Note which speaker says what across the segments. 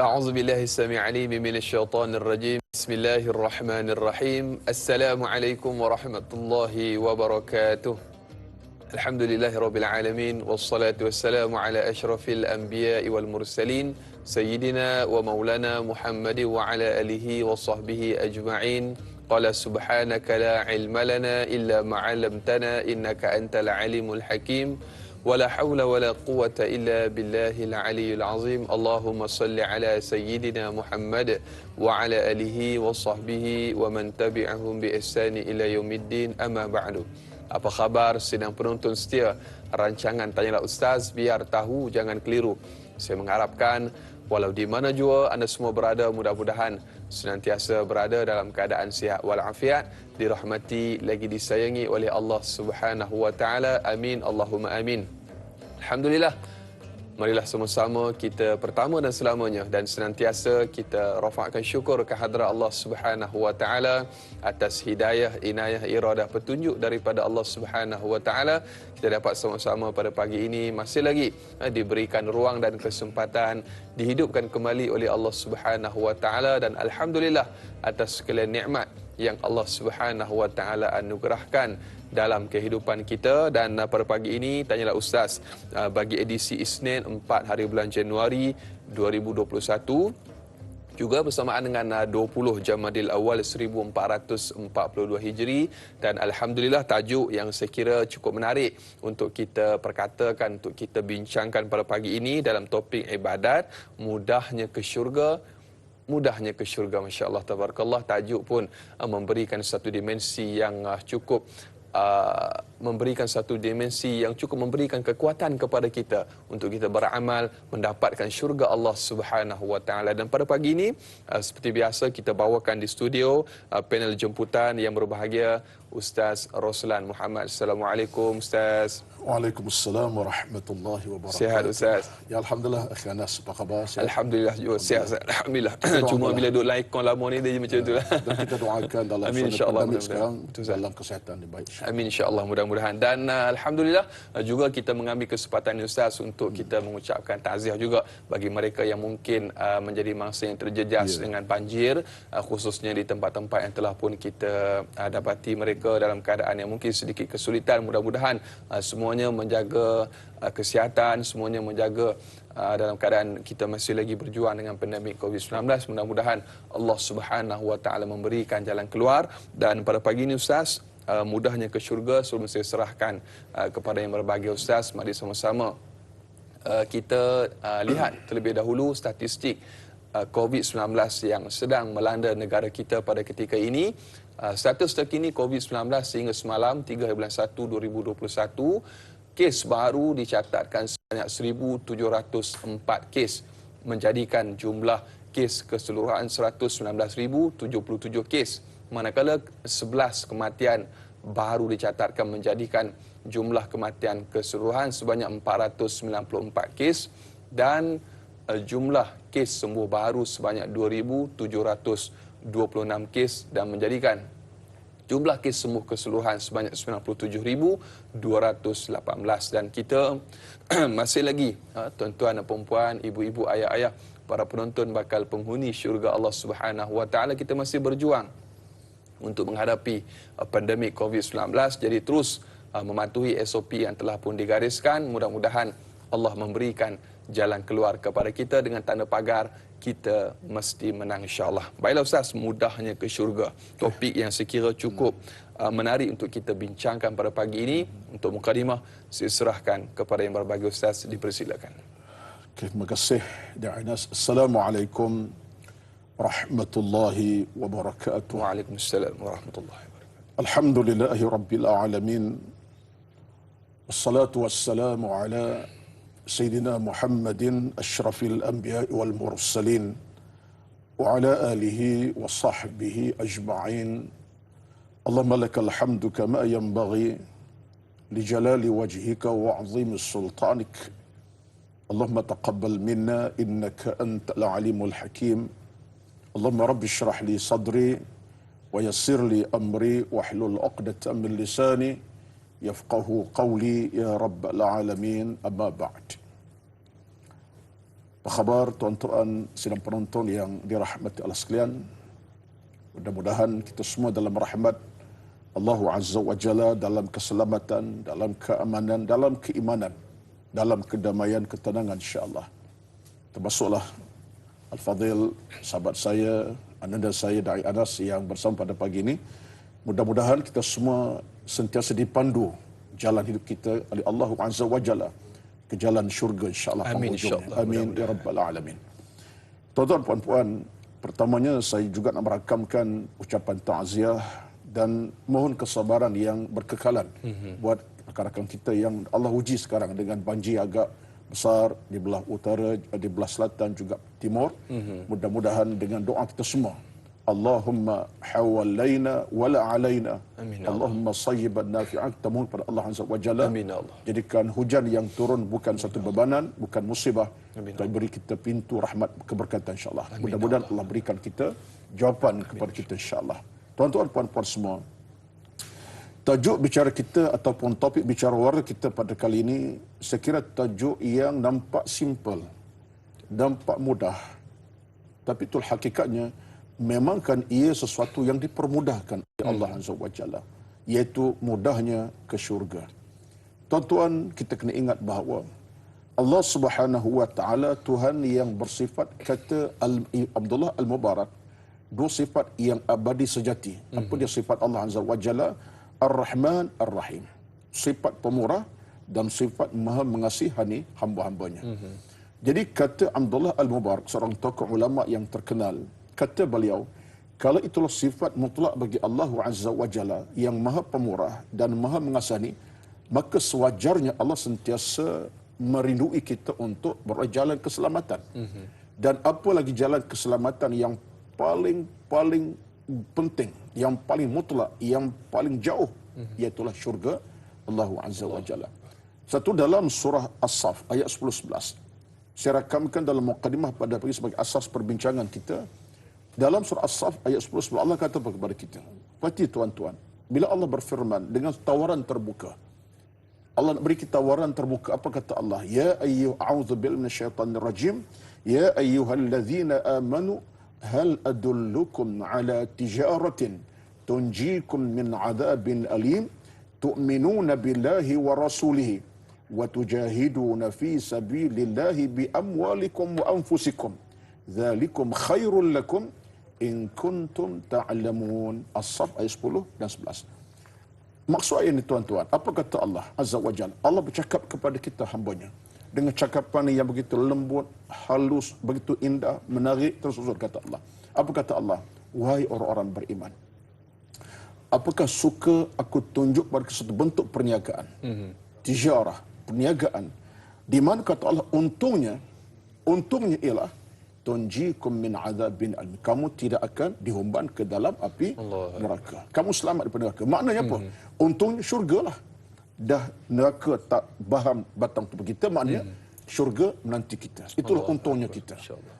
Speaker 1: أعوذ بالله السميع العليم من الشيطان الرجيم. بسم الله الرحمن الرحيم. السلام عليكم ورحمة الله وبركاته. الحمد لله رب العالمين، والصلاة والسلام على أشرف الأنبياء والمرسلين سيدنا ومولانا محمد وعلى آله وصحبه أجمعين. قال سبحانك لا علم لنا إلا ما علمتنا إنك أنت العليم الحكيم. ولا حول ولا قوة إلا بالله العلي العظيم. اللهم صل على سيدنا محمد وعلى آله وصحبه ومن تبعهم بإحسان إلى يوم الدين. أما بعد. Apa khabar sidang penonton setia rancangan Tanyalah Ustaz, biar tahu jangan keliru. Saya mengharapkan walau di mana jua anda semua berada, mudah-mudahan senantiasa berada dalam keadaan sihat walafiat, dirahmati lagi disayangi oleh Allah Subhanahu wa taala. Amin Allahumma amin. Alhamdulillah. Marilah sama-sama kita pertama dan selamanya dan senantiasa kita rafakkan syukur kehadrat Allah Subhanahu wa taala atas hidayah, inayah, iradah, petunjuk daripada Allah Subhanahu wa taala. Kita dapat sama-sama pada pagi ini masih lagi diberikan ruang dan kesempatan dihidupkan kembali oleh Allah Subhanahu wa taala, dan alhamdulillah atas sekalian nikmat yang Allah Subhanahu wa taala anugerahkan dalam kehidupan kita. Dan pada pagi ini Tanyalah Ustaz bagi edisi Isnin 4 hari bulan Januari 2021, juga bersamaan dengan 20 Jamadil Awal 1442 Hijri. Dan alhamdulillah tajuk yang saya kira cukup menarik untuk kita perkatakan, untuk kita bincangkan pada pagi ini dalam topik ibadat, mudahnya ke syurga. Mudahnya ke syurga, masya-Allah tabarakallah. Tajuk pun memberikan satu dimensi yang cukup memberikan kekuatan kepada kita untuk kita beramal mendapatkan syurga Allah Subhanahu wa taala. Dan pada pagi ini seperti biasa kita bawakan di studio panel jemputan yang berbahagia Ustaz Roslan Muhammad. Assalamualaikum Ustaz.
Speaker 2: Waalaikumsalam warahmatullahi wabarakatuh.
Speaker 1: Sihat Ustaz?
Speaker 2: Ya alhamdulillah, akhi Anas, apa khabar? Sihat?
Speaker 1: Alhamdulillah juga sihat. Alhamdulillah. Cuma bila duduk laikon lama ni dia macam itulah.
Speaker 2: Dan kita doakan dalam pandemik sekarang dalam kesihatan yang baik.
Speaker 1: Amin insya-Allah, mudah-mudahan. Dan alhamdulillah juga kita mengambil kesempatan Ustaz untuk kita mengucapkan takziah juga bagi mereka yang mungkin menjadi mangsa yang terjejas dengan banjir, khususnya di tempat-tempat yang telah pun kita dapati mereka dalam keadaan yang mungkin sedikit kesulitan. Mudah-mudahan semuanya menjaga kesihatan, semuanya menjaga dalam keadaan kita masih lagi berjuang dengan pandemik COVID-19. Mudah-mudahan Allah Subhanahu wa taala memberikan jalan keluar. Dan pada pagi ini Ustaz, mudahnya ke syurga, sebelum saya serahkan kepada yang berbahagia Ustaz, mari sama-sama kita lihat terlebih dahulu statistik COVID-19 yang sedang melanda negara kita pada ketika ini. Status terkini COVID-19 sehingga semalam 3/1/2021, kes baru dicatatkan sebanyak 1,704 kes, menjadikan jumlah kes keseluruhan 119,077 kes. Manakala 11 kematian baru dicatatkan, menjadikan jumlah kematian keseluruhan sebanyak 494 kes, dan jumlah kes sembuh baru sebanyak 2,726 kes, dan menjadikan jumlah kes sembuh keseluruhan sebanyak 97,218. Dan kita masih lagi tuan-tuan dan puan-puan, ibu-ibu, ayah-ayah, para penonton bakal penghuni syurga Allah Subhanahu wa taala, kita masih berjuang untuk menghadapi pandemik COVID-19. Jadi terus mematuhi SOP yang telah pun digariskan. Mudah-mudahan Allah memberikan jalan keluar kepada kita dengan tanda pagar kita mesti menang insya-Allah. Baiklah Ustaz, mudahnya ke syurga, topik yang sekira cukup menarik untuk kita bincangkan pada pagi ini. Untuk mukadimah saya serahkan kepada yang berbahagia Ustaz, dipersilakan.
Speaker 2: Terima kasih Anas. Assalamualaikum warahmatullahi wabarakatuh.
Speaker 1: Waalaikumsalam warahmatullahi wabarakatuh.
Speaker 2: Alhamdulillahi rabbil alamin. Wassalatu wassalamu ala Sayyidina Muhammadin asyrafil anbiya'i wal mursalin wa ala alihi wa sahbihi ajma'in. Allahumma lakal hamdu kama yanbaghi li jalali wajhika wa 'azimi sultanik. Allahumma taqabbal minna innaka antal alimul hakim. Allahumma rabbi shrah li sadri wa yassir li amri wahlul 'uqdatam min lisani yafqahu qawli ya rabbal alamin. Amma ba'd. Apa khabar tuan-tuan sidang penonton yang dirahmati Allah sekalian? Mudah-mudahan kita semua dalam rahmat Allah Azza wa Jalla, dalam keselamatan, dalam keamanan, dalam keimanan, dalam kedamaian, ketenangan insya-Allah. Termasuklah Al-Fadhil, sahabat saya, ananda saya Dai Anas yang bersama pada pagi ini. Mudah-mudahan kita semua sentiasa dipandu jalan hidup kita oleh Allah Azza wa Jalla ke jalan syurga insya-Allah.
Speaker 1: Amin insya-Allah.
Speaker 2: Amin ya rabbal alamin. Tuan-tuan puan-puan, pertamanya saya juga nak merakamkan ucapan takziah dan mohon kesabaran yang berkekalan buat rakan-rakan kita yang Allah uji sekarang dengan banjir agak besar di belah utara, di belah selatan juga timur. Mudah-mudahan dengan doa kita semua, Allahumma hawalaina wala alaina.
Speaker 1: Amin.
Speaker 2: Allahumma sayyiban nafi'an. Kita mohon pada Allah Azza wa Jalla.
Speaker 1: Amin Allah.
Speaker 2: Jadikan hujan yang turun bukan satu bebanan, bukan musibah.
Speaker 1: Amin.
Speaker 2: Dan beri kita pintu rahmat keberkatan insya-Allah. Mudah-mudahan Allah berikan kita jawapan kepada kita insya-Allah. Tuan-tuan puan-puan semua, tajuk bicara kita ataupun topik bicara warga kita pada kali ini, saya kira tajuk yang nampak simple, nampak mudah. Tapi itu hakikatnya memang kan ia sesuatu yang dipermudahkan oleh Allah Azza wa Jalla, iaitu mudahnya ke syurga. Tuan-tuan, kita kena ingat bahawa Allah Subhanahu wa taala Tuhan yang bersifat, kata Abdullah Al-Mubarak, dua sifat yang abadi sejati. Apa dia sifat Allah Azza wa Jalla? Ar-Rahman Ar-Rahim. Sifat pemurah dan sifat maha mengasihani hamba-hambanya. Jadi kata Abdullah Al-Mubarak, seorang tokoh ulama yang terkenal, kata beliau, kalau itulah sifat mutlak bagi Allah Azza wa Jalla yang maha pemurah dan maha mengasihani, maka sewajarnya Allah sentiasa merindui kita untuk berjalan keselamatan. Dan apa lagi jalan keselamatan yang paling penting, yang paling mutlak, yang paling jauh, iaitulah syurga Allah Azza wa Jalla. Satu dalam surah As-Saff ayat 10-11. Saya rakamkan dalam mukadimah pada pagi sebagai asas perbincangan kita. Dalam surah As-Saff ayat 10-11 Allah kata kepada kita, pasti tuan-tuan, bila Allah berfirman dengan tawaran terbuka, Allah nak beri kita tawaran terbuka. Apa kata Allah? Ya ayyuh a'udzubillahi minasyaitanir rajim. Ya ayyuhallazina amanu hal adullukum ala tijaratin tunjikum min adabin alim tu'minuna billahi wa rasulihi wa tujahiduna fi sabilillahi bi amwalikum wa anfusikum dzalikum khairul lakum in kuntum ta'lamun. As-Saff ayat 10 dan 11. Maksud ayat ini tuan-tuan, apa kata Allah Azza wa Jalla? Allah bercakap kepada kita hambanya dengan cakapan yang begitu lembut, halus, begitu indah, menarik, tersusun kata Allah. Apa kata Allah? Wahai orang-orang beriman, apakah suka aku tunjuk pada satu bentuk perniagaan, tijarah, perniagaan, di mana kata Allah untungnya ialah tunjikum min azabin alim. Kamu tidak akan dihumban ke dalam api neraka. Kamu selamat daripada neraka. Maknanya apa? Untungnya syurga lah. Dah neraka tak baham batang tubuh kita, maknanya syurga menanti kita. Itulah untungnya kita.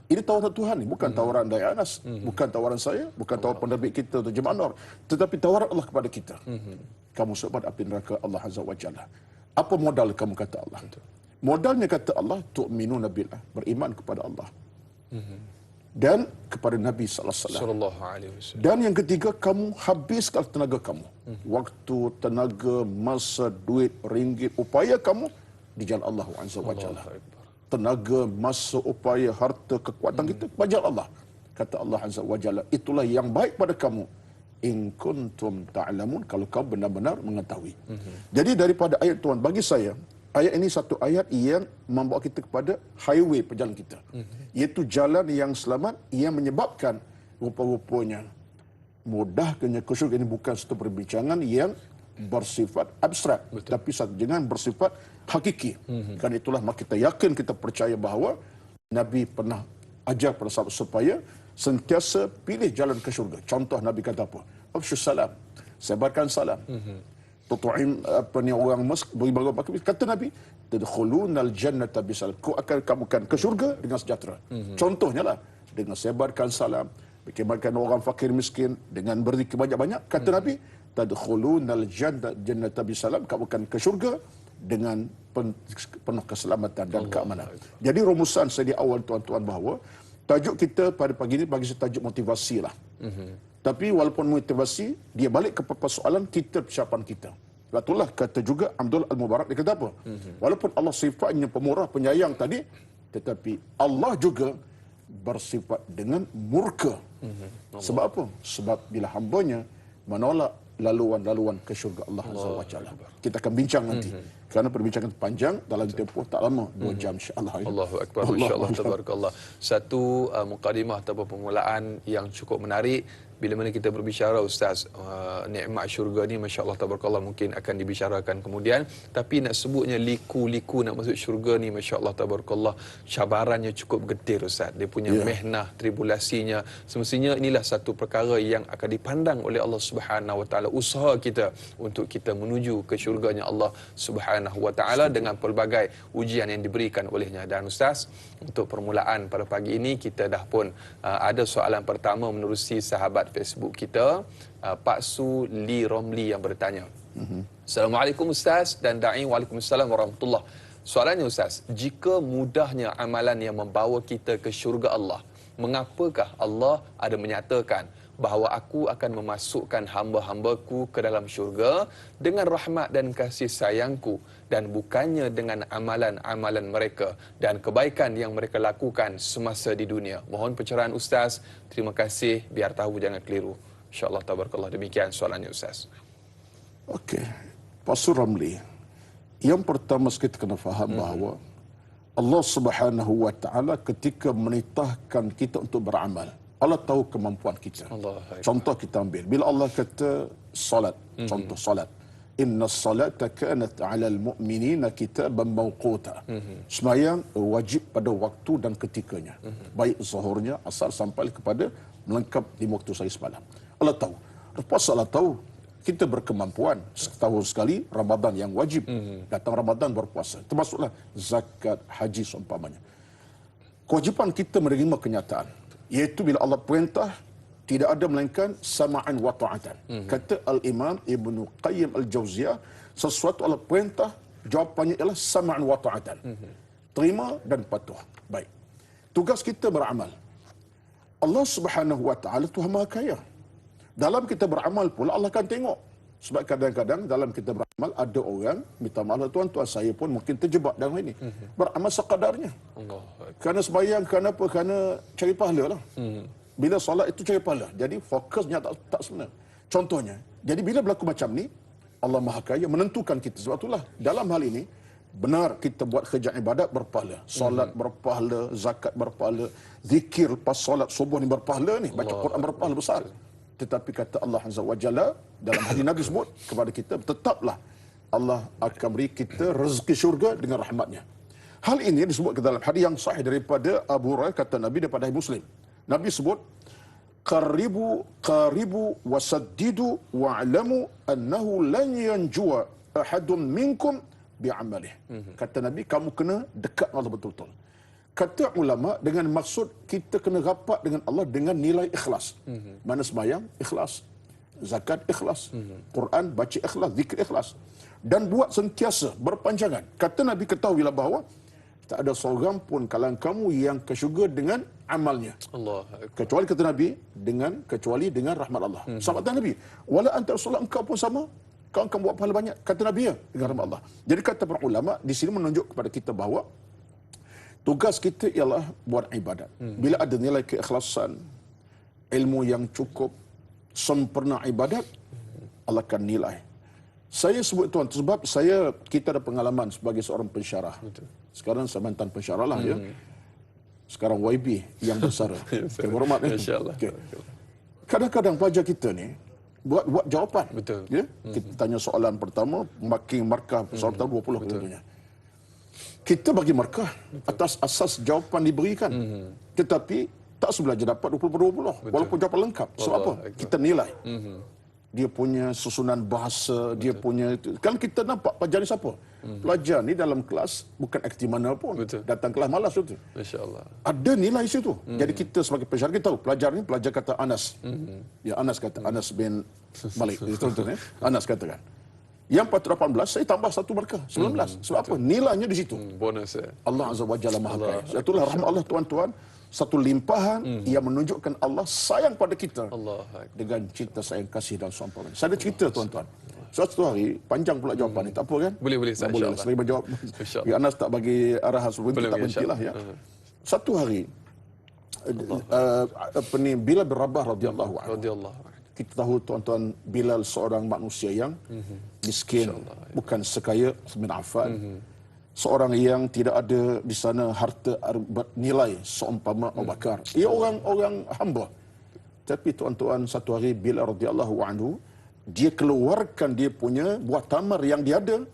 Speaker 2: Ini tawaran Tuhan ni, bukan tawaran Dai Anas, bukan tawaran saya, bukan tawaran penerbit kita atau Jemaah Nur, tetapi tawaran Allah kepada kita. Kamu selamat api neraka Allah Azza wa Jalla. Apa modal kamu kata Allah? Modalnya kata Allah, tu'minuna billah, beriman kepada Allah. Dan kepada Nabi sallallahu alaihi wasallam. Dan yang ketiga, kamu habiskan tenaga kamu, waktu, tenaga, masa, duit, ringgit, upaya kamu di jalan Allah Azza wa Jalla. Tenaga, masa, upaya, harta, kekuatan kita pada jalan Allah. Kata Allah Azza wa Jalla, itulah yang baik pada kamu in kuntum ta'lamun, kalau kamu benar-benar mengetahui. Jadi daripada ayat Tuhan, bagi saya ayat ini satu ayat yang membawa kita kepada highway perjalanan kita. Iaitu jalan yang selamat yang menyebabkan rupa-rupanya mudahnya ke syurga. Ini bukan satu perbincangan yang bersifat abstrak, tapi jangan bersifat hakiki. Karena itulah maka kita yakin, kita percaya bahawa Nabi pernah ajar pada sahabat supaya sentiasa pilih jalan ke syurga. Contoh Nabi kata apa? Afsyus salam, sebarkan salam. Tutu'im apa ni orang bagi makan, kata Nabi, tadkhulunal jannata bisalam, kamu akan ke syurga dengan sejahtera. Contohnya lah dengan sebarkan salam, berikan orang fakir miskin, dengan berzikir banyak-banyak. Kata Nabi, tadkhulunal jannata bisalam, kamu akan ke syurga dengan penuh keselamatan dan keamanan. Jadi rumusan saya di awal tuan-tuan bahawa tajuk kita pada pagi ini bagi saya tajuk motivasi lah. Tapi walaupun motivasi, dia balik ke persoalan kita, persiapan kita. Sebab itulah kata juga Abdul Al-Mubarak, dia kata apa? Walaupun Allah sifatnya pemurah, penyayang tadi, tetapi Allah juga bersifat dengan murka. Sebab apa? Sebab bila hambanya menolak laluan-laluan ke syurga Allah Azza wa Jalla. Kita akan bincang nanti. Kerana perbincangan panjang dalam tempoh tak lama, 2 jam insya-Allah.
Speaker 1: Allahu akbar, masya-Allah, tabarakallah. Satu mukadimah atau permulaan yang cukup menarik. Bila mana kita berbicara Ustaz, nikmat syurga ni masya-Allah tabarakallah mungkin akan dibicarakan kemudian, tapi nak sebutnya liku-liku nak masuk syurga ni masya-Allah tabarakallah cabarannya cukup getir Ustaz. Dia punya mehnah, tribulasinya. Semestinya inilah satu perkara yang akan dipandang oleh Allah Subhanahu wa taala, usaha kita untuk kita menuju ke syurganya Allah Subhanahu wa taala dengan pelbagai ujian yang diberikan olehnya. Dan Ustaz, untuk permulaan pada pagi ini kita dah pun ada soalan pertama menerusi sahabat Facebook kita, Pak Su Li Romli yang bertanya. Assalamualaikum Ustaz dan da'i. Waalaikumsalam warahmatullahi. Soalannya Ustaz, jika mudahnya amalan yang membawa kita ke syurga Allah, mengapakah Allah ada menyatakan bahawa aku akan memasukkan hamba-hambaku ke dalam syurga dengan rahmat dan kasih sayangku dan bukannya dengan amalan-amalan mereka dan kebaikan yang mereka lakukan semasa di dunia? Mohon pencerahan Ustaz. Terima kasih, biar tahu jangan keliru. InsyaAllah tabarakallah. Demikian soalannya Ustaz.
Speaker 2: Okey. Pak Suramli, yang pertama kita kena faham bahawa Allah Subhanahu wa taala ketika menitahkan kita untuk beramal, Allah tahu kemampuan kita. Contoh kita ambil, bila Allah kata salat, contoh salat, inna salata kanat 'alal mu'minina kitaban mawquta. Sembahyang wajib pada waktu dan ketikanya. Baik zuhurnya, asar sampai kepada melengkap 5 waktu sehari semalam. Allah tahu. Lepas Allah tahu kita berkemampuan setahun sekali Ramadan yang wajib. Datang Ramadan berpuasa. Termasuklah zakat, haji seumpamanya. Kewajipan kita menerima kenyataan, iaitu bila Allah perintah tidak ada melainkan sama'an wa ta'atan. Kata Al-Imam Ibnu Qayyim Al-Jauziyah, sesuatu Allah perintah, jawapannya ialah sama'an wa ta'atan. Terima dan patuh. Baik. Tugas kita beramal. Allah Subhanahu wa taala Tuhan Maha Kaya. Dalam kita beramal pula Allah akan tengok. Sebab kadang-kadang dalam kita beramal ada orang, minta maaf tuan-tuan, saya pun mungkin terjebak dalam ini. Beramal sekadarnya. Kerana sembahyang, kerana apa? Kerana cari pahala lah. Bila solat itu cari pahala. Jadi fokusnya tak sebenar. Contohnya, jadi bila berlaku macam ni, Allah Maha Kaya menentukan kita. Sebab itulah dalam hal ini, benar kita buat kerja ibadat berpahala. Solat berpahala, zakat berpahala, zikir lepas solat subuh ni berpahala ni. Baca Quran berpahala besar. Tetapi kata Allah Azza wa Jalla dalam hadis Nabi sebut kepada kita, tetaplah Allah akan beri kita rezeki syurga dengan rahmatnya. Hal ini disebut ke dalam hadis yang sahih daripada Abu Hurairah, kata Nabi daripada Muslim. Nabi sebut, qaribu wasaddidu wa'lamu annahu lan yanjua ahadun minkum bi'amalih. Kata Nabi, kamu kena dekat Allah betul-betul. Kata ulama, dengan maksud kita kena rapat dengan Allah dengan nilai ikhlas. Mana sembahyang? Ikhlas. Zakat? Ikhlas. Quran? Baca ikhlas. Zikir ikhlas. Dan buat sentiasa, berpanjangan. Kata Nabi, ketahuilah bahawa tak ada seorang pun kalangan kamu yang ke syurga dengan amalnya. Kecuali kata Nabi, kecuali dengan rahmat Allah. Sama kata Nabi, wala anta rasulullah, engkau pun sama. Kau akan buat pahala banyak. Kata Nabi ya, dengan rahmat Allah. Jadi kata para ulama, di sini menunjuk kepada kita bahawa tugas kita ialah buat ibadat. Bila ada nilai keikhlasan, ilmu yang cukup, sempurna ibadat, Allah akan nilai. Saya sebut tuan sebab kita ada pengalaman sebagai seorang pensyarah. Sekarang saya mantan pensyarah lah ya. Sekarang YB yang bersara. Terhormat ni. Okay. Kadang-kadang pelajar kita ni buat jawapan. Ya? Kita tanya soalan pertama, makin markah soalan pertama 20 contohnya. Kita bagi markah atas asas jawapan diberikan. Tetapi tak sebelajar dapat 20/20. Walaupun jawapan lengkap. Sebab apa? Kita nilai. Dia punya susunan bahasa, dia punya itu. Kan kita nampak pelajar ni siapa? Pelajar ni dalam kelas bukan aktif mana pun. Datang kelas malas tu. Masya-Allah. Ada nilai situ. Jadi kita sebagai pensyarah kita tahu pelajar ni pelajar kata Anas. Ya Anas kata Anas bin Malik. Itu ya. Anas katakan. Yang 418 saya tambah satu markah 19. Sebab apa? Nilainya di situ.
Speaker 1: Bonus.
Speaker 2: Allah Azza wa Jalla Maha Kaya. Itulah rahmat Allah tuan-tuan, satu limpahan yang menunjukkan Allah sayang pada kita
Speaker 1: Allah.
Speaker 2: dengan cinta sayang kasih dan seumpamanya. Saya ada cerita tuan-tuan. Suatu hari panjang pula jawapan ni, tak apa kan?
Speaker 1: Boleh
Speaker 2: Tak boleh lah. Saya menjawab.
Speaker 1: InsyaAllah.
Speaker 2: Ya, Anas tak bagi arahan sebelum
Speaker 1: Boleh,
Speaker 2: tak
Speaker 1: boleh,
Speaker 2: berhentilah ya.
Speaker 1: insyaAllah.
Speaker 2: Satu hari Bilal bin Rabah radhiyallahu anhu.
Speaker 1: Radhiyallahu anhu.
Speaker 2: Kita tahu tuan-tuan, Bilal seorang manusia yang miskin, bukan sekaya Uthman Affan. Seorang yang tidak ada di sana harta bernilai seumpama Abu Bakar. Ia orang hamba. Tapi tuan-tuan, satu hari Bilal radhiyallahu anhu, dia keluarkan dia punya buah tamar yang dia ada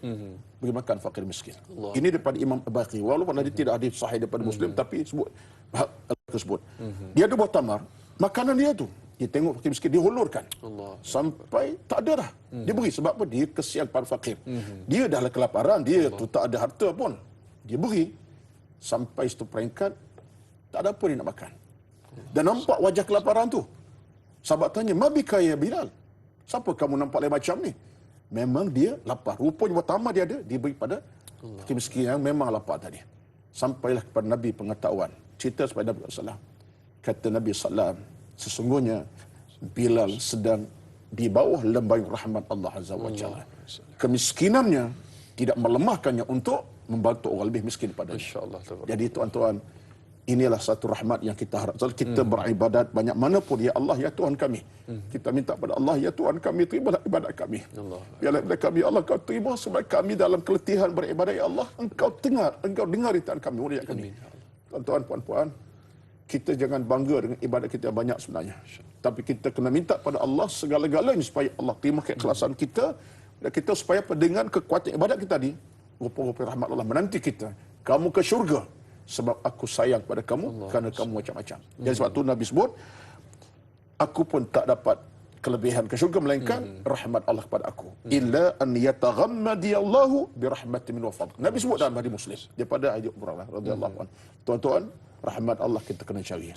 Speaker 2: bagi makan fakir miskin.
Speaker 1: Allah.
Speaker 2: Ini daripada Imam Al-Baqi. Walaupun ada tidak hadis sahih daripada Muslim, tapi sebut tersebut. Dia ada buah tamar, makanan dia tu. Dia tengok fakir miskin, dia hulurkan.
Speaker 1: Allah.
Speaker 2: Sampai tak ada dah. Dia beri. Sebab apa? Dia kesian pada fakir. Dia dah kelaparan, dia tu tak ada harta pun. Dia beri. Sampai satu peringkat, tak ada apa dia nak makan. Dan nampak wajah kelaparan tu. Sahabat tanya, "Mabika ya Bilal? Siapa kamu nampak lain macam ni?" Memang dia lapar. Rupanya buat tamar dia ada, dia beri pada fakir miskin yang memang lapar tadi. Sampailah kepada Nabi pengetahuan. Cerita supaya Nabi SAW. Kata Nabi SAW, sesungguhnya Bilal sedang di bawah lembayung rahmat Allah Azza wa Jalla. Kemiskinannya tidak melemahkannya untuk membantu orang lebih miskin daripada dia.
Speaker 1: InsyaAllah.
Speaker 2: Jadi tuan-tuan, inilah satu rahmat yang kita harap. Kita beribadat banyak mana pun, ya Allah, ya Tuhan kami. Kita minta pada Allah, ya Tuhan kami, terimalah ibadat kami. Ya Allah, ibadat kami, Allah, kau terima sebab kami dalam keletihan beribadat, ya Allah, engkau dengar rintihan kami, murid kami. Tuan-tuan, puan-puan, kita jangan bangga dengan ibadat kita yang banyak sebenarnya. Tapi kita kena minta pada Allah segala-galanya supaya Allah terima keikhlasan kita, dan kita supaya dengan kekuatan ibadat kita tadi, rupa-rupa rahmat Allah menanti kita. Kamu ke syurga sebab aku sayang pada kamu, kerana kamu macam-macam. Jadi sebab tu Nabi sebut, aku pun tak dapat kelebihan ke syurga melainkan rahmat Allah kepada aku. Illa an yataghammadiyallahu birahmatin min wa fadl. Nabi sebut dalam hadis Muslim daripada hadis Hurairah radhiyallahu anhu. Tuan-tuan, rahmat Allah kita kena cari.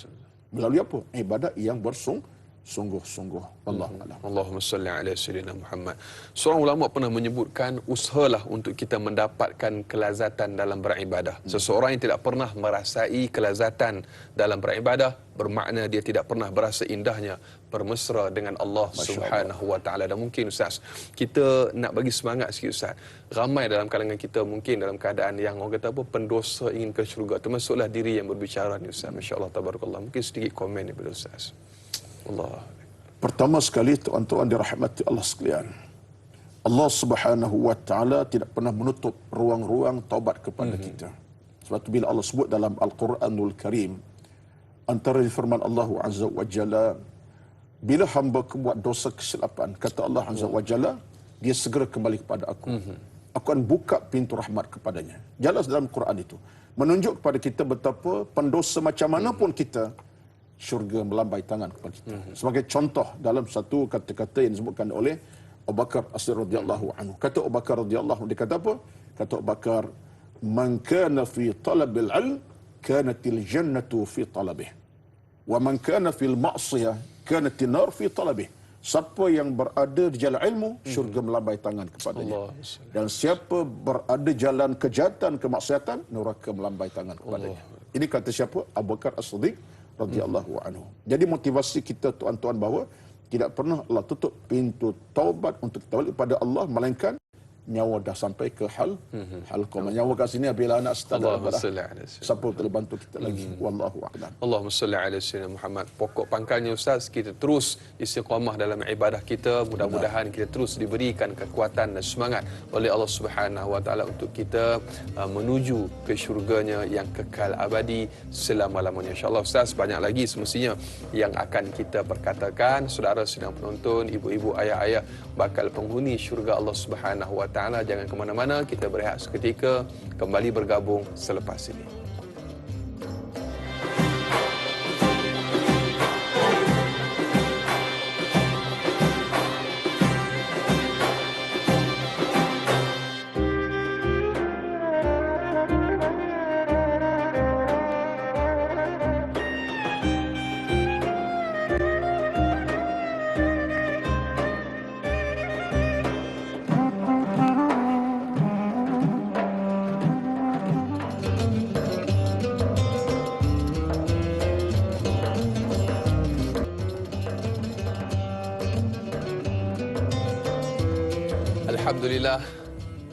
Speaker 2: Melalui apa? Ibadat yang bersungguh-sungguh. Wallahu a'lam.
Speaker 1: Allahumma salli ala sayyidina Muhammad. Seorang ulama pernah menyebutkan, usahalah untuk kita mendapatkan kelazatan dalam beribadah. Seseorang yang tidak pernah merasai kelazatan dalam beribadah, bermakna dia tidak pernah berasa indahnya bermesra dengan Allah Subhanahu wa taala. Dan mungkin Ustaz, kita nak bagi semangat sikit Ustaz. Ramai dalam kalangan kita mungkin dalam keadaan yang orang kata apa, pendosa ingin ke syurga. Termasuklah diri yang berbicara ni Ustaz. Masya-Allah tabarakallah. Mungkin sedikit komen daripada Ustaz. Allah.
Speaker 2: Pertama sekali tuan-tuan dirahmati Allah sekalian, Allah Subhanahu wa taala tidak pernah menutup ruang-ruang taubat kepada kita. Sebab tu bila Allah sebut dalam Al-Quranul Karim, antara firman Allah Azza wa Jalla, bila hamba buat dosa kesilapan, kata Allah Azza wa Jalla, dia segera kembali kepada aku. Aku akan buka pintu rahmat kepadanya. Jelas dalam Quran itu menunjuk kepada kita betapa pendosa macam mana pun kita, syurga melambai tangan kepada kita. Sebagai contoh dalam satu kata-kata yang disebutkan oleh Abu Bakar As-Siddiq radhiyallahu anhu. Kata Abu Bakar radhiyallahu anhu, dia kata apa? Kata Abu Bakar, "Man kana fi talabil ilm, kanatil jannatu fi talabih. Wa man kana fil ma'siyah, kanatin nar fi talabih." Siapa yang berada di jalan ilmu, syurga melambai tangan kepadanya. Dan siapa berada jalan kejahatan, kemaksiatan, neraka melambai tangan kepadanya. Ini kata siapa? Abu Bakar As-Siddiq radhiyallahu anhu. Jadi motivasi kita tuan-tuan bahawa tidak pernah Allah tutup pintu taubat untuk kita balik pada Allah, melainkan nyawa dah sampai ke hal koma. Nyawa kat sini bila anak setara siapa boleh bantu kita lagi. Wallahu a'lam.
Speaker 1: Allahumma salli ala sayyidina Muhammad. Pokok pangkalnya Ustaz, kita terus istiqamah dalam ibadah kita. Mudah-mudahan kita terus diberikan kekuatan dan semangat oleh Allah Subhanahu wa taala untuk kita menuju ke syurganya yang kekal abadi selama-lamanya. Insya-Allah Ustaz, banyak lagi semestinya yang akan kita perkatakan. Saudara sedang penonton, ibu-ibu, ayah-ayah, bakal penghuni syurga Allah Subhanahu wa taala. Jangan ke mana-mana, kita berehat seketika, kembali bergabung selepas ini. Alhamdulillah,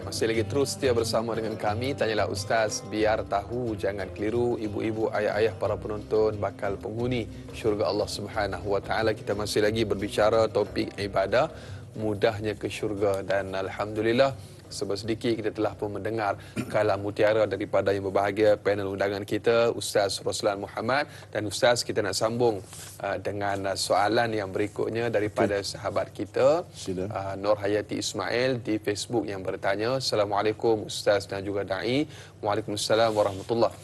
Speaker 1: masih lagi terus setia bersama dengan kami. Tanyalah Ustaz, biar tahu, jangan keliru. Ibu-ibu, ayah-ayah, para penonton, bakal penghuni syurga Allah Subhanahu Wa Taala. Kita masih lagi berbicara topik ibadah, mudahnya ke syurga. Dan Alhamdulillah, sedikit kita telah pun mendengar kalam mutiara daripada yang berbahagia panel undangan kita, Ustaz Roslan Muhammad. Dan Ustaz, kita nak sambung dengan soalan yang berikutnya daripada sahabat kita, Nur Hayati Ismail di Facebook, yang bertanya, Assalamualaikum Ustaz dan juga Da'i. Waalaikumsalam warahmatullahi.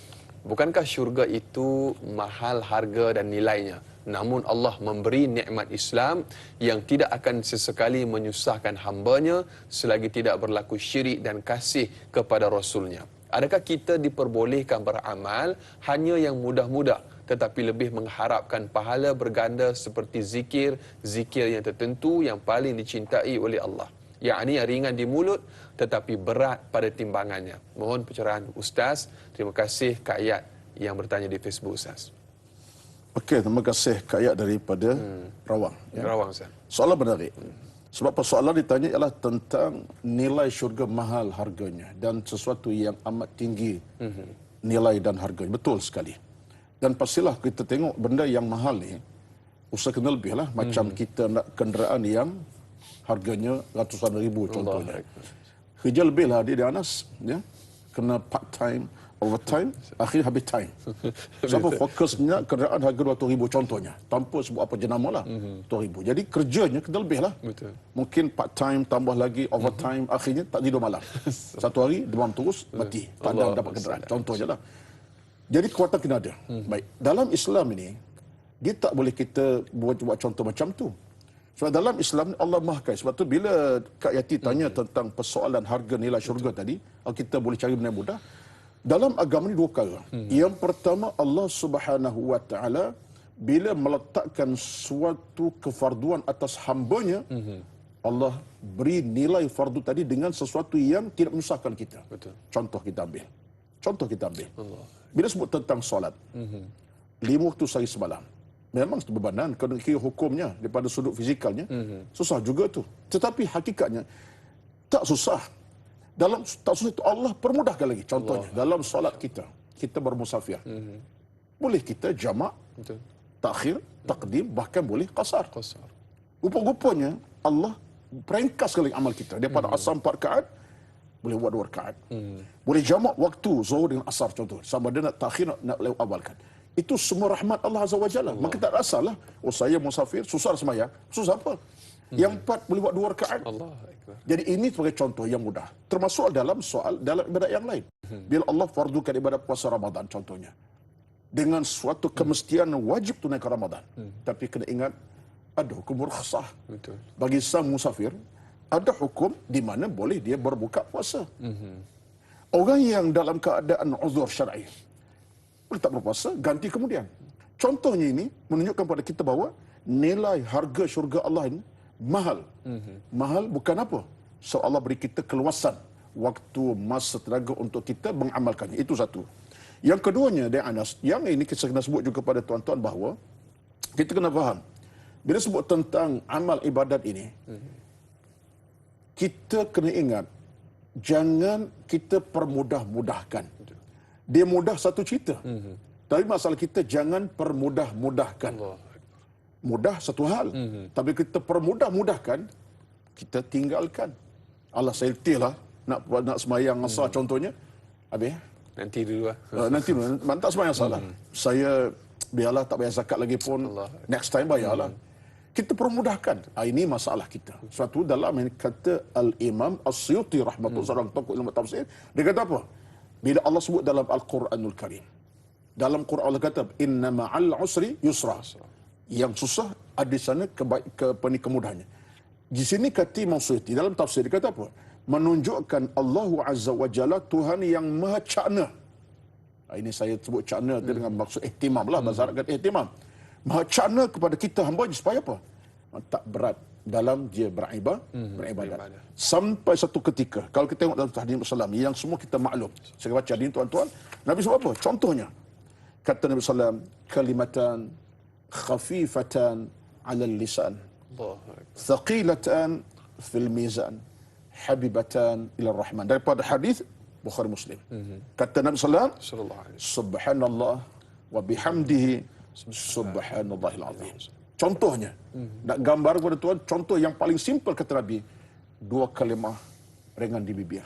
Speaker 1: Bukankah syurga itu mahal harga dan nilainya? Namun Allah memberi nikmat Islam yang tidak akan sesekali menyusahkan hambanya selagi tidak berlaku syirik dan kasih kepada Rasulnya. Adakah kita diperbolehkan beramal hanya yang mudah-mudah tetapi lebih mengharapkan pahala berganda seperti zikir yang tertentu yang paling dicintai oleh Allah, yakni yang ringan di mulut tetapi berat pada timbangannya? Mohon pencerahan Ustaz. Terima kasih Kak Ayat yang bertanya di Facebook, Ustaz.
Speaker 2: Okey, terima kasih Kak Ayat daripada Rawang. Ya.
Speaker 1: Rawang, Ustaz.
Speaker 2: Soalan menarik. Sebab persoalan ditanya ialah tentang nilai syurga mahal harganya dan sesuatu yang amat tinggi nilai dan harganya. Betul sekali. Dan pastilah kita tengok benda yang mahal ni, usah kena lebih lah. Macam kita nak kenderaan yang harganya ratusan ribu contohnya. Kerja lebih lah dia Anas. Ya? Kena part time, overtime, akhir habis time. Siapa fokusnya kenderaan harga 200,000 contohnya, tanpa sebut apa jenama lah, 200,000. Jadi kerjanya kena lebih lah.
Speaker 1: Betul.
Speaker 2: Mungkin part time tambah lagi overtime, akhirnya tak tidur malam. Satu hari demam terus, mati. Tak ada dapat kenderaan. Contohnya lah. Jadi kekuatan kena ada. Baik. Dalam Islam ini, dia tak boleh kita buat contoh macam tu. Sebab dalam Islam Allah mahkai. Sebab tu bila Kak Yati tanya tentang persoalan harga nilai syurga tadi, kita boleh cari benda mudah. Dalam agama ni dua perkara. Yang pertama, Allah Subhanahu Wa Taala bila meletakkan suatu kefarduan atas hambanya, Allah beri nilai fardu tadi dengan sesuatu yang tidak menyusahkan kita.
Speaker 1: Betul.
Speaker 2: Contoh kita ambil. Allah. Bila sebut tentang solat, 5 waktu sehari semalam, memang bebanan kena kira hukumnya daripada sudut fizikalnya, susah juga tu. Tetapi hakikatnya tak susah. Tak susah itu Allah permudahkan lagi. Contohnya dalam solat kita bermusafir. Boleh kita jamak, takhir, takdim, bahkan boleh qasar. Rupa-rupanya Allah peringkaskan lagi amal kita daripada asar 4 rakaat boleh buat 2 rakaat. Boleh jamak waktu zuhur dengan asar contoh. Sama ada nak takhir nak lewat awalkan. Itu semua rahmat Allah Azza wa Jalla. Maka tak rasa lah, oh saya musafir, susah sembahyang. Susah apa? Yang 4 boleh buat 2 rakaat. Jadi ini sebagai contoh yang mudah. Termasuk dalam ibadat yang lain. Bila Allah fardukan ibadat puasa Ramadan contohnya, dengan suatu kemestian wajib tunaikan Ramadan. Tapi kena ingat, ada hukum rukhsah. Bagi sang musafir, ada hukum di mana boleh dia berbuka puasa. Orang yang dalam keadaan uzur syar'i, boleh tak berpuasa, ganti kemudian. Contohnya ini menunjukkan kepada kita bahawa nilai harga syurga Allah ini mahal. Mahal bukan apa? So Allah beri kita keluasan waktu, masa, tenaga untuk kita mengamalkannya. Itu satu. Yang keduanya, Anas, yang ini kita kena sebut juga pada tuan-tuan bahawa kita kena faham, bila sebut tentang amal ibadat ini, kita kena ingat, jangan kita permudah-mudahkan. Dia mudah satu cerita. Tapi masalah kita jangan permudah-mudahkan. Mudah satu hal. Tapi kita permudah-mudahkan, kita tinggalkan. Allah saya letihlah nak semayang asar contohnya. Habis.
Speaker 1: Nanti dulu lah.
Speaker 2: Nanti dulu. Tak semayang salah. Saya biarlah tak bayar zakat lagi pun. Next time bayarlah. Kita permudahkan. Ini masalah kita. Suatu dalam yang kata Al-Imam As-Suyuti rahmatullah seorang tokoh ilmu tafsir, dia kata apa? Bila Allah sebut dalam Al-Quranul Karim, dalam Quran Allah kata inna ma'al usri yusra. Yang susah ada di sana kemudahannya. Di sini kata Imam Suyuti dalam tafsir dia kata apa? Menunjukkan Allah Azza wa Jalla Tuhan yang maha cakna. Ini saya sebut cakna dengan maksud ihtimam lah, bahasa Arab kata ihtimam. Maha cakna kepada kita hamba supaya apa? Tak berat dalam dia beribadat. Sampai satu ketika, kalau kita tengok dalam hadis Rasulullah yang semua kita maklum, saya baca hadis tuan-tuan, Nabi sebut apa? Contohnya, kata Nabi SAW, kalimatan khafifatan ala lisan, thaqilatan fil mizan, habibatan ila rahman. Daripada hadis Bukhari Muslim. Kata Nabi sallallahu alaihi wasallam, subhanallah wa bihamdihi subhanallahil azim. Contohnya, nak gambar kepada Tuhan, contoh yang paling simple kata Nabi, dua kalimah ringan di bibir.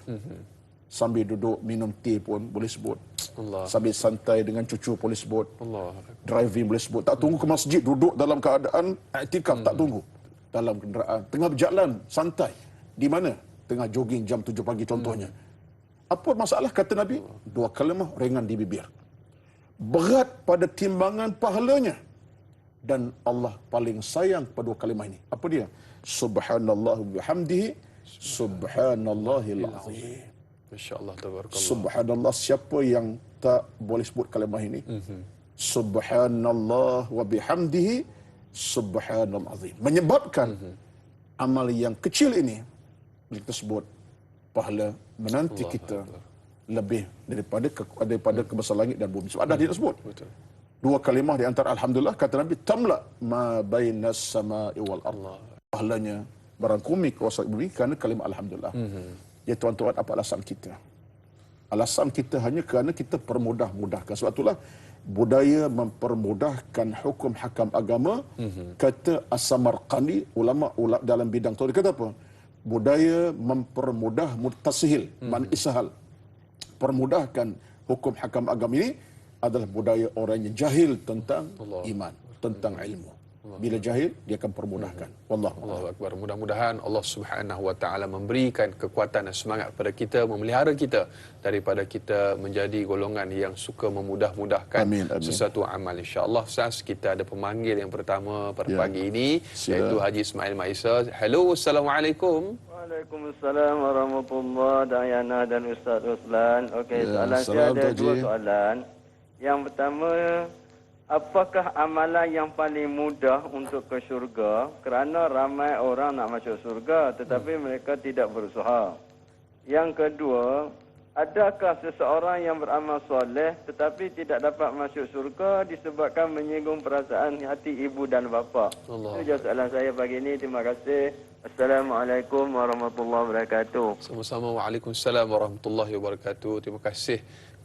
Speaker 2: Sambil duduk minum teh pun boleh sebut.
Speaker 1: Allah.
Speaker 2: Sambil santai dengan cucu boleh sebut.
Speaker 1: Allah.
Speaker 2: Driving boleh sebut. Tak tunggu ke masjid, duduk dalam keadaan iktikaf, tak tunggu. Dalam kenderaan, tengah berjalan, santai. Di mana? Tengah jogging jam 7 pagi contohnya. Apa masalah kata Nabi? Dua kalimah ringan di bibir. Berat pada timbangan pahalanya. Dan Allah paling sayang pada dua kalimah ini. Apa dia? Subhanallah bihamdihi subhanallahil azim.
Speaker 1: Masya-Allah, tabarakallah.
Speaker 2: Subhanallah, siapa yang tak boleh sebut kalimah ini? Subhanallah wa bihamdihi subhanal azim. Menyebabkan amal yang kecil ini bila kita sebut, pahala menanti
Speaker 1: Allah
Speaker 2: kita
Speaker 1: Akbar.
Speaker 2: lebih daripada kebesaran langit dan bumi. Sebab ada dia sebut.
Speaker 1: Betul.
Speaker 2: Dua kalimah di antara alhamdulillah kata Nabi, tamla ma bainas sama'i wal ardh.
Speaker 1: Allah.
Speaker 2: Pahalanya barangkumi kuasa bumi kerana kalimah alhamdulillah. Ya tuan-tuan, apa alasan kita? Alasan kita hanya kerana kita permudah-mudahkan. Sebab itulah budaya mempermudahkan hukum hakam agama. Kata As-Samarqandi, ulama dalam bidang tauhid, kata apa? Budaya mempermudah tashil, ishal. Permudahkan hukum hakam agama ini adalah budaya orang yang jahil tentang
Speaker 1: Allah.
Speaker 2: iman, tentang ilmu. Bila jahil, dia akan permudahkan. Wallahu a'lam.
Speaker 1: Allahu Akbar. Mudah-mudahan Allah Subhanahu Wa Taala memberikan kekuatan dan semangat kepada kita, memelihara kita daripada kita menjadi golongan yang suka memudah-mudahkan
Speaker 2: Amin, amin.
Speaker 1: sesuatu amal, insya-Allah. Ustaz, kita ada pemanggil yang pertama pada
Speaker 2: Ya.
Speaker 1: pagi ini,
Speaker 2: Sila.
Speaker 1: iaitu Haji Ismail Maisa. Hello, assalamualaikum.
Speaker 3: Waalaikumsalam warahmatullahi Dayana dan Ustaz Ruslan. Okey,
Speaker 2: Ya,
Speaker 3: soalan saya
Speaker 2: salam,
Speaker 3: ada
Speaker 2: Haji.
Speaker 3: dua soalan. Yang pertama, apakah amalan yang paling mudah untuk ke syurga? Kerana ramai orang nak masuk syurga tetapi mereka tidak berusaha. Yang kedua, adakah seseorang yang beramal soleh tetapi tidak dapat masuk syurga disebabkan menyinggung perasaan hati ibu dan bapa?
Speaker 1: Allah.
Speaker 3: Itu je soalan saya pagi ini. Terima kasih. Assalamualaikum warahmatullahi wabarakatuh.
Speaker 1: Sama-sama. Waalaikumsalam warahmatullahi wabarakatuh. Terima kasih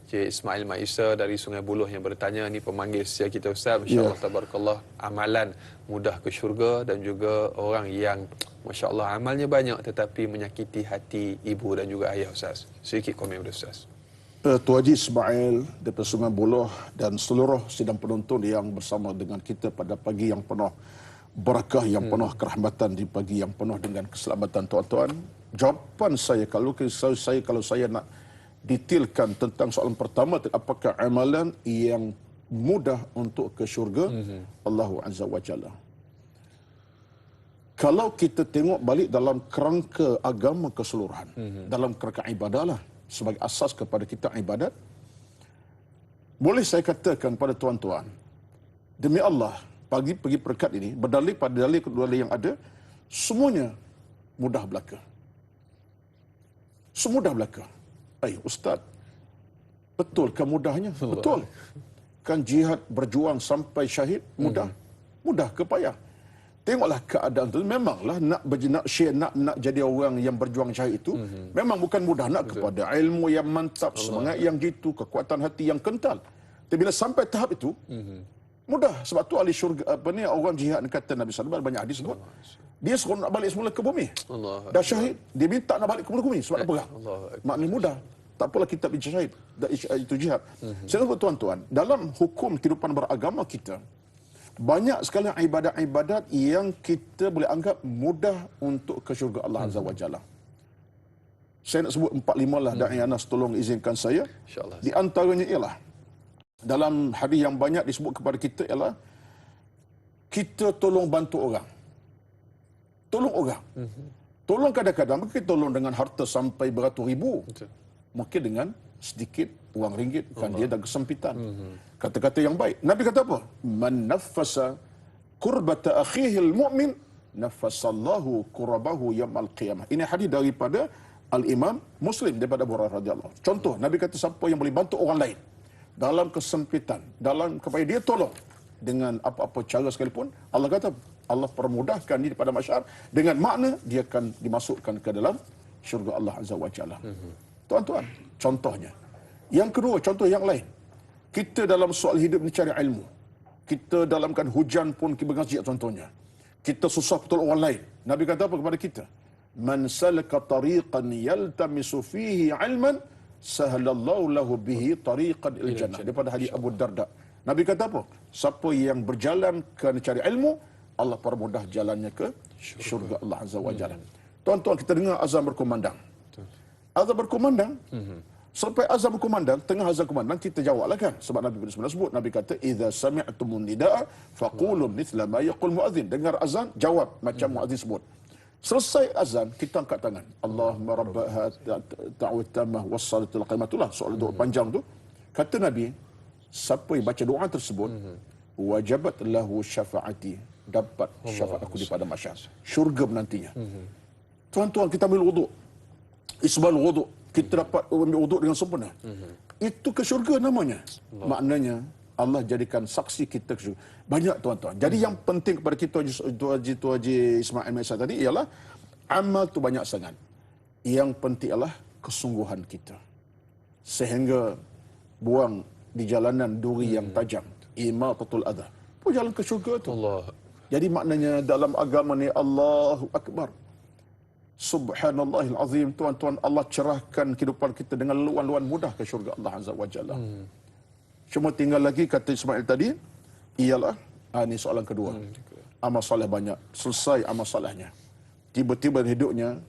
Speaker 1: Cik Ismail Maisa dari Sungai Buloh yang bertanya. Ni pemanggil setia kita, Ustaz. Masya-Allah, tabarakallah. Amalan mudah ke syurga, dan juga orang yang masya-Allah amalnya banyak tetapi menyakiti hati ibu dan juga ayah, Ustaz. Sedikit komen dari Ustaz.
Speaker 2: Tu Haji Ismail daripada Sungai Buloh dan seluruh sidang penonton yang bersama dengan kita pada pagi yang penuh barakah, yang penuh kerahmatan, di pagi yang penuh dengan keselamatan, tuan-tuan. Jawapan saya kalau saya nak detailkan tentang soalan pertama, apakah amalan yang mudah untuk ke syurga? Allah Azza wa Jalla. Kalau kita tengok balik dalam kerangka agama keseluruhan, dalam kerangka ibadah lah, sebagai asas kepada kita ibadat, boleh saya katakan pada tuan-tuan, demi Allah, pergi peringkat ini, berdalil pada dalil yang ada, semuanya mudah belaka. Semudah belaka. Ustaz, betul ke mudahnya? Betul. Kan jihad berjuang sampai syahid mudah? Mudah ke payah? Tengoklah keadaan tu. Memanglah nak jadi orang yang berjuang syahid itu, memang bukan mudah. Nak kepada ilmu yang mantap, semangat yang gitu, kekuatan hati yang kental. Tapi bila sampai tahap itu, mudah. Sebab tu ahli syurga, orang jihad, kata Nabi SAW, banyak hadis sebut, dia suruh nak balik semula ke bumi.
Speaker 1: Allah.
Speaker 2: Dah syahid, dia minta nak balik ke bumi sebab nak perang.
Speaker 1: Allah.
Speaker 2: Maknanya mudah. Tak apalah kita pergi syahid. Itu jihad. Saya nak tuan-tuan, dalam hukum kehidupan beragama kita, banyak sekali ibadat-ibadat yang kita boleh anggap mudah untuk ke syurga Allah Azza wa Jalla. Saya nak sebut 4-5 lah, Da'i Anas tolong izinkan saya.
Speaker 1: InsyaAllah.
Speaker 2: Di antaranya ialah, dalam hadis yang banyak disebut kepada kita ialah, kita tolong bantu orang. Tolong orang. Tolong kadang-kadang, kita tolong dengan harta sampai beratus ribu.
Speaker 1: Betul.
Speaker 2: Mungkin dengan sedikit wang ringgit, kan dia dah kesempitan. Kata-kata yang baik. Nabi kata apa? Man naffasa kurbata akhihil mu'min, naffasallahu kurabahu yaumil qiyamah. Ini hadis daripada Al-Imam Muslim daripada Abu Hurairah radhiyallahu. Contoh, Nabi kata siapa yang boleh bantu orang lain dalam kesempitan, dalam supaya dia tolong dengan apa-apa cara sekalipun, Allah kata Allah permudahkan dia pada masyarakat, dengan makna dia akan dimasukkan ke dalam syurga Allah Azza wa Jalla. Tuan-tuan, contohnya. Yang kedua, contoh yang lain. Kita dalam soal hidup ni cari ilmu. Kita dalam keadaan hujan pun kita mengaji contohnya. Kita susah betul orang lain. Nabi kata apa kepada kita? Man salaka tariqan yaltamisu fihi ilman sahalallahu lahu bihi tariqan il jannah. Daripada hadis Abu Darda. Nabi kata apa? Siapa yang berjalan kerana cari ilmu, Allah permudah jalannya ke syurga Allah Azza wa Jalla. Tuan-tuan, kita dengar azan berkumandang. Azan berkumandang. Sampai azan berkumandang, tengah azan berkumandang, kita jawablah kan. Sebab Nabi sebenarnya sebut, Nabi kata, "Idza sami'tumun nidaa faqulu mithla ma yaqul muadzin." Dengar azan, jawab macam muadzin sebut. Selesai azan, kita angkat tangan. Allahumma rabba ta'awud tamah wassalatul qaimatullah. Soal doa panjang tu. Kata Nabi, siapa yang baca doa tersebut, wajabat lahu syafaati. Dapat syafaat aku di pada masyar. Syurga menantinya. Tuan-tuan, kita ambil wuduk. Isbal wuduk. Kita dapat ambil wuduk dengan sempurna. Itu ke syurga namanya. Maknanya, Allah jadikan saksi kita ke syurga. Banyak tuan-tuan. Jadi yang penting kepada kita, Tuan Haji Ismail Maisa tadi, ialah amal tu banyak sangat. Yang penting ialah kesungguhan kita. Sehingga buang di jalanan duri yang tajam. Imatatul adha. Pun jalan ke syurga tu.
Speaker 1: Allah.
Speaker 2: Jadi maknanya dalam agama ni Allahu Akbar. Subhanallahil azim. Tuan-tuan, Allah cerahkan kehidupan kita dengan luan-luan mudah ke syurga Allah Azza wa Jalla. Cuma tinggal lagi kata Ismail tadi, ialah ini soalan kedua. Amal soleh banyak. Selesai amal solehnya. Tiba-tiba hidupnya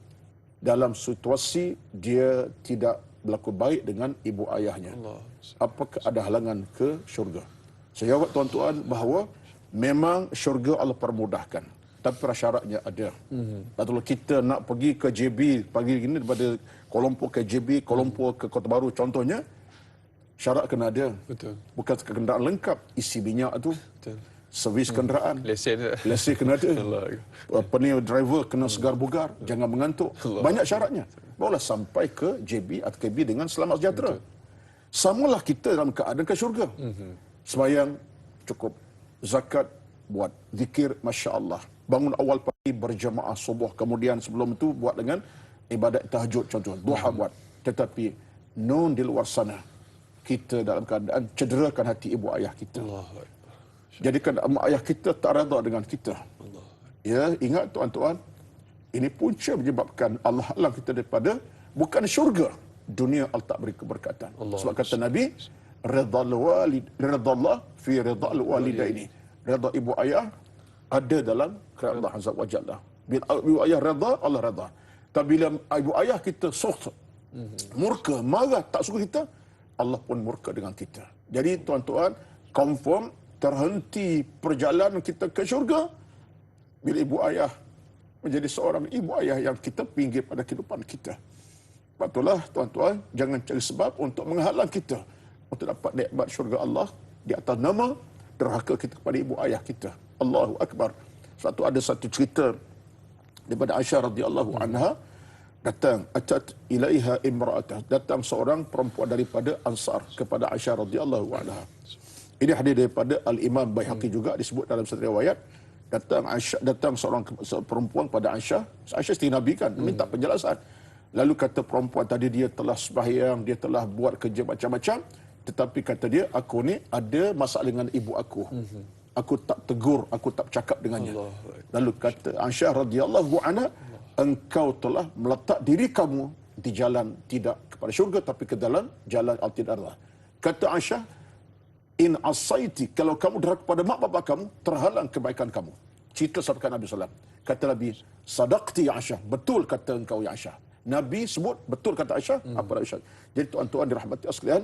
Speaker 2: dalam situasi dia tidak berlaku baik dengan ibu ayahnya. Apakah ada halangan ke syurga? Saya jawab tuan-tuan bahawa memang syurga Allah permudahkan. Tapi prasyaratnya ada. Kalau kita nak pergi ke JB pagi ini daripada Kuala Lumpur ke JB, Kuala Lumpur ke Kota Baru contohnya, syarat kena ada.
Speaker 1: Betul.
Speaker 2: Bukan kenderaan lengkap, isi minyak tu.
Speaker 1: Betul.
Speaker 2: Servis kenderaan. Lesen kena ada. Penil driver kena segar bugar, jangan mengantuk. Banyak syaratnya. Barulah sampai ke JB atau KB dengan selamat sejahtera. Samalah kita dalam keadaan ke syurga. Sembahyang cukup. Zakat buat. Zikir masya-Allah. Bangun awal pagi berjemaah subuh, kemudian sebelum itu buat dengan ibadat tahajud contoh. Duha buat. Tetapi non di luar sana kita dalam keadaan cederakan hati ibu ayah kita. Jadikan mak ayah kita tak redha dengan kita. Ya, ingat tuan-tuan, ini punca menyebabkan Allah halang kita daripada bukan syurga, dunia Allah tak beri keberkatan. Sebab kata Nabi, ridha fi ridha walidaini. Redha ibu ayah ada dalam kerana Allah Azza wa Jalla. Bila ibu ayah redha, Allah redha. Tapi bila ibu ayah kita murka, marah, tak suka kita, Allah pun murka dengan kita. Jadi tuan-tuan, confirm terhenti perjalanan kita ke syurga bila ibu ayah menjadi seorang ibu ayah yang kita pinggir pada kehidupan kita. Sebab itulah tuan-tuan, jangan cari sebab untuk menghalang kita untuk dapat nikmat syurga Allah di atas nama derhaka kita kepada ibu ayah kita. Allahu Akbar. Sebab itu ada satu cerita daripada Aisyah radhiyallahu anha, datang atat ilaiha imra'atah, datang seorang perempuan daripada Ansar kepada Aisyah radhiyallahu anha. Ini hadis daripada Al-Imam Baihaqi juga disebut dalam satu riwayat. Datang seorang perempuan pada Aisyah. Aisyah isteri Nabi kan, minta penjelasan. Lalu kata perempuan tadi dia telah sembahyang, dia telah buat kerja macam-macam, tetapi kata dia, aku ni ada masalah dengan ibu aku. Aku tak tegur, aku tak bercakap dengannya. Lalu kata Aisyah radhiyallahu anha, engkau telah meletak diri kamu di jalan tidak kepada syurga tapi ke dalam jalan al-tidar. Kata Aisyah, in asaiti, kalau kamu derhaka pada mak bapak kamu, terhalang kebaikan kamu. Cerita sabda Nabi SAW. Kata Nabi, sadaqti ya Aisyah, betul kata engkau ya Aisyah. Nabi sebut, betul kata Aisyah, apa Aisyah. Jadi tuan-tuan dirahmati sekalian,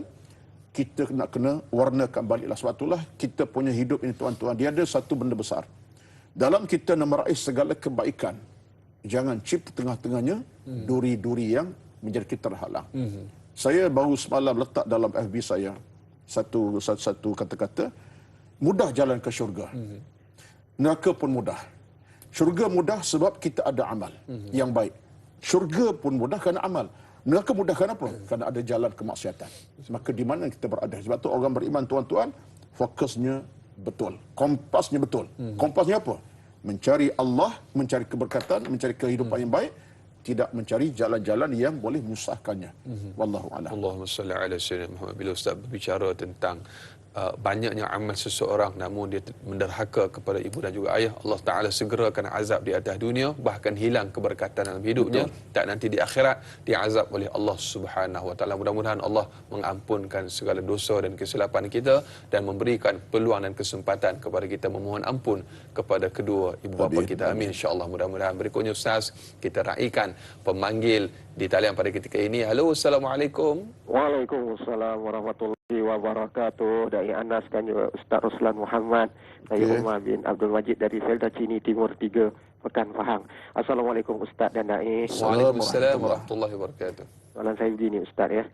Speaker 2: kita nak kena warnakan baliklah. Sebab itulah kita punya hidup ini tuan-tuan, dia ada satu benda besar. Dalam kita nak meraih segala kebaikan, jangan cipta tengah-tengahnya duri-duri yang menjadi kita terhalang. Saya baru semalam letak dalam FB saya satu kata-kata, mudah jalan ke syurga. Neraka pun mudah. Syurga mudah sebab kita ada amal yang baik. Syurga pun mudah kerana amal. Neraka mudah kenapa? Kerana ada jalan kemaksiatan. Maka di mana kita berada? Sebab tu orang beriman tuan-tuan, fokusnya betul. Kompasnya betul. Kompasnya apa? Mencari Allah, mencari keberkatan, mencari kehidupan yang baik. tidak mencari jalan-jalan yang boleh menyusahkannya. Wallahu a'lam.
Speaker 1: Allahumma salli ala sayyidina Muhammad. Bila Ustaz berbicara tentang banyaknya amal seseorang namun dia menderhaka kepada ibu dan juga ayah, Allah Ta'ala segerakan azab di atas dunia, bahkan hilang keberkatan dalam hidupnya. Tak nanti di akhirat dia azab oleh Allah Subhanahu Wa Ta'ala. Mudah-mudahan Allah mengampunkan segala dosa dan kesilapan kita dan memberikan peluang dan kesempatan kepada kita memohon ampun kepada kedua ibu bapa kita. Amin insya-Allah. Mudah-mudahan. Berikutnya Ustaz, kita raikan pemanggil di talian pada ketika ini. Halo, Assalamualaikum.
Speaker 4: Waalaikumsalam warahmatullahi wabarakatuh. Dari Anas dan juga Ustaz Ruslan Muhammad. Saya Umar bin Abdul Majid dari Felda Cini Timur 3, Pekan Pahang. Assalamualaikum Ustaz dan Da'i.
Speaker 1: Waalaikumsalam warahmatullahi wabarakatuh.
Speaker 4: Soalan saya begini Ustaz ya.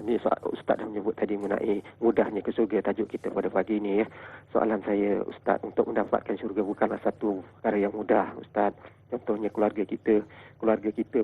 Speaker 4: Ni Ustaz dah menyebut tadi mengenai mudahnya ke syurga, tajuk kita pada pagi ini ya. Soalan saya Ustaz, untuk mendapatkan syurga bukanlah satu perkara yang mudah Ustaz. Contohnya keluarga kita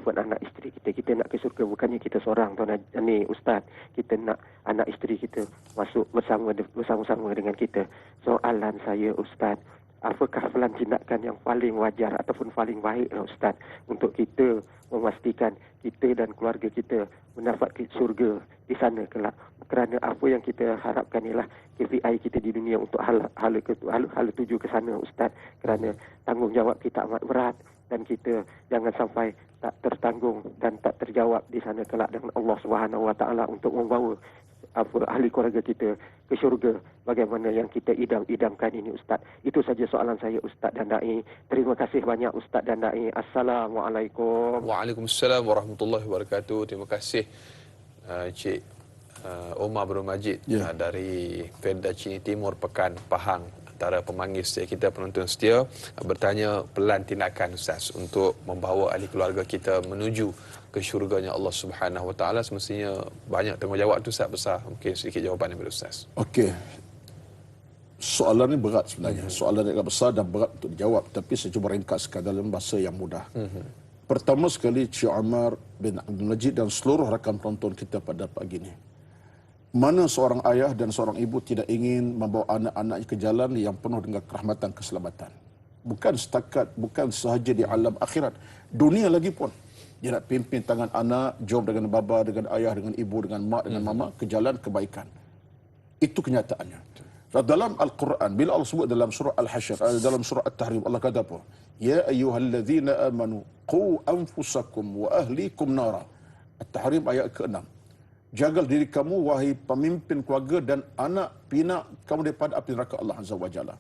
Speaker 4: pun anak isteri kita nak ke syurga bukannya kita seorang tuan ni Ustaz. Kita nak anak isteri kita masuk bersama-sama dengan kita. Soalan saya Ustaz, apakah pelan tindakan yang paling wajar ataupun paling baik Ustaz untuk kita memastikan kita dan keluarga kita mendapat syurga di sana kelak? Kerana apa yang kita harapkan ialah KPI kita di dunia untuk hala tuju ke sana Ustaz. Kerana tanggungjawab kita amat berat dan kita jangan sampai tak tertanggung dan tak terjawab di sana kelak dengan Allah Subhanahu Wa Ta'ala untuk membawa ahli keluarga kita ke syurga bagaimana yang kita idam-idamkan ini Ustaz. Itu saja soalan saya Ustaz dan Da'i. Terima kasih banyak Ustaz dan Da'i. Assalamualaikum.
Speaker 1: Waalaikumsalam warahmatullahi wabarakatuh. Terima kasih Cik Omar bin Majid dari Felda Cini Timur, Pekan Pahang, antara pemanggil setia kita, penonton setia, bertanya pelan tindakan Ustaz untuk membawa ahli keluarga kita menuju ke syurganya Allah Subhanahu Wa Ta'ala. Semestinya banyak tanggungjawab tu Ustaz besar. Mungkin sedikit jawapan daripada Ustaz.
Speaker 2: Okey. Soalan ini berat sebenarnya. Soalan yang agak besar dan berat untuk dijawab, tapi saya cuba ringkaskan dalam bahasa yang mudah. Pertama sekali, Cik Omar bin Abdul Majid dan seluruh rakan penonton kita pada pagi ini, mana seorang ayah dan seorang ibu tidak ingin membawa anak-anaknya ke jalan yang penuh dengan kerahmatan, keselamatan. Bukan sahaja di alam akhirat, dunia lagi pun. Dia nak pimpin tangan anak, jom dengan bapa, dengan ayah, dengan ibu, dengan mak, dengan mama ke jalan kebaikan. Itu kenyataannya. Dalam Al-Quran, bila Allah sebut dalam surah Al-Hasyr, dalam surah At-Tahrim, Allah kata apa? Ya ayyuhalladzina amanu qu anfusakum wa ahlikum nara. At-Tahrim ayat ke-6. Jaga diri kamu wahai pemimpin keluarga dan anak pinak kamu daripada api neraka Allah Azza wa Jalla.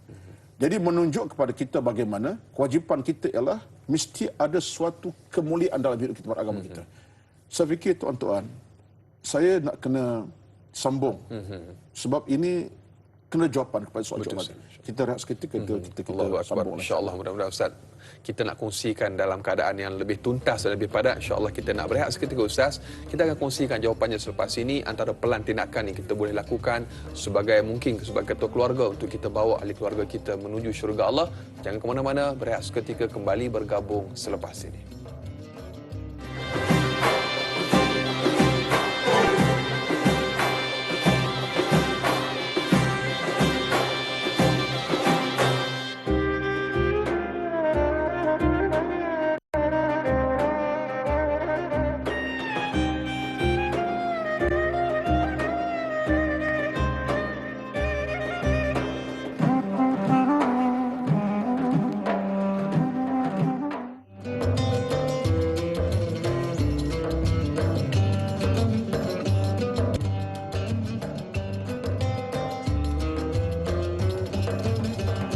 Speaker 2: Jadi menunjuk kepada kita bagaimana kewajipan kita ialah mesti ada suatu kemuliaan dalam hidup kita beragama kita. Saya fikir tuan-tuan, saya nak kena sambung sebab ini kena jawapan kepada soal jawapan. Kita rehat seketika kita sambung.
Speaker 1: InsyaAllah, mudah-mudahan Ustaz kita nak kongsikan dalam keadaan yang lebih tuntas dan lebih padat. InsyaAllah kita nak berehat seketika Ustaz. Kita akan kongsikan jawapannya selepas ini, antara pelan tindakan yang kita boleh lakukan sebagai ketua keluarga untuk kita bawa ahli keluarga kita menuju syurga Allah. Jangan ke mana-mana, berehat seketika, kembali bergabung selepas ini.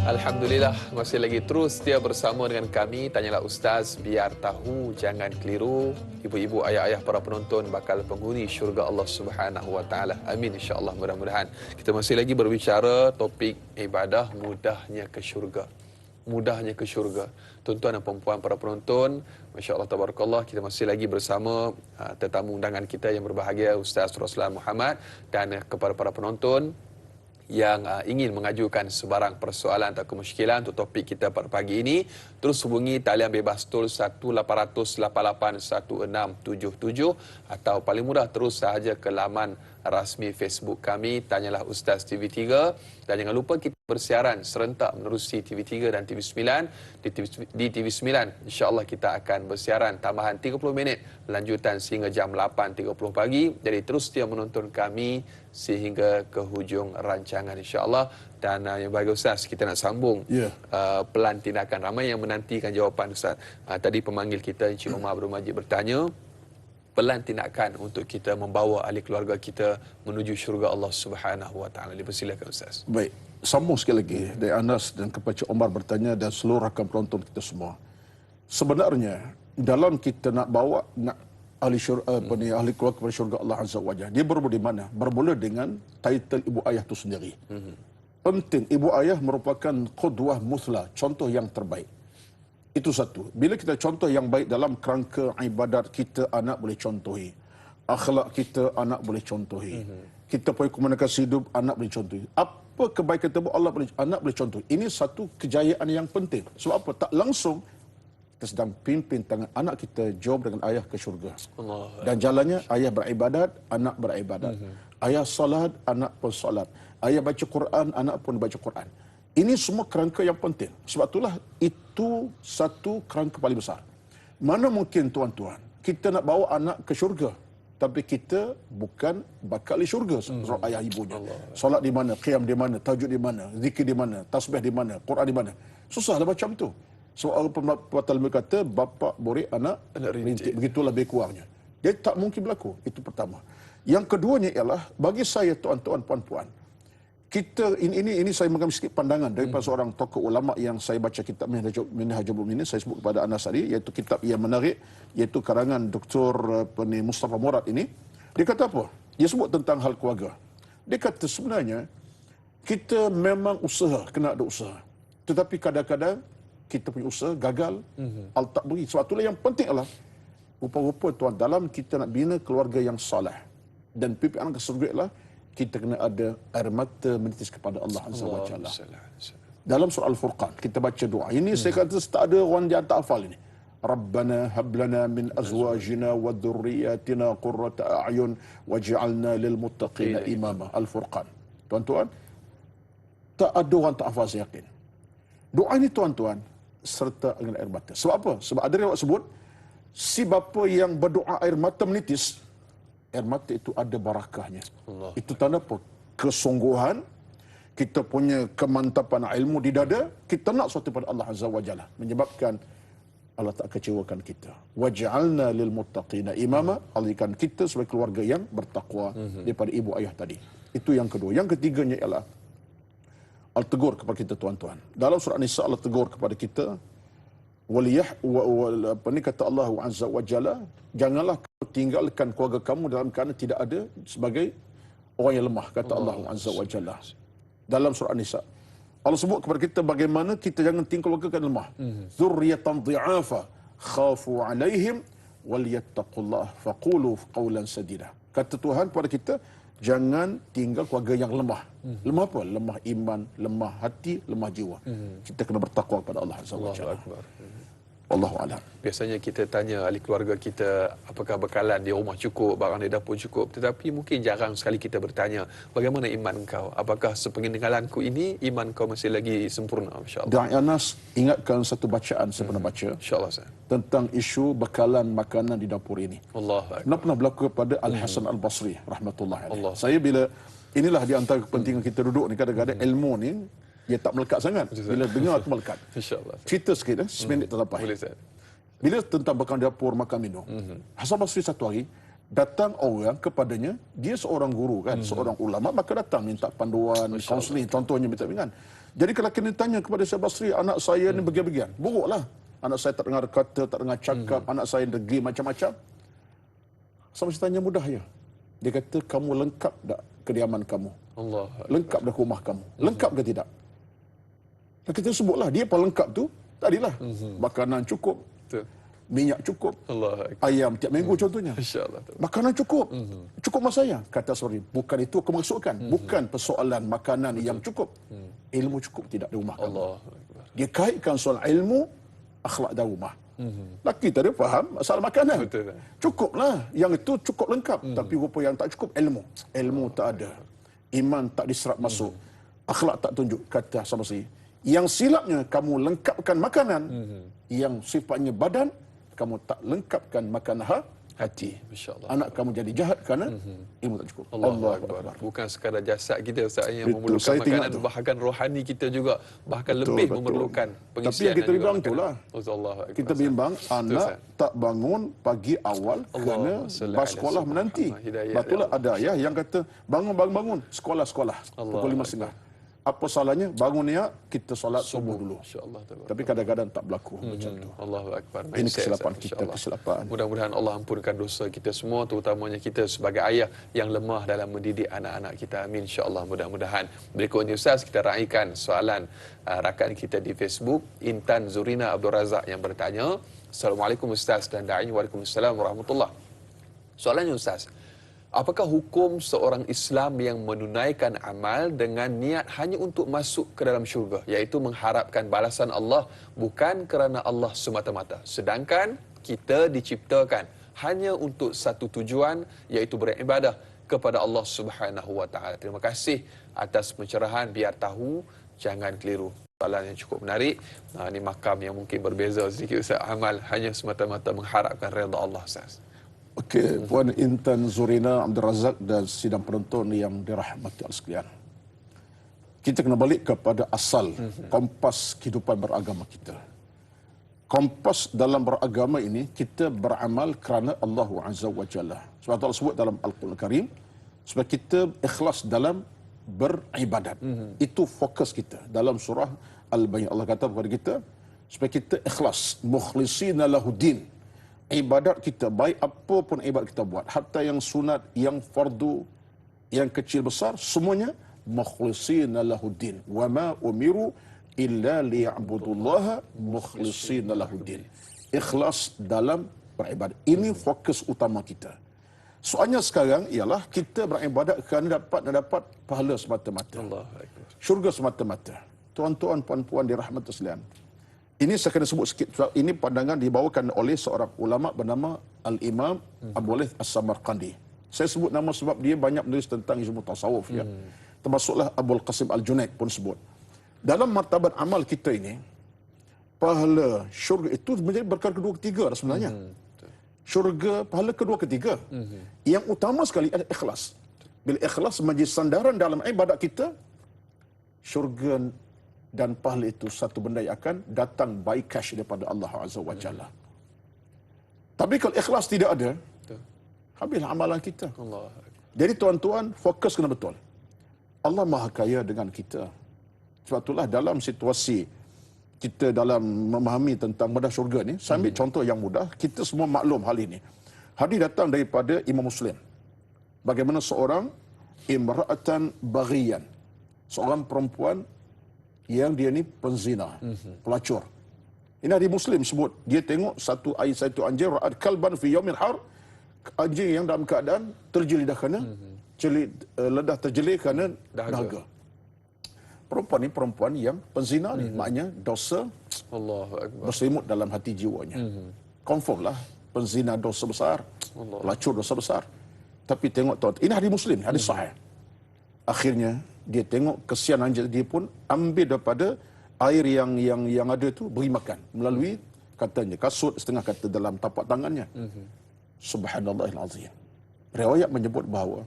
Speaker 1: Alhamdulillah, masih lagi terus setia bersama dengan kami. Tanyalah Ustaz, biar tahu jangan keliru. Ibu-ibu, ayah-ayah, para penonton bakal penghuni syurga Allah Subhanahu Wa Ta'ala. Amin insya-Allah, mudah-mudahan. Kita masih lagi berbicara topik ibadah mudahnya ke syurga. Mudahnya ke syurga. Tuan-tuan dan puan-puan para penonton, masya-Allah tabarakallah, kita masih lagi bersama tetamu undangan kita yang berbahagia, Ustaz Ruslan Muhammad, dan kepada para penonton yang ingin mengajukan sebarang persoalan atau kemusykilan untuk topik kita pada pagi ini, terus hubungi talian bebas tol 1-800-88-1677 atau paling mudah terus sahaja ke laman rasmi Facebook kami, Tanyalah Ustaz TV3, dan jangan lupa kita bersiaran serentak menerusi TV3 dan TV9. Di TV9 insya-Allah kita akan bersiaran tambahan 30 minit lanjutan sehingga jam 8.30 pagi. Jadi terus setia menonton kami sehingga ke hujung rancangan insya-Allah. Dan yang bagi Ustaz, kita nak sambung pelan tindakan. Ramai yang menantikan jawapan Ustaz. Tadi pemanggil kita Encik Omar Abdul Majid bertanya pelan tindakan untuk kita membawa ahli keluarga kita menuju syurga Allah Subhanahu Wa Taala. Dipersilakan Ustaz.
Speaker 2: Baik, sambung sekali lagi dari Anas dan kepada Cik Omar bertanya dan seluruh rakan penonton kita semua. Sebenarnya dalam kita nak bawa ahli ahli keluarga kepada syurga Allah Azza wa Jalla, dia bermula di mana? Bermula dengan title ibu ayah itu sendiri. Penting, ibu ayah merupakan qudwah muthla, contoh yang terbaik. Itu satu. Bila kita contoh yang baik dalam kerangka ibadat kita, anak boleh contohi. Akhlak kita, anak boleh contohi. Kita punya komunikasi hidup, anak boleh contohi. Apa kebaikan kita buat, anak boleh contohi. Ini satu kejayaan yang penting. Sebab apa? Tak langsung kita sedang pimpin tangan anak kita jauh dengan ayah ke syurga. Dan jalannya, ayah beribadat, anak beribadat. Ayah salat, anak pun salat. Ayah baca Quran, anak pun baca Quran. Ini semua kerangka yang penting. Sebab itulah itu satu kerangka paling besar. Mana mungkin tuan-tuan, kita nak bawa anak ke syurga, tapi kita bukan bakal di syurga sebab ayah ibunya. Solat di mana, qiyam di mana, tahajud di mana, zikir di mana, tasbih di mana, Quran di mana. Susahlah macam tu. Soal pepatah berkata, bapa borik anak rintik. Begitulah lebih kurangnya. Jadi tak mungkin berlaku. Itu pertama. Yang keduanya ialah, bagi saya tuan-tuan, puan-puan, kita ini saya mengambil sedikit pandangan daripada seorang tokoh ulama yang saya baca kitab Minhajul Mu'minin, saya sebut kepada Anas tadi, iaitu kitab yang menarik, iaitu karangan Dr. Mustafa Murad ini. Dia kata apa? Dia sebut tentang hal keluarga. Dia kata sebenarnya kita memang usaha, kena ada usaha. Tetapi kadang-kadang kita punya usaha gagal, Allah tak beri. Sebab itulah yang penting adalah rupa-rupa tuan, dalam kita nak bina keluarga yang soleh dan pimpin anak ke surga ialah kita kena ada air mata menitis kepada Allah Azza wa Jalla. Dalam surah Al-Furqan kita baca doa. Ini saya kata tak ada orang yang tak hafal ini. Rabbana hab lana min azwajina wa dhurriyyatina qurrata a'yun waj'alna lil muttaqina imama. Al-Furqan. Tuan-tuan, tak ada orang tak hafal, saya yakin. Doa ini tuan-tuan serta dengan air mata. Sebab apa? Sebab ada riwayat sebut si bapa yang berdoa air mata menitis, air mata itu ada barakahnya. Itu tanda apa? Kesungguhan, kita punya kemantapan ilmu di dada, kita nak sesuatu pada Allah Azza wa Jalla, menyebabkan Allah tak kecewakan kita. Waj'alna lil muttaqina imama, alihkan kita sebagai keluarga yang bertakwa daripada ibu ayah tadi. Itu yang kedua. Yang ketiganya ialah Allah tegur kepada kita tuan-tuan. Dalam surah Nisa Allah tegur kepada kita, kata Allah Azza wa Jalla, janganlah kamu tinggalkan keluarga kamu dalam keadaan tidak ada sebagai orang yang lemah, kata Allah Azza wa Jalla. Dalam surah Nisa Allah sebut kepada kita bagaimana kita jangan tinggal keluarga yang lemah. Dzurriyyatan dhi'afa khafu 'alaihim walyattaqullah faqulu qawlan sadida. Kata Tuhan kepada kita, jangan tinggal keluarga yang lemah. Lemah apa? Lemah iman, lemah hati, lemah jiwa. Kita kena bertakwa kepada Allah Azza wa Jalla. Allahu a'lam.
Speaker 1: Biasanya kita tanya ahli keluarga kita apakah bekalan di rumah cukup, barang di dapur cukup, tetapi mungkin jarang sekali kita bertanya bagaimana iman kau, apakah sepeninggalanku ini iman kau masih lagi sempurna, insya-Allah.
Speaker 2: Dan Anas ingatkan satu bacaan saya pernah baca,
Speaker 1: insya-Allah
Speaker 2: tentang isu bekalan makanan di dapur ini.
Speaker 1: Allah
Speaker 2: pernah berlaku kepada Al-Hasan Al-Basri rahmatullah alaih. Saya bila inilah di antara kepentingan kita duduk ni, kadang-kadang ilmu ni dia tak melekat sangat. Bila dengar tu melekat.
Speaker 1: InsyaAllah.
Speaker 2: Cerita sikit, seminit tak sampai. Bila tentang makan dapur, makan minum. Hasan Basri satu hari, datang orang kepadanya, dia seorang guru kan, seorang ulama, maka datang minta panduan, kaunseling, contohnya minta bimbingan. Jadi kalau kena tanya kepada Hasan Basri, anak saya ni bagian-bagian. Buruklah. Anak saya tak dengar kata, tak dengar cakap, anak saya degil macam-macam. Hasan Basri tanya mudah ya. Dia kata, kamu lengkap tak kediaman kamu?
Speaker 1: Allah.
Speaker 2: Lengkap dah rumah kamu? Lengkap ke tidak? Kita sebutlah dia paling lengkap tu tadilah makanan cukup, minyak cukup, ayam tiap minggu contohnya, makanan cukup, cukup masa saya. Kata sorry, bukan itu aku maksudkan, bukan persoalan makanan yang cukup, ilmu cukup tidak di rumah kamu. Dia kaitkan soal ilmu, akhlak dan rumah. Laki tak ada faham masalah makanan. Cukuplah, yang itu cukup lengkap, tapi rupa yang tak cukup ilmu tak ada, iman tak diserap masuk. Akhlak tak tunjuk, kata sama saya. Yang silapnya kamu lengkapkan makanan, yang sifatnya badan, kamu tak lengkapkan makanan hati.
Speaker 1: Masya-Allah.
Speaker 2: Anak kamu jadi jahat kerana ilmu tak cukup.
Speaker 1: Allahu Akbar. Bukan sekadar jasad kita Ustaz yang
Speaker 2: Betul,
Speaker 1: memerlukan
Speaker 2: saya tengok
Speaker 1: makanan,
Speaker 2: tu.
Speaker 1: bahkan rohani kita juga bahkan
Speaker 2: Betul,
Speaker 1: lebih
Speaker 2: betul.
Speaker 1: memerlukan pengisian.
Speaker 2: Tapi yang kita
Speaker 1: dan juga
Speaker 2: bimbang
Speaker 1: makanan.
Speaker 2: itulah.
Speaker 1: Allahu Akbar.
Speaker 2: Kita bimbang anak
Speaker 1: Ustaz.
Speaker 2: tak bangun pagi awal kerana
Speaker 1: Allahumma salli
Speaker 2: bas
Speaker 1: ala
Speaker 2: sekolah
Speaker 1: sayyidina
Speaker 2: menanti.
Speaker 1: Muhammad. Hidayah,
Speaker 2: Betul
Speaker 1: ya
Speaker 2: ada ayah yang kata bangun. Sekolah.
Speaker 1: Allah
Speaker 2: Pukul 5.30. Apa salahnya bangun ya kita solat subuh dulu.
Speaker 1: Masya-Allah.
Speaker 2: Tapi kadang-kadang tak berlaku macam tu.
Speaker 1: Allahu Akbar.
Speaker 2: Ini
Speaker 1: Mindset,
Speaker 2: kesilapan
Speaker 1: Ustaz.
Speaker 2: kita,
Speaker 1: Masya-Allah.
Speaker 2: kesilapan.
Speaker 1: Mudah-mudahan Allah ampunkan dosa kita semua, terutamanya kita sebagai ayah yang lemah dalam mendidik anak-anak kita. Amin, insya-Allah. Mudah-mudahan. Berikutnya Ustaz, kita raikan soalan rakan kita di Facebook, Intan Zurina Abdul Razak yang bertanya, Assalamualaikum Ustaz dan da'i. Waalaikumsalam warahmatullahi. Soalannya Ustaz, apakah hukum seorang Islam yang menunaikan amal dengan niat hanya untuk masuk ke dalam syurga, iaitu mengharapkan balasan Allah bukan kerana Allah semata-mata, sedangkan kita diciptakan hanya untuk satu tujuan, iaitu beribadah kepada Allah Subhanahu wa taala. Terima kasih atas pencerahan, biar tahu, jangan keliru. Soalan yang cukup menarik. Ini makam yang mungkin berbeza sedikit Ustaz. Amal hanya semata-mata mengharapkan redha Allah Ustaz.
Speaker 2: Okey, Puan Intan Zurina Abdul Razak dan sidang penonton yang dirahmati Allah sekalian. Kita kena balik kepada asal kompas kehidupan beragama kita. Kompas dalam beragama ini, kita beramal kerana Allah Azza wa Jalla. Sebab Allah sebut dalam Al-Quran Karim, sebab kita ikhlas dalam beribadat. Itu fokus kita. Dalam surah Al-Bayyinah Allah kata kepada kita, supaya kita ikhlas, mukhlisina lahuddin. Ibadat kita, baik apa pun ibadat kita buat, hatta yang sunat, yang fardu, yang kecil besar, semuanya mukhlisina lahuddin. Wa ma umiru illa liya'budullaha mukhlisina lahuddin. Ikhlas dalam beribadat. Ini fokus utama kita. Soalnya sekarang ialah kita beribadat kerana dapat pahala semata-mata.
Speaker 1: Allahu Akbar.
Speaker 2: Syurga semata-mata. Tuan-tuan, puan-puan dirahmati sekalian. Ini saya kena sebut sikit. Ini pandangan dibawakan oleh seorang ulama bernama Al-Imam Abu Laith As-Samarqandi. Saya sebut nama sebab dia banyak menulis tentang ilmu tasawuf. Ya. Termasuklah Abul Qasim Al-Junaid pun sebut. Dalam martabat amal kita ini, pahala syurga itu menjadi perkara kedua ketiga sebenarnya. Syurga, pahala kedua ketiga. Yang utama sekali adalah ikhlas. Bila ikhlas menjadi sandaran dalam ibadat kita, syurga dan pahala itu satu benda yang akan datang by cash daripada Allah Azza wa Jalla. Tapi kalau ikhlas tidak ada, habislah amalan kita.
Speaker 1: Allah.
Speaker 2: Jadi tuan-tuan, fokus kena betul. Allah Maha Kaya dengan kita. Sebab itulah dalam situasi kita dalam memahami tentang bedah syurga ni, saya ambil contoh yang mudah, kita semua maklum hal ini. Hadis datang daripada Imam Muslim. Bagaimana seorang imra'atan baghiyan, seorang perempuan yang dia ni penzina, pelacur. Ini hadis Muslim sebut, dia tengok satu anjing, ra'ad kalban fi yaumil har, anjing yang dalam keadaan terjelit kerana ledah terjelit kerana dahaga. Perempuan ni perempuan yang penzina ni, maknanya dosa
Speaker 1: Allahu Akbar.
Speaker 2: berselimut dalam hati jiwanya. Confirm lah penzina dosa besar, pelacur dosa besar. Tapi tengok tuan, ini hadis Muslim, hadis sahih. Akhirnya dia tengok kesian anjing, dia pun ambil daripada air yang ada tu, beri makan melalui katanya kasut setengah kata dalam tapak tangannya. Subhanallahil azim. Riwayat menyebut bahawa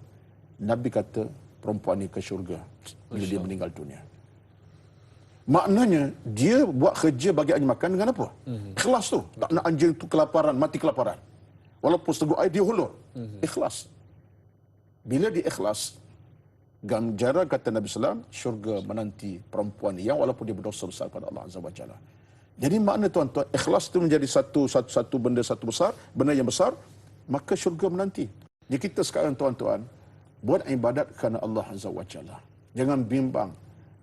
Speaker 2: Nabi kata perempuan ni ke syurga bila dia meninggal dunia. Maknanya dia buat kerja bagi anjing makan dengan apa? Ikhlas tu. Tak nak anjing tu kelaparan, mati kelaparan. Walaupun seteguk air dia hulur. Ikhlas. Bila dia ikhlas, ganjaran kata Nabi SAW, syurga menanti perempuan yang walaupun dia berdosa besar pada Allah Azza wa Jalla. Jadi makna tuan-tuan, ikhlas itu menjadi satu benda besar, benda yang besar, maka syurga menanti. Jadi kita sekarang tuan-tuan, buat ibadat kerana Allah Azza wa Jalla. Jangan bimbang.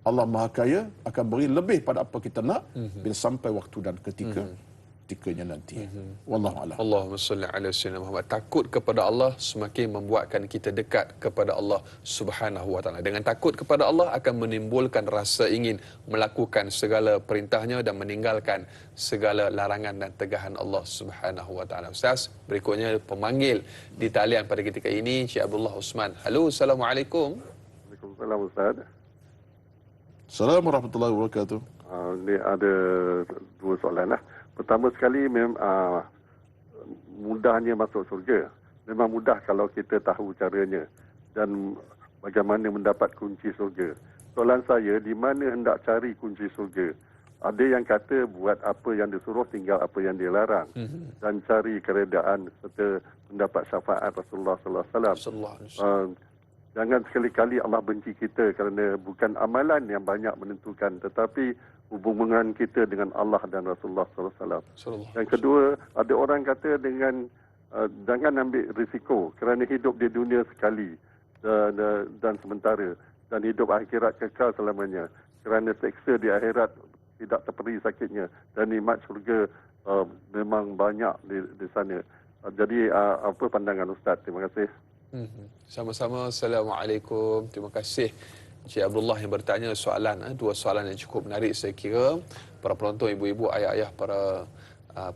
Speaker 2: Allah Maha Kaya akan beri lebih pada apa kita nak bila sampai waktu dan ketikanya nanti. Wallahu a'lam.
Speaker 1: Allahumma salli ala sayyidina Muhammad. Takut kepada Allah semakin membuatkan kita dekat kepada Allah Subhanahu wa taala. Dengan takut kepada Allah akan menimbulkan rasa ingin melakukan segala perintahnya dan meninggalkan segala larangan dan tegahan Allah Subhanahu wa taala. Ustaz, berikutnya pemanggil di talian pada ketika ini Cik Abdullah Osman. Halo, assalamualaikum.
Speaker 5: Waalaikumsalam Ustaz.
Speaker 2: Assalamualaikum warahmatullahi wabarakatuh.
Speaker 5: Ini ada dua soalan lah. Pertama sekali, mudahnya masuk surga. Memang mudah kalau kita tahu caranya dan bagaimana mendapat kunci surga. Soalan saya, di mana hendak cari kunci surga? Ada yang kata buat apa yang disuruh, tinggal apa yang dilarang. Dan cari keredaan serta mendapat syafaat Rasulullah SAW. Jangan sekali-kali Allah benci kita kerana bukan amalan yang banyak menentukan, tetapi hubungan kita dengan Allah dan Rasulullah SAW. Yang kedua, ada orang kata dengan jangan ambil risiko kerana hidup di dunia sekali dan sementara, dan hidup akhirat kekal selamanya. Kerana seksa di akhirat tidak terperi sakitnya, dan nikmat syurga memang banyak di sana. Jadi apa pandangan Ustaz? Terima kasih.
Speaker 1: Sama-sama. Assalamualaikum. Terima kasih Encik Abdullah yang bertanya soalan, dua soalan yang cukup menarik saya kira. Para penonton, ibu-ibu, ayah-ayah, para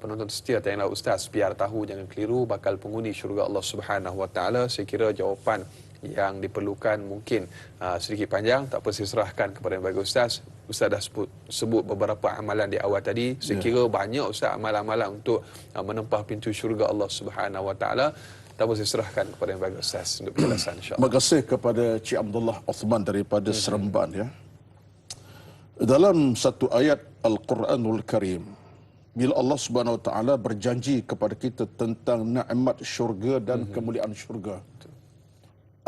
Speaker 1: penonton setia tayanglah Ustaz, biar tahu jangan keliru bakal penghuni syurga Allah Subhanahu Wa Taala. Saya kira jawapan yang diperlukan mungkin sedikit panjang, tak apa saya serahkan kepada yang bagi Ustaz. Ustaz dah sebut beberapa amalan di awal tadi. Saya kira banyak Ustaz amalan-amalan untuk menempah pintu syurga Allah Subhanahu Wa Taala. Tak apa saya serahkan kepada yang bagi Ustaz untuk penjelasan, insya-Allah.
Speaker 2: Terima kasih kepada Cik Abdullah Osman daripada Seremban, ya. Dalam satu ayat Al-Quranul Karim, bila Allah Subhanahu Wa Taala berjanji kepada kita tentang nikmat syurga dan kemuliaan syurga,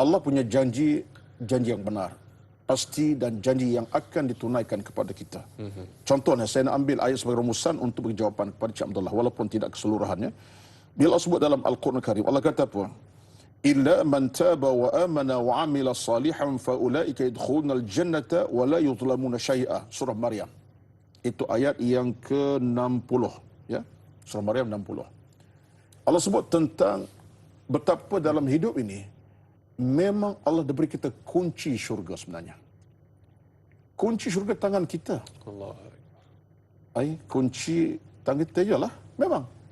Speaker 2: Allah punya janji yang benar, pasti, dan janji yang akan ditunaikan kepada kita. Contohnya, saya nak ambil ayat sebagai rumusan untuk beri jawapan kepada Cik Abdullah, walaupun tidak keseluruhannya. Bila Allah sebut dalam Al-Quran Karim, Allah kata apa? Illa man taba wa amana wa amila salihan fa ulaika yadkhulunal jannata wa la yuzlamuna syai'a. Surah Maryam. Itu ayat yang ke-60, ya. Surah Maryam 60. Allah sebut tentang betapa dalam hidup ini memang Allah beri kita kunci syurga sebenarnya. Kunci syurga tangan kita. Kunci tangan kita ialah memang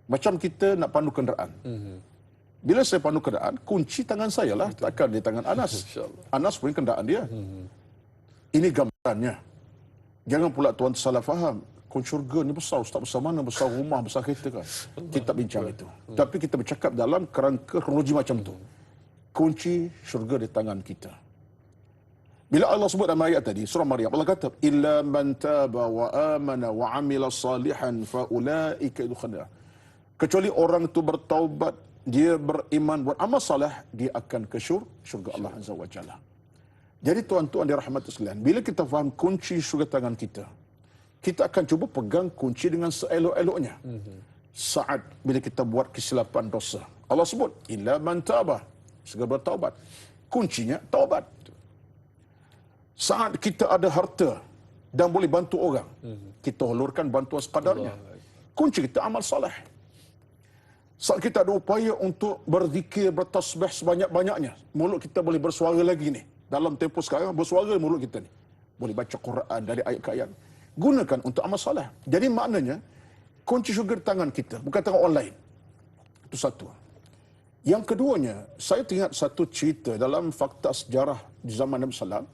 Speaker 2: macam kita nak pandu kenderaan. Bila saya pandu kenderaan, kunci tangan saya lah, takkan di tangan Anas. Anas pun kenderaan dia. Ini gambarannya. Jangan pula tuan salah faham. Kunci syurga ni besar, Ustaz, besar mana? Besar rumah, besar kereta kan? Kita bincang itu. Tapi kita bercakap dalam kerangka kronologi macam tu. Kunci syurga di tangan kita. Bila Allah sebut dalam ayat tadi, surah Maryam, Allah kata, illa man taba wa amana wa amila salihan fa ulaika yadkhuluna. Kecuali orang itu bertaubat, dia beriman, buat amal saleh, dia akan ke syurga Allah Azza wa Jalla. Jadi tuan-tuan dirahmati sekalian, bila kita faham kunci syurga tangan kita, kita akan cuba pegang kunci dengan seelok-eloknya. Saat bila kita buat kesilapan dosa, Allah sebut illa man taba, segera bertaubat. Kuncinya taubat. Saat kita ada harta dan boleh bantu orang, kita hulurkan bantuan sekadarnya. Kunci kita amal saleh. Saat kita ada upaya untuk berzikir, bertasbih sebanyak-banyaknya, mulut kita boleh bersuara lagi ni. Dalam tempoh sekarang, bersuara mulut kita ni. Boleh baca Quran dari ayat ke ayat. Gunakan untuk amal saleh. Jadi maknanya, kunci syurga di tangan kita, bukan tangan orang lain. Itu satu. Yang keduanya, saya teringat satu cerita dalam fakta sejarah di zaman Nabi SAW,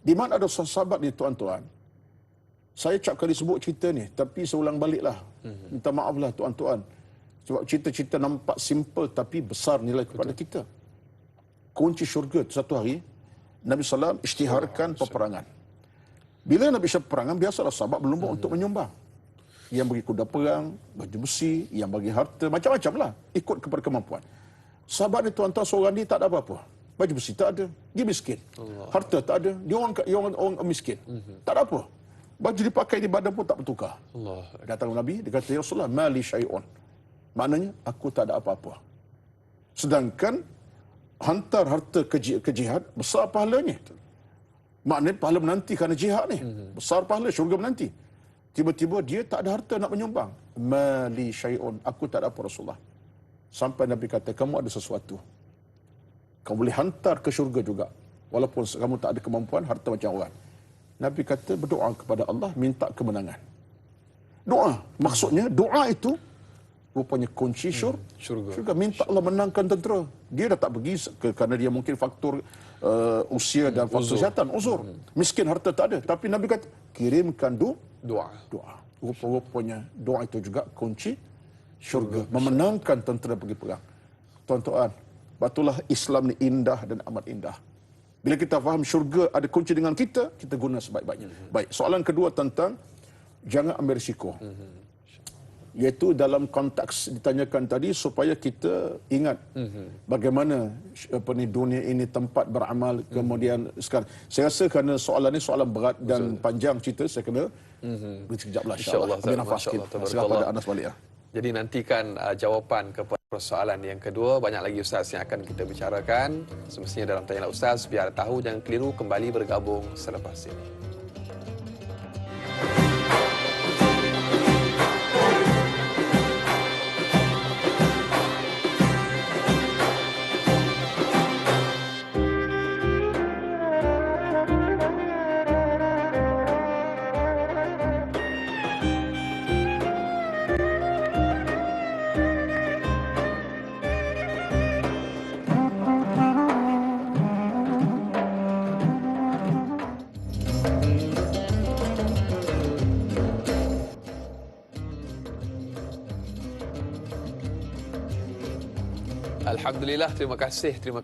Speaker 2: di mana ada sahabat ni, tuan-tuan. Saya cap kali sebut cerita ni, tapi saya ulang baliklah. Minta maaflah tuan-tuan. Sebab cerita-cerita nampak simple tapi besar nilai kepada kita. Kunci syurga, satu hari, Nabi SAW isytiharkan peperangan. Bila Nabi SAW peperangan, biasalah sahabat berlumba untuk menyumbang. Yang bagi kuda perang, baju besi, yang bagi harta, macam-macam lah. Ikut kepada kemampuan. Sahabat ni tuan-tuan, seorang ni tak ada apa-apa. Baju besi tak ada, dia miskin. Harta tak ada, dia orang miskin. Tak ada apa. Baju dipakai di badan pun tak bertukar. Datang Nabi, dia kata, ya Rasulullah, mali syai'un. Maknanya, aku tak ada apa-apa. Sedangkan, hantar harta ke jihad, besar pahalanya. Maknanya, pahala menanti kerana jihad ni. Besar pahala, syurga menanti. Tiba-tiba, dia tak ada harta nak menyumbang. Mali syai'un. Aku tak ada apa, Rasulullah. Sampai Nabi kata, kamu ada sesuatu. Kamu boleh hantar ke syurga juga. Walaupun kamu tak ada kemampuan, harta macam orang. Nabi kata, berdoa kepada Allah, minta kemenangan. Doa. Maksudnya, doa itu rupanya kunci syurga. Minta Allah menangkan tentera. Dia dah tak pergi kerana dia mungkin faktor usia dan faktor kesihatan, uzur. Miskin, harta tak ada. Tapi Nabi kata, kirimkan
Speaker 1: Doa.
Speaker 2: doa. Rupa-rupanya doa itu juga kunci syurga. Memenangkan tentera pergi perang. Tuan-tuan, batulah Islam ni indah dan amat indah. Bila kita faham syurga ada kunci dengan kita, kita guna sebaik-baiknya. Baik, soalan kedua tentang jangan ambil risiko. Iaitu dalam konteks ditanyakan tadi supaya kita ingat bagaimana dunia ini tempat beramal. Kemudian sekarang saya rasa kerana soalan ini soalan berat dan panjang cerita, saya kena berhenti sekejaplah, insyaAllah. Ambil nafas sikit. Serah pada Anas balik.
Speaker 1: Jadi nantikan jawapan kepada persoalan yang kedua. Banyak lagi Ustaz yang akan kita bicarakan. Semestinya dalam Tanya Ustaz, biar tahu jangan keliru, kembali bergabung selepas ini. Alhamdulillah, terima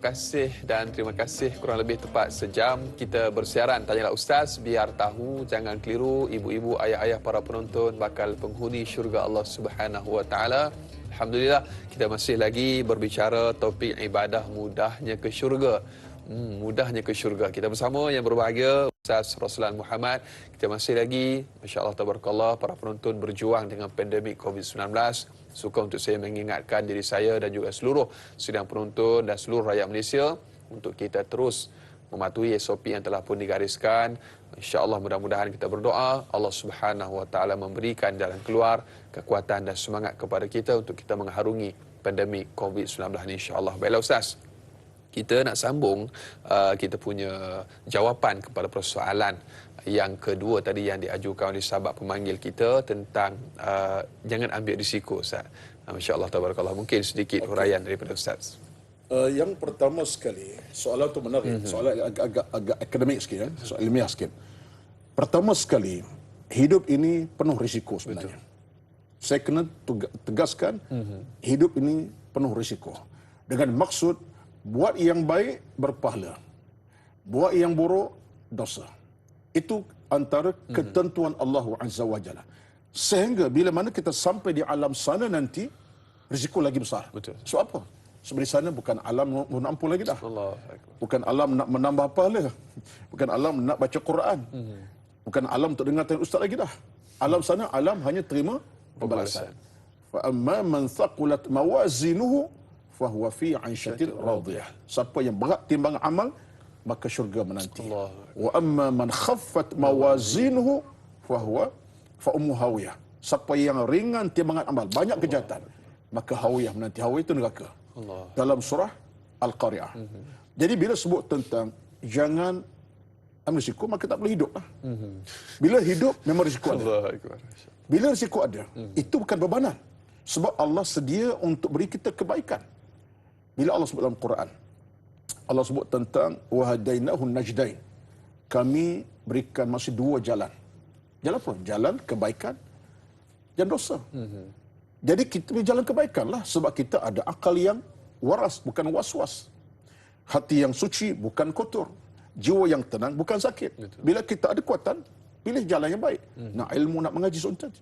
Speaker 1: kasih dan terima kasih. Kurang lebih tepat sejam kita bersiaran Tanyalah Ustaz, biar tahu jangan keliru. Ibu-ibu, ayah-ayah, para penonton bakal penghuni syurga Allah Subhanahu Wa Taala. Alhamdulillah, kita masih lagi berbicara topik ibadah mudahnya ke syurga. Mudahnya ke syurga. Kita bersama yang berbahagia Ustaz Roslan Muhammad. Kita masih lagi, masya-Allah tabarakallah, para penonton berjuang dengan pandemik COVID-19. Suka untuk saya mengingatkan diri saya dan juga seluruh sidang penonton dan seluruh rakyat Malaysia untuk kita terus mematuhi SOP yang telah pun digariskan. InsyaAllah mudah-mudahan kita berdoa Allah Subhanahu Wa Taala memberikan jalan keluar, kekuatan dan semangat kepada kita untuk kita mengharungi pandemik COVID-19 ini, insyaAllah. Baiklah Ustaz, kita nak sambung kita punya jawapan kepada persoalan yang kedua tadi yang diajukan oleh sahabat pemanggil kita tentang jangan ambil risiko, Ustaz. Masya-Allah tabarakallah. Mungkin sedikit huraian daripada Ustaz.
Speaker 2: Yang pertama sekali, soalan itu menarik. Soalan agak akademik sikit, soal ilmiah sikit. Pertama sekali, hidup ini penuh risiko sebenarnya. Betul. Saya kena tegaskan, hidup ini penuh risiko. Dengan maksud, buat yang baik berpahala, buat yang buruk dosa. Itu antara ketentuan Allah Azza wa Jalla. Sehingga bila mana kita sampai di alam sana nanti, risiko lagi besar.
Speaker 1: Betul.
Speaker 2: Sebab apa? Sebab di sana bukan alam mohon ampun lagi dah.
Speaker 1: Allah.
Speaker 2: Bukan alam nak menambah pahala. Bukan alam nak baca Quran. Bukan alam untuk dengar tanya ustaz lagi dah. Alam sana, alam hanya terima pembalasan. Fa amma man thaqulat mawazinuhu fahuwa fi 'aishatin radiyah. Siapa yang berat timbangan amal, maka syurga menanti.
Speaker 1: Allah.
Speaker 2: Wa amma man khaffat mawazinuhu fahuwa fa ummu hawiyah. Siapa yang ringan timbangan amal, banyak kejahatan, maka hawiyah menanti. Hawiyah itu neraka.
Speaker 1: Allah.
Speaker 2: Dalam surah Al-Qari'ah. Jadi bila sebut tentang jangan ambil risiko, maka tak boleh hidup lah. Bila hidup memang risiko ada.
Speaker 1: Allah Akbar.
Speaker 2: Bila risiko ada, itu bukan bebanan. Sebab Allah sedia untuk beri kita kebaikan. Bila Allah sebut dalam Quran, Allah sebut tentang wahadainahu najdain. Kami berikan masih dua jalan. Jalan apa? Jalan kebaikan dan dosa. Jadi kita berjalan kebaikan lah. Sebab kita ada akal yang waras, bukan was-was. Hati yang suci, bukan kotor. Jiwa yang tenang, bukan sakit.
Speaker 1: Betul.
Speaker 2: Bila kita ada kuatan, pilih jalan yang baik. Nak ilmu, nak mengaji sunat.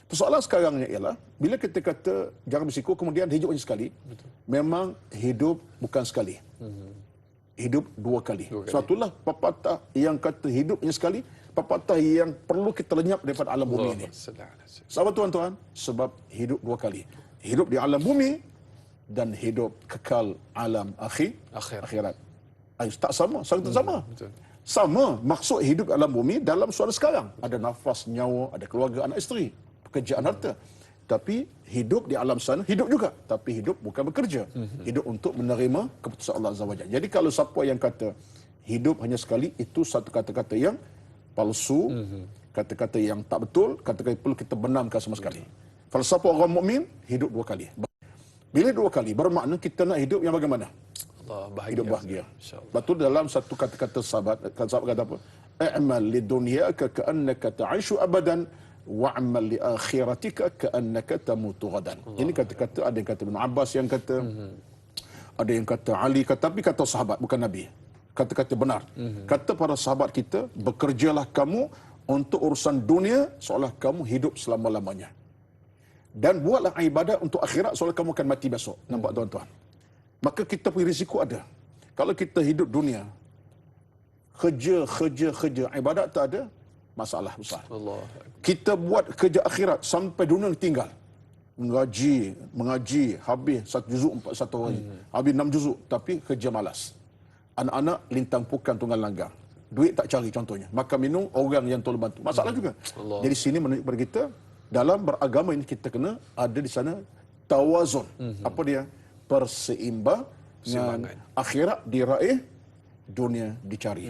Speaker 2: Persoalan sekarangnya ialah, bila kita kata jangan berisiko, kemudian hidup hanya sekali. Betul. Memang hidup bukan sekali. Hidup dua kali. Sebab itulah pepatah yang kata hidup hanya sekali, pepatah yang perlu kita lenyap daripada alam bumi ini. Sahabat tuan-tuan, sebab hidup dua kali. Hidup di alam bumi dan hidup kekal alam akhirat. Tak sama, sangat tak sama.
Speaker 1: Betul.
Speaker 2: Sama maksud hidup alam bumi dalam suara sekarang. Ada nafas, nyawa, ada keluarga, anak isteri, pekerjaan, harta. Tapi hidup di alam sana, hidup juga. Tapi hidup bukan bekerja. Hidup untuk menerima keputusan Allah Azza wa Jalla. Jadi kalau siapa yang kata hidup hanya sekali, itu satu kata-kata yang palsu, kata-kata yang tak betul, kata-kata perlu kita benamkan sama sekali. Falsafah orang mukmin, hidup dua kali. Bila dua kali bermakna kita nak hidup yang bagaimana?
Speaker 1: Allah, bahagia.
Speaker 2: Hidup bahagia.
Speaker 1: InsyaAllah.
Speaker 2: Betul dalam satu kata-kata sahabat kata apa? I'mal li dunyaka ka'annaka ta'ishu abadan wa'amal li akhiratika ka'annaka tamutu ghadan. Ini kata-kata ada yang kata Ibn Abbas yang kata, ada yang kata Ali kata, tapi kata sahabat bukan Nabi. Kata-kata benar. Kata para sahabat kita, bekerjalah kamu untuk urusan dunia seolah kamu hidup selama-lamanya. Dan buatlah ibadat untuk akhirat seolah kamu akan mati besok. Nampak tuan-tuan? Maka kita punya risiko ada. Kalau kita hidup dunia, kerja, ibadat tak ada, masalah besar.
Speaker 1: Allah.
Speaker 2: Kita buat kerja akhirat sampai dunia tinggal. Mengaji, habis satu juzuk satu hari. Habis 6 juzuk, tapi kerja malas. Anak-anak lintang pukan tunggal langgang. Duit tak cari contohnya. Makan minum, orang yang tolong bantu. Masalah juga.
Speaker 1: Allah.
Speaker 2: Jadi sini menunjuk kepada kita, dalam beragama ini kita kena ada di sana tawazun. Apa dia? Perseimbangan.
Speaker 1: Keseimbangan.
Speaker 2: Akhirat diraih, dunia dicari.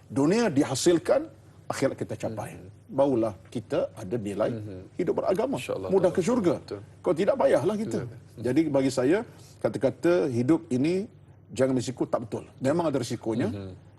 Speaker 2: Dunia dihasilkan, akhirat kita capai. Barulah kita ada nilai hidup beragama.
Speaker 1: InsyaAllah.
Speaker 2: Mudah ke syurga.
Speaker 1: Betul.
Speaker 2: Kalau tidak payahlah kita. Jadi bagi saya, kata-kata hidup ini jangan risiko tak betul. Memang ada risikonya.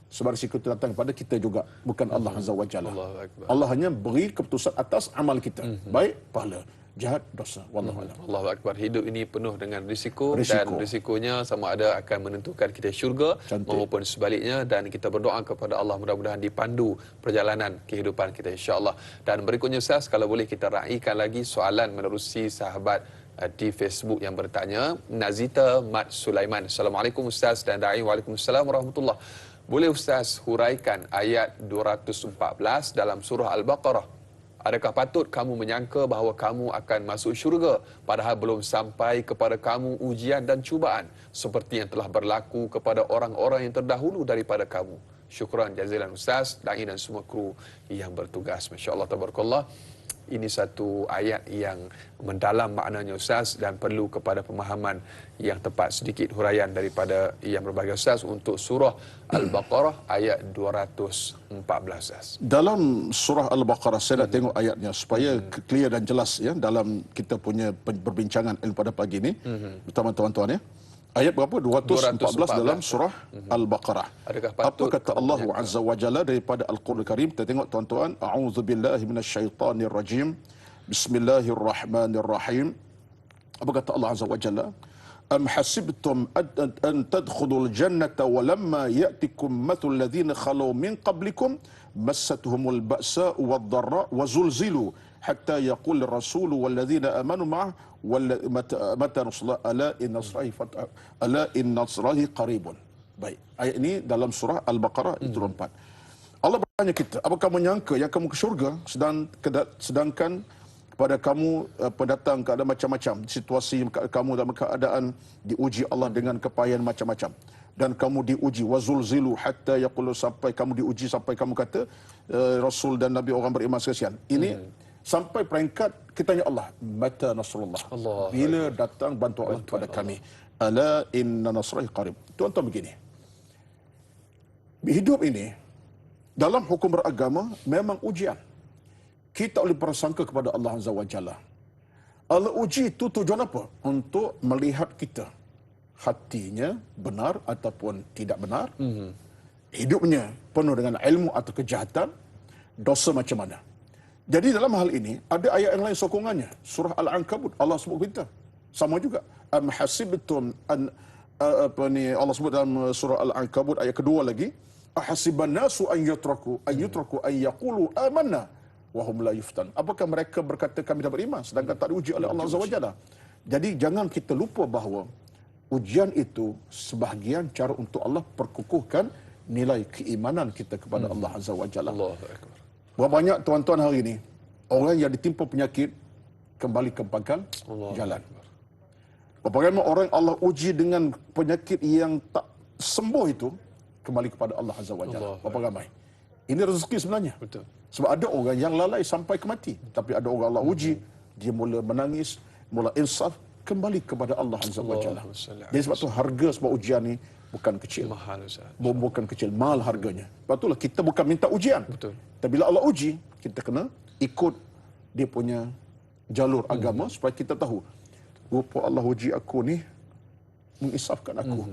Speaker 2: Sebab risiko itu datang kepada kita juga, bukan Allah Azza wa Jalla.
Speaker 1: Allahu Akbar.
Speaker 2: Allah hanya beri keputusan atas amal kita. Baik pahala, jahat dosa. Wallahu a'lam.
Speaker 1: Allahu Akbar. Hidup ini penuh dengan risiko, dan
Speaker 2: Risiko.
Speaker 1: risikonya sama ada akan menentukan kita syurga
Speaker 2: Cantik.
Speaker 1: maupun sebaliknya, dan kita berdoa kepada Allah mudah-mudahan dipandu perjalanan kehidupan kita insya-Allah. Dan berikutnya Ustaz, kalau boleh kita raikan lagi soalan menerusi sahabat di Facebook yang bertanya, Nazita Mat Sulaiman. Assalamualaikum Ustaz dan dai. Waalaikumsalam warahmatullahi. Boleh Ustaz huraikan ayat 214 dalam surah Al-Baqarah? Adakah patut kamu menyangka bahawa kamu akan masuk syurga padahal belum sampai kepada kamu ujian dan cubaan seperti yang telah berlaku kepada orang-orang yang terdahulu daripada kamu? Syukran jazilan Ustaz, dai dan semua kru yang bertugas. Masya-Allah tabarakallah. Ini satu ayat yang mendalam maknanya Ustaz dan perlu kepada pemahaman yang tepat. Sedikit huraian daripada yang berbahagia Ustaz untuk surah Al-Baqarah ayat 214 Ustaz.
Speaker 2: Dalam surah Al-Baqarah, saya nak tengok ayatnya supaya clear dan jelas ya dalam kita punya perbincangan pada pagi ini. Bersama tuan-tuan ya. Ayat berapa? 214 dalam surah Al-Baqarah.
Speaker 1: Adakah
Speaker 2: Apa
Speaker 1: patut
Speaker 2: kata Allah Azza wa Jalla daripada Al-Quran Karim? Kita tengok tuan-tuan. A'udzubillahi minasyaitanirrajim. Bismillahirrahmanirrahim. Apa kata Allah Azza wa Jalla? Am hasibtum an tadkhulul jannata wa lamma ya'tikum mathul ladzina khalu min qablikum massatuhumul ba'sa'u wad-dharra wa zulzilu hatta yaqul ar-rasulu wal ladzina amanu ma'ah mata nasrullah ala inna nasrallahi qaribun. Baik. Ayat ini dalam surah Al-Baqarah itu 4. Allah bertanya kita, apakah menyangka yang kamu ke syurga sedangkan kepada kamu pendatang keadaan macam-macam, situasi kamu dalam keadaan diuji Allah dengan kepayahan macam-macam, dan kamu diuji wazulzilu hatta yaqulu, sampai kamu diuji sampai kamu kata Rasul dan Nabi orang beriman sekalian. Ini sampai peringkat kita tanya Allah, mata nasrullah,
Speaker 1: Allah.
Speaker 2: bila datang bantuan Allah kepada kami. Ala inna nasrallahi qarib. Tuan-tuan begini, hidup ini dalam hukum beragama memang ujian. Kita boleh bersangka kepada Allah Azza wa Jalla. Allah uji itu tujuan apa? Untuk melihat kita hatinya benar ataupun tidak benar. Hidupnya penuh dengan ilmu atau kejahatan, dosa macam mana. Jadi dalam hal ini ada ayat yang lain sokongannya. Surah Al-Ankabut Allah sebut kita. Sama juga. Am hasibtum an Allah sebut dalam surah Al-Ankabut ayat kedua lagi, ahasiban nasu an yutraku an yaqulu amanna wa hum la yuftan. Apakah mereka berkata kami dah beriman sedangkan tak diuji oleh Allah Azza wa Jalla? Jadi jangan kita lupa bahawa ujian itu sebahagian cara untuk Allah perkukuhkan nilai keimanan kita kepada Allah Azza wa Jalla.
Speaker 1: Allahu Akbar.
Speaker 2: Berapa banyak tuan-tuan hari ini orang yang ditimpa penyakit kembali ke pangkal
Speaker 1: Allahu
Speaker 2: jalan. Berapa banyak orang Allah uji dengan penyakit yang tak sembuh itu kembali kepada Allah Azza wa Jalla.
Speaker 1: Allahu
Speaker 2: Berapa ramai. Ini rezeki sebenarnya.
Speaker 1: Betul.
Speaker 2: Sebab ada orang yang lalai sampai ke mati, tapi ada orang Allah uji, dia mula menangis, mula insaf, kembali kepada Allah Azza wa Jalla. Jadi sebab tu harga sebab ujian ni bukan kecil.
Speaker 1: Mahal Ustaz.
Speaker 2: Bukan kecil, mahal harganya. Sebab itulah kita bukan minta ujian.
Speaker 1: Betul.
Speaker 2: Tapi bila Allah uji, kita kena ikut dia punya jalur agama supaya kita tahu rupa Allah uji aku ni mengisafkan aku.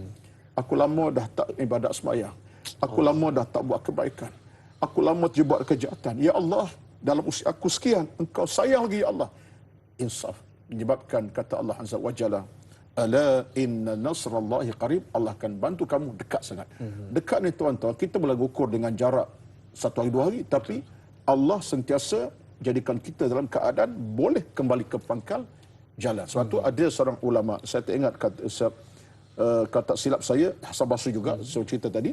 Speaker 2: Aku lama dah tak ibadat sembahyang. Aku lama dah tak buat kebaikan. Aku lama terlibat kejahatan. Ya Allah, dalam usia aku sekian, Engkau sayang lagi ya Allah. Insaf. Menyebabkan kata Allah Azza wa Jalla, ala inna nasrallahi qarib, Allah akan bantu kamu dekat sangat. Dekat ni tuan-tuan, kita boleh ukur dengan jarak 1 hari 2 hari, tapi Allah sentiasa jadikan kita dalam keadaan boleh kembali ke pangkal jalan. Sebab tu ada seorang ulama, saya tak ingat kata silap saya, Hasan Basri juga, saya cerita tadi,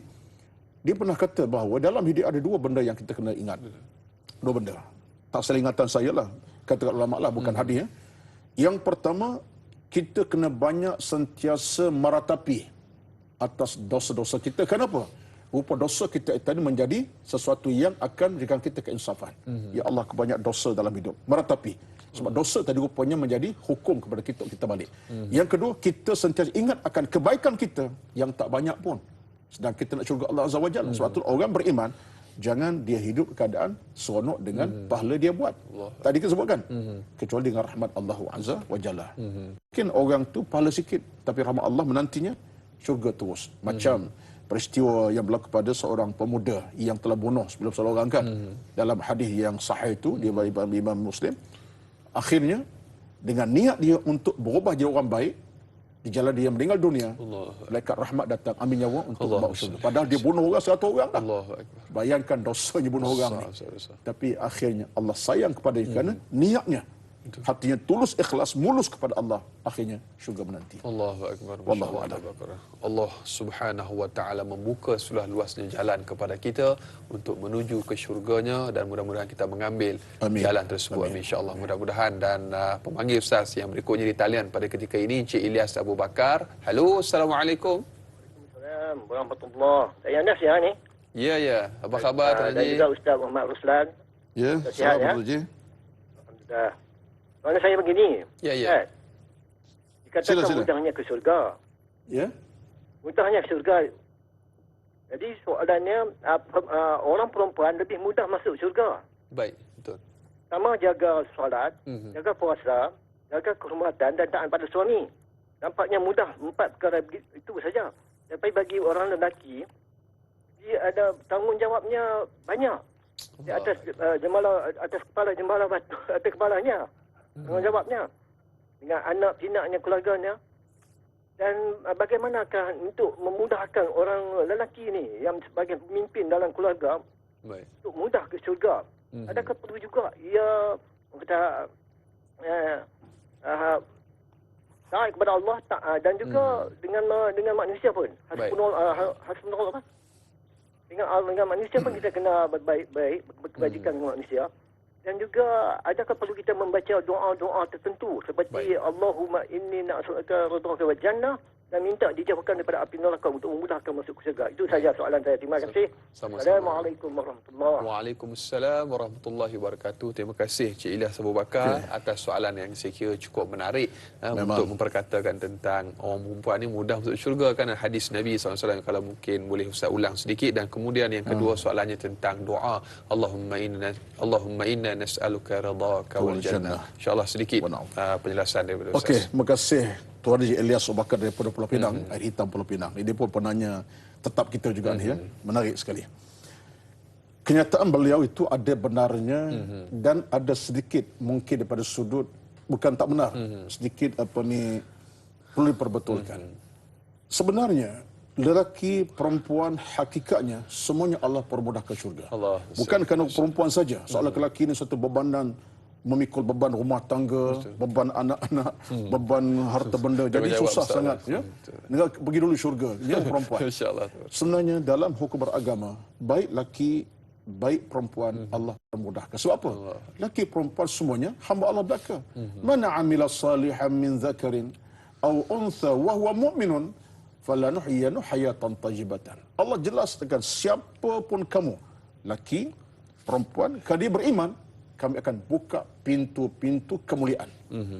Speaker 2: dia pernah kata bahawa dalam hidup ada 2 benda yang kita kena ingat. 2 benda. Tak salah ingatan saya lah, kata ulama lah, bukan hadis. Yang pertama, kita kena banyak sentiasa meratapi atas dosa-dosa kita. Kenapa? Rupa dosa kita tadi menjadi sesuatu yang akan memberikan kita keinsafan. Ya Allah, kebanyak dosa dalam hidup. Meratapi. Sebab dosa tadi rupanya menjadi hukum kepada kita balik. Yang kedua, kita sentiasa ingat akan kebaikan kita yang tak banyak pun. Sedang kita nak syurga Allah Azza wa Jalla. Sebab tu orang beriman, jangan dia hidup keadaan seronok dengan pahala dia buat. Tadi kita sebutkan. Kecuali dengan rahmat Allah Azza wa Jalla. Mungkin orang tu pahala sikit, tapi rahmat Allah menantinya syurga terus. Macam peristiwa yang berlaku pada seorang pemuda yang telah bunuh 90 orang kan. Dalam hadis yang sahih itu, dia Imam Muslim. Akhirnya, dengan niat dia untuk berubah jadi orang baik, di jalan dia meninggal dunia, malaikat rahmat datang ambil nyawa untuk bawa syurga. Padahal dia bunuh orang 100 orang dah. Bayangkan dosanya bunuh orang ni. Tapi akhirnya Allah sayang kepada dia kerana niatnya, hatinya tulus, ikhlas, mulus kepada Allah. Akhirnya syurga menanti.
Speaker 1: Allahu Akbar.
Speaker 2: Wallahu a'lam.
Speaker 1: Allah Subhanahu wa taala membuka seluas luasnya jalan kepada kita untuk menuju ke syurganya, dan mudah-mudahan kita mengambil jalan tersebut. Amin, insya-Allah. Mudah-mudahan. Dan pemanggil Ustaz yang berikutnya di talian pada ketika ini, Encik Ilyas Abu Bakar. Halo, Assalamualaikum.
Speaker 6: Waalaikumsalam warahmatullahi. Saya Anas ya ni.
Speaker 1: Ya. Apa khabar Tuan
Speaker 6: Dan
Speaker 1: Haji?
Speaker 6: juga Ustaz Muhammad Ruslan.
Speaker 2: Ya,
Speaker 6: Sihat, ya?
Speaker 2: Haji.
Speaker 6: Alhamdulillah. Soalan saya begini.
Speaker 1: Ya.
Speaker 6: Ustaz, dikatakan
Speaker 2: Sila.
Speaker 6: mudahnya ke syurga.
Speaker 2: Ya.
Speaker 6: Mudahnya ke syurga. Jadi soalannya, orang perempuan lebih mudah masuk syurga.
Speaker 1: Baik, betul.
Speaker 6: Sama jaga solat, jaga puasa, jaga kehormatan dan taat pada suami. Nampaknya mudah 4 perkara itu saja. Tapi bagi orang lelaki, dia ada tanggungjawabnya banyak. Di atas atas kepala jembala batu, atas kepalanya. Tanggungjawabnya dengan anak pinaknya, keluarganya. Dan bagaimanakah untuk memudahkan orang lelaki ni yang sebagai pemimpin dalam keluarga,
Speaker 1: Baik.
Speaker 6: untuk mudah ke syurga? Adakah perlu juga ia kata taat kepada Allah dan juga dengan manusia pun. Hasbunallah. Dengan manusia pun kita kena berbaik-baik, berkebajikan dengan manusia. Dan juga adakah perlu kita membaca doa-doa tertentu seperti Allahumma inni na'as'aluka ridhaka wal jannah, dan minta dijauhkan daripada api neraka untuk memudahkan masuk ke syurga. Itu saja soalan saya. Terima kasih.
Speaker 1: Sama-sama.
Speaker 6: Assalamualaikum warahmatullahi wabarakatuh.
Speaker 1: Waalaikumsalam warahmatullahi wabarakatuh. Terima kasih Cik Ilyas Abu Bakar atas soalan yang saya kira cukup menarik untuk memperkatakan tentang orang perempuan ni mudah masuk syurga kan. Hadis Nabi SAW, kalau mungkin boleh Ustaz ulang sedikit. Dan kemudian yang kedua soalannya tentang doa, Allahumma inna nas'aluka ridhaka wal jannah. InsyaAllah sedikit penjelasan daripada Ustaz.
Speaker 2: Okey, terima kasih Tuan Haji Ilyas Abu Bakar daripada Pulau Pinang, Air Hitam Pulau Pinang. Ini pun penanya tetap kita juga ni ya. Menarik sekali. Kenyataan beliau itu ada benarnya dan ada sedikit mungkin daripada sudut bukan tak benar. Sedikit perlu diperbetulkan. Sebenarnya lelaki perempuan hakikatnya semuanya Allah permudah ke syurga. Bukan kerana perempuan saja. Soal lelaki ini satu bebanan, memikul beban rumah tangga, beban anak-anak, beban harta benda. Jadi susah sangat ya. Negara pergi dulu syurga, dia perempuan.
Speaker 1: Insya-Allah.
Speaker 2: Sebenarnya dalam hukum beragama, baik laki baik perempuan Allah permudahkan. Sebab apa? Laki perempuan semuanya hamba Allah belaka. Man 'amila salihan min dzakarin aw untha wa huwa mu'minun falanuhyiyanu hayatan tayyibatan. Allah jelaskan siapa pun kamu, laki, perempuan, kalau dia beriman, kami akan buka pintu-pintu kemuliaan.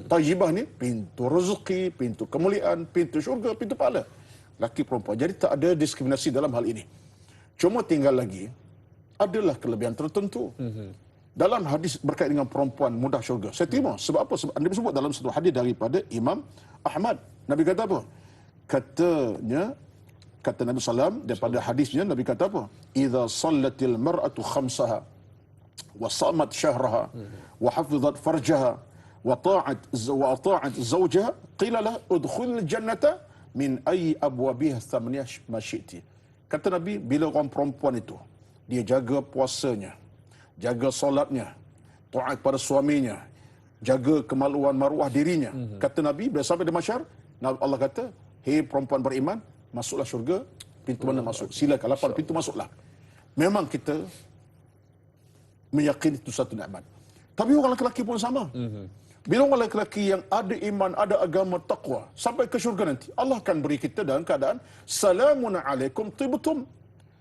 Speaker 2: Tayyibah ni pintu rezeki, pintu kemuliaan, pintu syurga, pintu pahala. Laki perempuan. Jadi tak ada diskriminasi dalam hal ini. Cuma tinggal lagi adalah kelebihan tertentu. dalam hadis berkait dengan perempuan mudah syurga. Saya terima. Sebab apa? Sebab Nabi sebut dalam satu hadis daripada Imam Ahmad. Nabi kata apa? Kata Nabi SAW daripada hadisnya, Nabi kata apa? Idza sallatil mar'atu khamsaha wa samat syahraha wa hafizat farjaha wa ta'at zawjaha qila lah udkhul jannata min ayyi abwabiha thamaniyah ma syi'ti. Kata Nabi, bila orang perempuan itu dia jaga puasanya, jaga solatnya, taat pada suaminya, jaga kemaluan maruah dirinya. Kata Nabi, bila sampai di mahsyar, Allah kata, hei perempuan beriman, masuklah syurga. Pintu mana masuk? Silakan, 8 pintu masuklah. Memang kita meyakini itu satu nikmat. Tapi orang lelaki pun sama. Bila orang lelaki yang ada iman, ada agama, taqwa, sampai ke syurga nanti, Allah akan beri kita dalam keadaan salamun alaikum tibtum.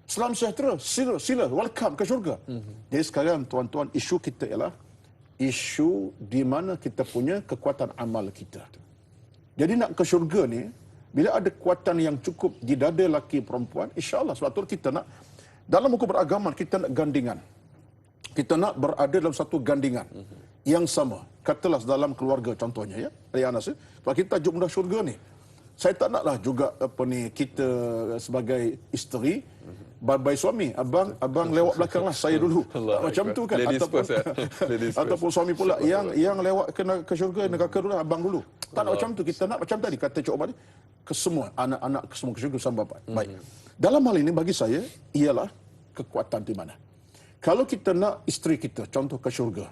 Speaker 2: Salam sejahtera, sila, welcome ke syurga. Jadi sekarang tuan-tuan, isu kita ialah isu di mana kita punya kekuatan amal kita. Jadi nak ke syurga ni, bila ada kekuatan yang cukup di dada lelaki perempuan, insya-Allah, sebab tu kita nak, dalam hukum beragama, kita nak gandingan. Kita nak berada dalam satu gandingan yang sama. Katalah dalam keluarga contohnya, ya, Ayah Anas, sebab kita tajuk mudah syurga ni. Saya tak naklah juga kita sebagai isteri babai suami, abang lewat belakanglah saya dulu. Macam tu kan, ataupun suami pula yang lewat ke syurga neraka dulu, abang dulu. Tak nak macam tu. Kita nak macam tadi kata Cik Omar ni, ke semua anak-anak ke semua ke syurga sama bapa. Baik. Dalam hal ini bagi saya ialah kekuatan di mana. Kalau kita nak isteri kita contoh ke syurga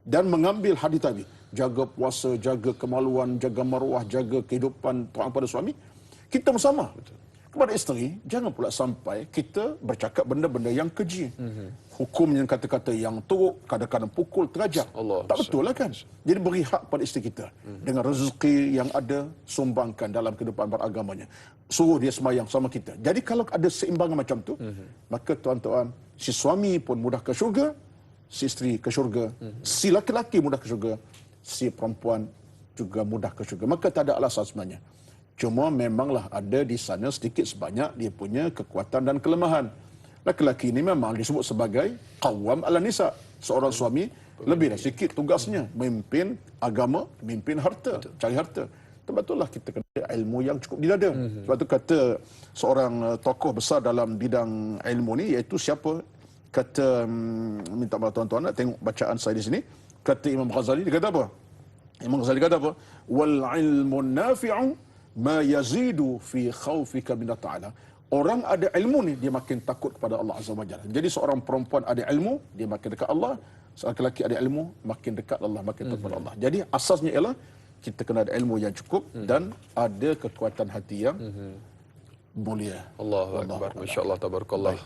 Speaker 2: dan mengambil hadis tadi, jaga puasa, jaga kemaluan, jaga maruah, jaga kehidupan taat pada suami, kita bersama. Kepada isteri, jangan pula sampai kita bercakap benda-benda yang keji. Hukumnya kata-kata yang teruk, kadang-kadang pukul, terajak. Tak betul lah kan? Jadi beri hak pada isteri kita. Dengan rezeki yang ada, sumbangkan dalam kehidupan beragamanya. Suruh dia semayang sama kita. Jadi kalau ada seimbangan macam tu, maka tuan-tuan, si suami pun mudah ke syurga, si isteri ke syurga, si laki-laki mudah ke syurga, si perempuan juga mudah ke syurga. Maka tak ada alasan sebenarnya. Cuma memanglah ada di sana sedikit sebanyak dia punya kekuatan dan kelemahan. Laki-laki ini memang disebut sebagai qawwam ala nisa. Seorang suami lebih dari sikit tugasnya memimpin agama, memimpin harta, cari harta. Betullah kita kena ilmu yang cukup di dada. Sebab tu kata seorang tokoh besar dalam bidang ilmu ni, iaitu siapa? Kata, minta maaf tuan-tuan nak tengok bacaan saya di sini. Kata Imam Ghazali, dia kata apa? Imam Ghazali kata apa? Wal ilmu nafi'u ma yazidu fi khawfika min ta'ala. Orang ada ilmu ni, dia makin takut kepada Allah Azza wa Jalla. Jadi seorang perempuan ada ilmu, dia makin dekat Allah. Seorang lelaki ada ilmu, makin dekat Allah, makin takut kepada Allah. Jadi asasnya ialah kita kena ada ilmu yang cukup dan ada kekuatan hati yang mulia.
Speaker 1: Allahu Akbar. Masya-Allah, tabarakallah.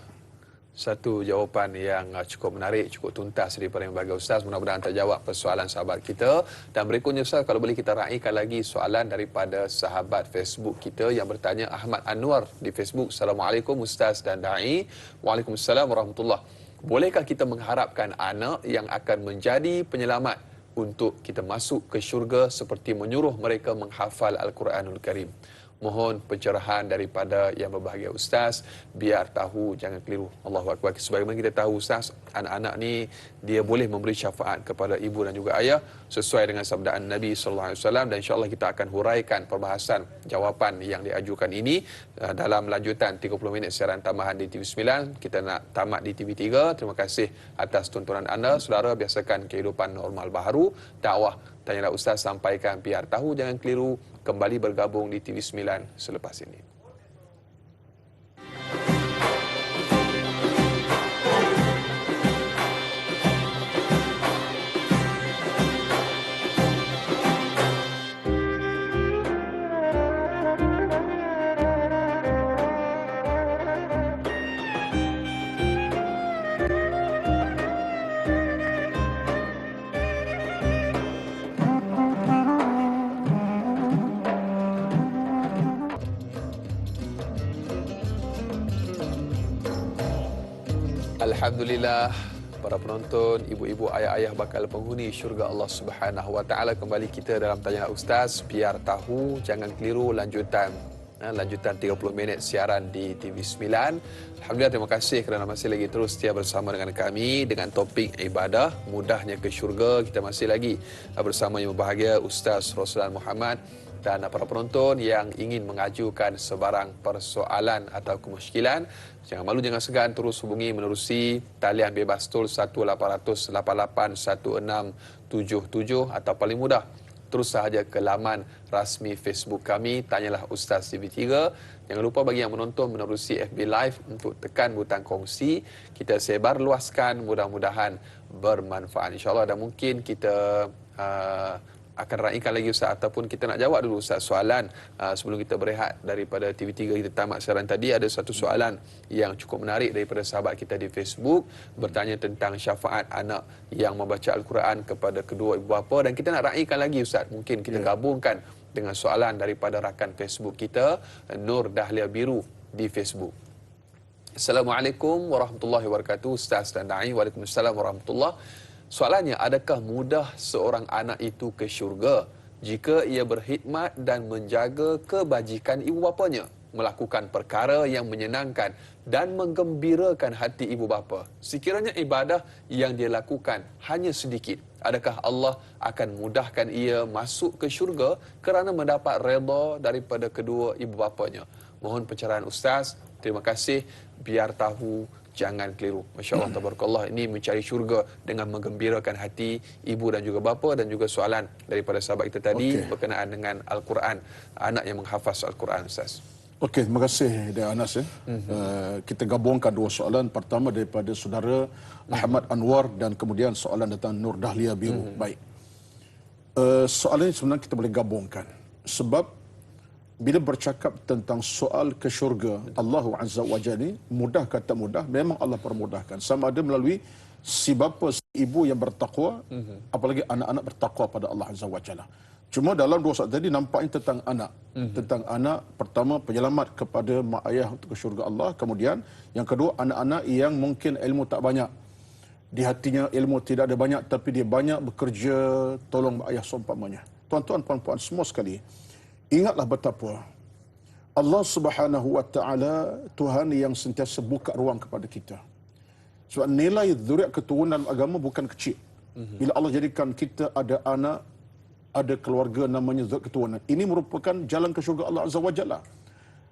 Speaker 1: Satu jawapan yang cukup menarik, cukup tuntas daripada yang bagi Ustaz. Mudah-mudahan terjawab persoalan sahabat kita. Dan berikutnya Ustaz, kalau boleh kita raikan lagi soalan daripada sahabat Facebook kita yang bertanya, Ahmad Anwar di Facebook. Assalamualaikum Ustaz dan Da'i. Waalaikumsalam warahmatullahi. Bolehkah kita mengharapkan anak yang akan menjadi penyelamat untuk kita masuk ke syurga seperti menyuruh mereka menghafal Al-Quranul Karim? Mohon pencerahan daripada yang berbahagia Ustaz, biar tahu, jangan keliru. Allahu Akbar. Sebagaimana kita tahu Ustaz, anak-anak ni dia boleh memberi syafaat kepada ibu dan juga ayah sesuai dengan sabdaan Nabi sallallahu alaihi wasallam, dan insya-Allah kita akan huraikan perbahasan jawapan yang diajukan ini dalam lanjutan 30 minit siaran tambahan di TV9. Kita nak tamat di TV3. Terima kasih atas tontonan anda. Saudara, biasakan kehidupan normal baharu. Dakwah Tanyalah Ustaz, sampaikan biar tahu, jangan keliru. Kembali bergabung di TV9 selepas ini. Alhamdulillah, para penonton, ibu-ibu, ayah-ayah bakal penghuni syurga Allah Subhanahu Wa Taala. Kembali kita dalam Tanya Ustaz, biar tahu, jangan keliru, lanjutan lanjutan 30 minit siaran di TV9. Alhamdulillah, terima kasih kerana masih lagi terus setia bersama dengan kami dengan topik ibadah, mudahnya ke syurga. Kita masih lagi bersama yang berbahagia Ustaz Roslan Muhammad dan para penonton yang ingin mengajukan sebarang persoalan atau kemusykilan. Jangan malu, jangan segan, terus hubungi menerusi talian bebas tol 1800 88 1677 atau paling mudah terus sahaja ke laman rasmi Facebook kami, Tanyalah Ustaz TV3. Jangan lupa bagi yang menonton menerusi FB Live untuk tekan butang kongsi. Kita sebar luaskan, mudah-mudahan bermanfaat insya-Allah. Dan mungkin kita akan raikan lagi Ustaz, ataupun kita nak jawab dulu Ustaz soalan sebelum kita berehat daripada TV3 kita tamat siaran tadi. Ada satu soalan yang cukup menarik daripada sahabat kita di Facebook, bertanya tentang syafaat anak yang membaca Al-Quran kepada kedua ibu bapa, dan kita nak raikan lagi Ustaz. Mungkin kita gabungkan dengan soalan daripada rakan Facebook kita, Nur Dahlia Biru di Facebook. Assalamualaikum warahmatullahi wabarakatuh Ustaz dan Da'i. Waalaikumsalam warahmatullahi. Soalannya, adakah mudah seorang anak itu ke syurga jika ia berkhidmat dan menjaga kebajikan ibu bapanya, melakukan perkara yang menyenangkan dan menggembirakan hati ibu bapa? Sekiranya ibadah yang dia lakukan hanya sedikit, adakah Allah akan mudahkan ia masuk ke syurga kerana mendapat redha daripada kedua ibu bapanya? Mohon pencerahan Ustaz. Terima kasih. Biar tahu, jangan keliru. Masya Allah, tabarakallah. Ini mencari syurga dengan menggembirakan hati ibu dan juga bapa. Dan juga soalan daripada sahabat kita tadi berkenaan dengan Al-Quran, anak yang menghafaz Al-Quran, Ustaz.
Speaker 2: Okey, terima kasih Dek Anas. Kita gabungkan dua soalan. Pertama daripada saudara Ahmad Anwar dan kemudian soalan datang Nur Dahlia Biru. Baik. Soalan ini sebenarnya kita boleh gabungkan. Sebab bila bercakap tentang soal ke syurga, Allah Azza wa Jalla, mudah kata mudah, memang Allah permudahkan. Sama ada melalui si bapa, si ibu yang bertakwa, apalagi anak-anak bertakwa pada Allah Azza wa Jalla. Cuma dalam dua soal tadi nampaknya tentang anak. Tentang anak, pertama penyelamat kepada mak ayah untuk ke syurga Allah. Kemudian yang kedua, anak-anak yang mungkin ilmu tak banyak. Di hatinya ilmu tidak ada banyak, tapi dia banyak bekerja tolong mak ayah seumpamanya. Tuan-tuan, puan-puan semua sekali, ingatlah betapa Allah Subhanahu wa taala Tuhan yang sentiasa buka ruang kepada kita. Sebab nilai zuriat keturunan agama bukan kecil. Bila Allah jadikan kita ada anak, ada keluarga namanya zuriat keturunan, ini merupakan jalan ke syurga Allah Azza wa Jalla.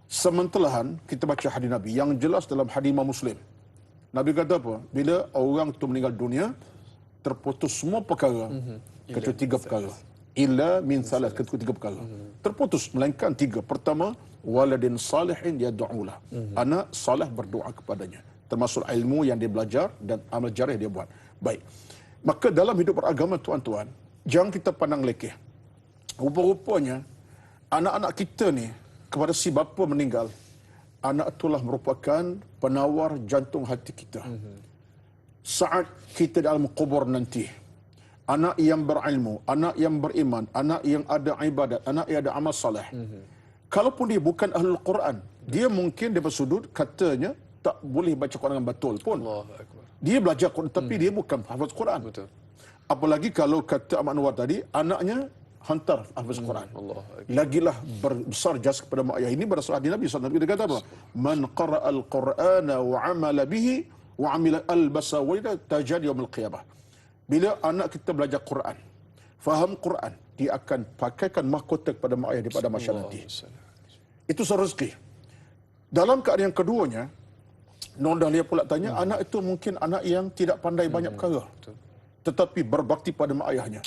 Speaker 2: Sementelahan kita baca hadis Nabi yang jelas dalam hadis Imam Muslim. Nabi kata apa? Bila orang itu meninggal dunia, terputus semua perkara kecuali tiga perkara. Illa min salat, kecuali tiga perkara. Terputus melainkan tiga. Pertama, waladin salihin yad'ulah. Anak salih berdoa kepadanya. Termasuk ilmu yang dia belajar dan amal jarih dia buat. Baik. Maka dalam hidup beragama, tuan-tuan, jangan kita pandang lekeh. Rupa-rupanya anak-anak kita ni kepada si bapa meninggal, anak itulah merupakan penawar jantung hati kita. Saat kita dalam kubur nanti, anak yang berilmu, anak yang beriman, anak yang ada ibadat, anak yang ada amal saleh. Kalaupun dia bukan ahlul Quran, dia mungkin dia bersudut katanya tak boleh baca Quran dengan betul pun. Dia belajar Quran tapi dia bukan hafaz Quran. Betul. Apalagi kalau kata Ahmad Anwar tadi, anaknya hantar hafaz Quran. Lagilah besar jasa kepada mak ayah. Ini berdasarkan hadis Nabi sallallahu alaihi wasallam. Dia kata apa? Man qara'a al-Qur'ana wa 'amala bihi wa 'amila al-basa wa tajad yaumil qiyamah. Bila anak kita belajar Quran, faham Quran, dia akan pakaikan mahkota kepada mak ayah daripada masyarakat nanti. Itu rezeki. Dalam keadaan yang keduanya, Nur Dahlia pula tanya, anak itu mungkin anak yang tidak pandai banyak perkara, tetapi berbakti pada mak ayahnya.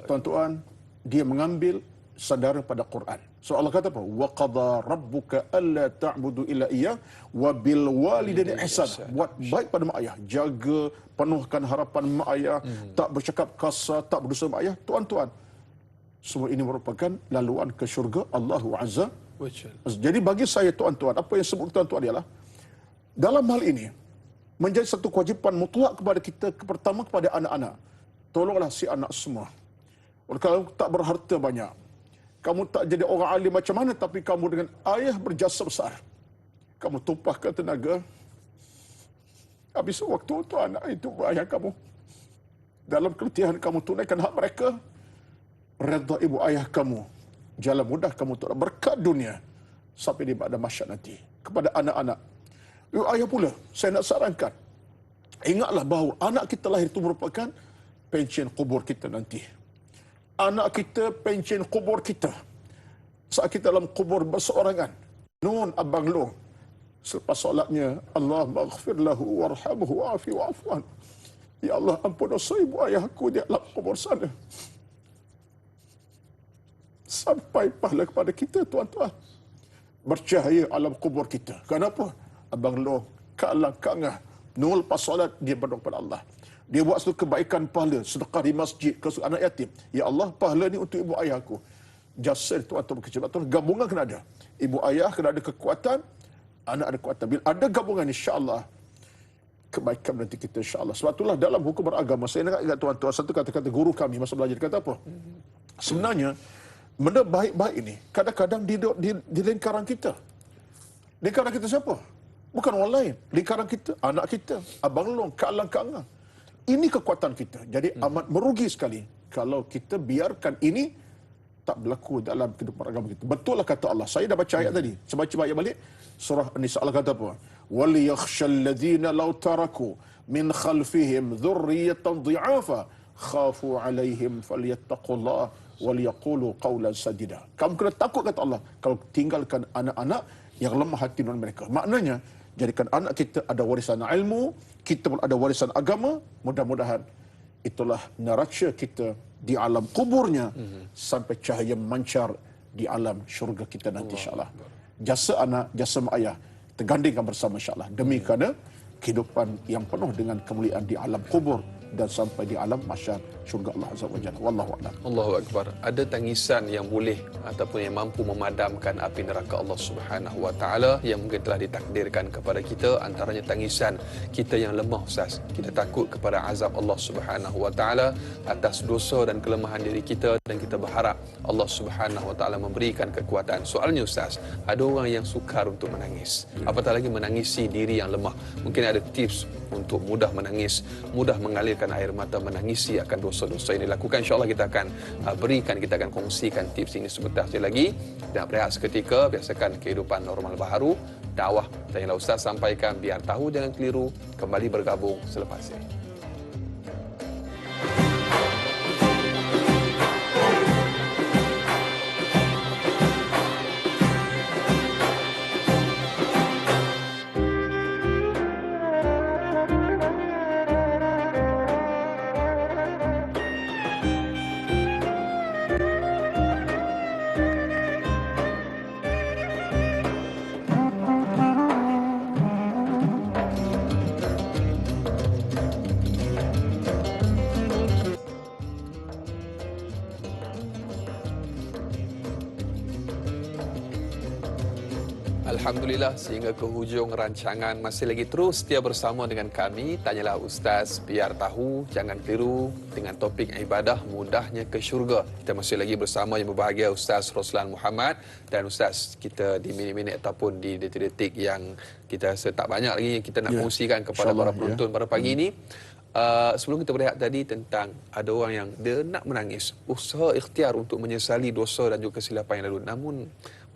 Speaker 2: Tuan-tuan, dia mengambil sandara pada Quran. So Allah kata apa? Wa qada rabbuka alla ta'budu illa iyyah wa bil walidaini ihsana. Buat baik pada mak ayah, jaga, penuhkan harapan mak ayah, tak bercakap kasar, tak berdosa mak ayah. Tuan-tuan, semua ini merupakan laluan ke syurga Allah Azza wa Jalla. Jadi bagi saya, tuan-tuan, apa yang sebut tuan-tuan ialah dalam hal ini menjadi satu kewajipan mutlak kepada kita, pertama kepada anak-anak. Tolonglah si anak semua. Kalau tak berharta banyak, kamu tak jadi orang alim macam mana, tapi kamu dengan ayah berjasa besar, kamu tumpahkan tenaga, habis waktu itu anak itu ayah kamu, dalam keletihan kamu tunaikan hak mereka, redha ibu ayah kamu, jalan mudah kamu untuk berkat dunia, sampai di pada masyarakat nanti. Kepada anak-anak, ayah pula, saya nak sarankan, ingatlah bahawa anak kita lahir itu merupakan pencen kubur kita nanti. Anak kita pencen kubur kita. Saat kita dalam kubur berseorangan, nun abang long, selepas solatnya, Allah maghfir lahu warhamhu wa'afi wa'afwan. Ya Allah, ampun dosa ibu ayahku di alam kubur sana. Sampai pahala kepada kita, tuan-tuan. Bercahaya alam kubur kita. Kenapa? Abang long, kalang kangah, nul pas solat, dia berdoa kepada Allah. Dia buat satu kebaikan pahala, sedekah di masjid ke anak yatim. Ya Allah, pahala ni untuk ibu ayahku. Jasir tuan-tuan berkecil. Gabungan kena ada. Ibu ayah kena ada kekuatan, anak ada kekuatan. Bila ada gabungan, insya-Allah kebaikan nanti kita, insya-Allah. Sebab itulah dalam hukum beragama, saya nak ingat tuan-tuan, satu kata-kata guru kami masa belajar, kata apa? Sebenarnya benda baik-baik ini kadang-kadang di lingkaran kita. Lingkaran kita siapa? Bukan orang lain. Lingkaran kita, anak kita, abang long, kalang kangah. Ini kekuatan kita. Jadi amat merugi sekali kalau kita biarkan ini tak berlaku dalam kehidupan agama kita. Betul lah kata Allah. Saya dah baca ayat tadi. Saya baca ayat balik. Surah An-Nisa, Allah kata apa? وَلِيَخْشَى الَّذِينَ لَوْ تَرَكُوا مِنْ خَلْفِهِمْ ذُرِّيَّةً ضِعَافًا خَافُوا عَلَيْهِمْ فَلْيَتَّقُوا اللَّهَ وَلْيَقُولُوا قَوْلًا سَدِيدًا. Kamu kena takut, kata Allah, kalau tinggalkan anak-anak yang lemah hati non mereka. Maknanya, jadikan anak kita ada warisan ilmu, kita pun ada warisan agama. Mudah-mudahan itulah neraca kita di alam kuburnya sampai cahaya memancar di alam syurga kita nanti, insya-Allah. Jasa anak, jasa mak ayah tergandingkan bersama, insya-Allah, demi kerana kehidupan yang penuh dengan kemuliaan di alam kubur dan sampai di alam mahsyar syurga Allah Azza wa Jalla. Wallahu a'lam.
Speaker 1: Allahu akbar. Ada tangisan yang boleh ataupun yang mampu memadamkan api neraka Allah Subhanahu wa taala yang mungkin telah ditakdirkan kepada kita. Antaranya tangisan kita yang lemah, Ustaz. Kita takut kepada azab Allah Subhanahu wa taala atas dosa dan kelemahan diri kita, dan kita berharap Allah Subhanahu wa taala memberikan kekuatan. Soalnya, Ustaz, ada orang yang sukar untuk menangis. Apatah lagi menangisi diri yang lemah. Mungkin ada tips untuk mudah menangis, mudah mengalirkan air mata, menangisi akan dosa-dosa ini. Lakukan, insya-Allah kita akan berikan, kita akan kongsikan tips ini sebentar lagi. Dan berehat seketika, biasakan kehidupan normal baharu, dakwah dan yang Ustaz sampaikan, biar tahu jangan keliru, kembali bergabung selepas ini. Alhamdulillah, sehingga ke hujung rancangan masih lagi terus setia bersama dengan kami. Tanyalah Ustaz, biar tahu jangan keliru, dengan topik ibadah mudahnya ke syurga. Kita masih lagi bersama yang berbahagia Ustaz Roslan Muhammad. Dan Ustaz, kita di minit-minit ataupun di detik-detik yang kita rasa tak banyak lagi yang kita nak kongsikan kepada para penonton pada pagi ini. Sebelum kita berehat tadi tentang ada orang yang dia nak menangis, usaha ikhtiar untuk menyesali dosa dan juga kesilapan yang lalu, namun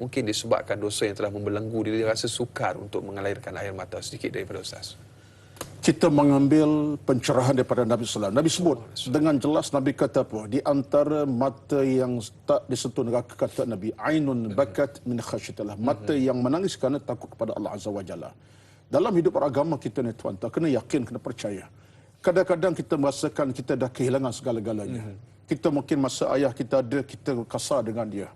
Speaker 1: mungkin disebabkan dosa yang telah membelenggu diri, dia rasa sukar untuk mengalirkan air mata. Sedikit daripada Ustaz.
Speaker 2: Kita mengambil pencerahan daripada Nabi SAW. Nabi sebut dengan jelas, Nabi kata apa? Di antara mata yang tak disentuh neraka, kata Nabi, ainun bakat min khasyatillah. Mata yang menangis kerana takut kepada Allah Azza wa Jalla. Dalam hidup beragama kita ni, tuan-tuan, kena yakin, kena percaya. Kadang-kadang kita merasakan kita dah kehilangan segala-galanya. Kita mungkin masa ayah kita ada, kita kasar dengan dia.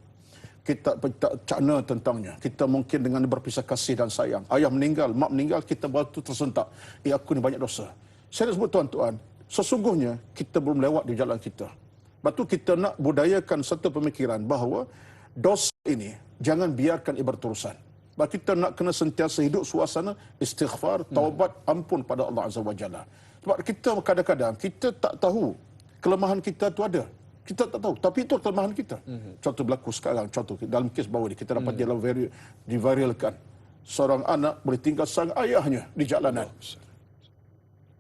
Speaker 2: Kita tak cakna tentangnya. Kita mungkin dengan berpisah kasih dan sayang. Ayah meninggal, mak meninggal, kita batu tersentak. Aku ni banyak dosa. Saya nak sebut, tuan-tuan, sesungguhnya kita belum lewat di jalan kita. Lepas tu kita nak budayakan satu pemikiran bahawa dosa ini jangan biarkan ia berterusan. Sebab kita nak kena sentiasa hidup suasana istighfar, taubat, ampun pada Allah Azza wa Jalla. Sebab kita kadang-kadang kita tak tahu kelemahan kita tu ada. Kita tak tahu, tapi itu kelemahan kita. Contoh berlaku sekarang, contoh dalam kes bawah ni, kita dapat diviralkan. Seorang anak boleh tinggal sang ayahnya di jalanan.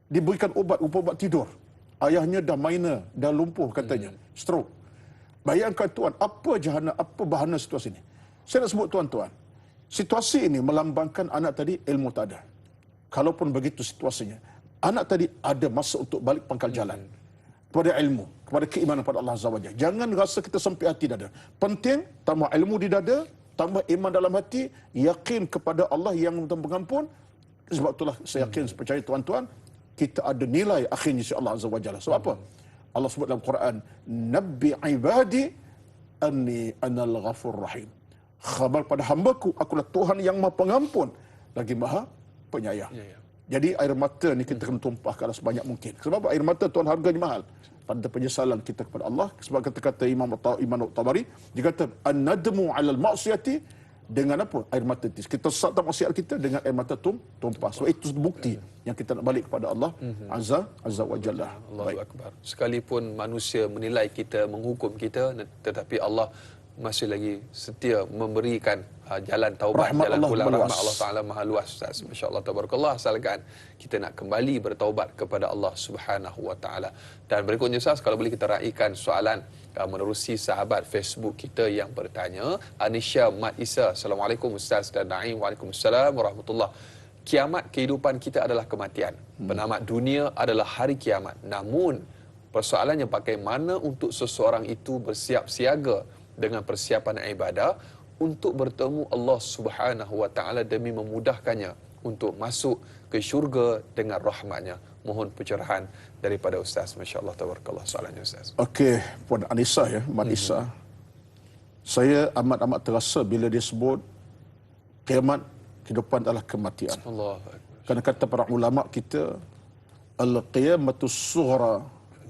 Speaker 2: Diberikan ubat tidur. Ayahnya dah minor, dah lumpuh katanya, stroke. Bayangkan tuan, apa bahana situasi ini. Saya nak sebut, tuan-tuan, Situasi ini melambangkan anak tadi ilmu tak ada. Kalaupun begitu situasinya, anak tadi ada masa untuk balik pangkal jalan kepada ilmu, kepada keimanan pada Allah Azza wa Jalla. Jangan rasa kita sempit hati dada. Penting tambah ilmu di dada, tambah iman dalam hati, yakin kepada Allah yang Maha Pengampun. Sebab itulah saya yakin, percaya tuan-tuan, kita ada nilai akhirnya insya Allah Azza wa Jalla. Sebab apa? Allah sebut dalam Quran, Nabbi ibadi anni anal ghafur rahim. Khabar pada hambaku, akulah Tuhan yang Maha Pengampun lagi Maha Penyayang. Jadi air mata ni kita kena tumpahkan sebanyak mungkin. Sebab air mata tuan harganya mahal. Tanda penyesalan kita kepada Allah. Sebab kata Imam Tabari, dia kata an-nadmu 'alal ma'siyati, dengan apa? Air mata tis. Kita sesat maksiat kita dengan air mata tumpah. So itu bukti yang kita nak balik kepada Allah Azza wa Jalla.
Speaker 1: Allahu Akbar. Sekalipun manusia menilai kita, menghukum kita, tetapi Allah masih lagi setia memberikan jalan taubat,
Speaker 2: Rahmat
Speaker 1: jalan
Speaker 2: Allah
Speaker 1: pulang.
Speaker 2: meluas.
Speaker 1: Rahmat Allah Ta'ala maha luas, Ustaz. Masya-Allah, tabarakallah. Asalkan kita nak kembali bertaubat kepada Allah Subhanahu wa Ta'ala. Dan berikutnya, Ustaz, kalau boleh kita raikan soalan menerusi sahabat Facebook kita yang bertanya. Anisha Mat Isa, Assalamualaikum Ustaz dan Naim. Waalaikumsalam warahmatullahi. Kiamat kehidupan kita adalah kematian. Penamat dunia adalah hari kiamat. Namun persoalannya bagaimana untuk seseorang itu bersiap siaga dengan persiapan ibadah untuk bertemu Allah Subhanahu wa Ta'ala demi memudahkannya untuk masuk ke syurga dengan rahmatnya. Mohon pencerahan daripada Ustaz. Masya-Allah, tabarakallah soalannya, Ustaz.
Speaker 2: Okey, Puan Anissa ya, Mat Isa. Saya amat-amat terasa bila dia sebut kiamat kehidupan adalah kematian.
Speaker 1: Allahu Akbar.
Speaker 2: Kerana kata para ulama kita, al-qiyamatus sughra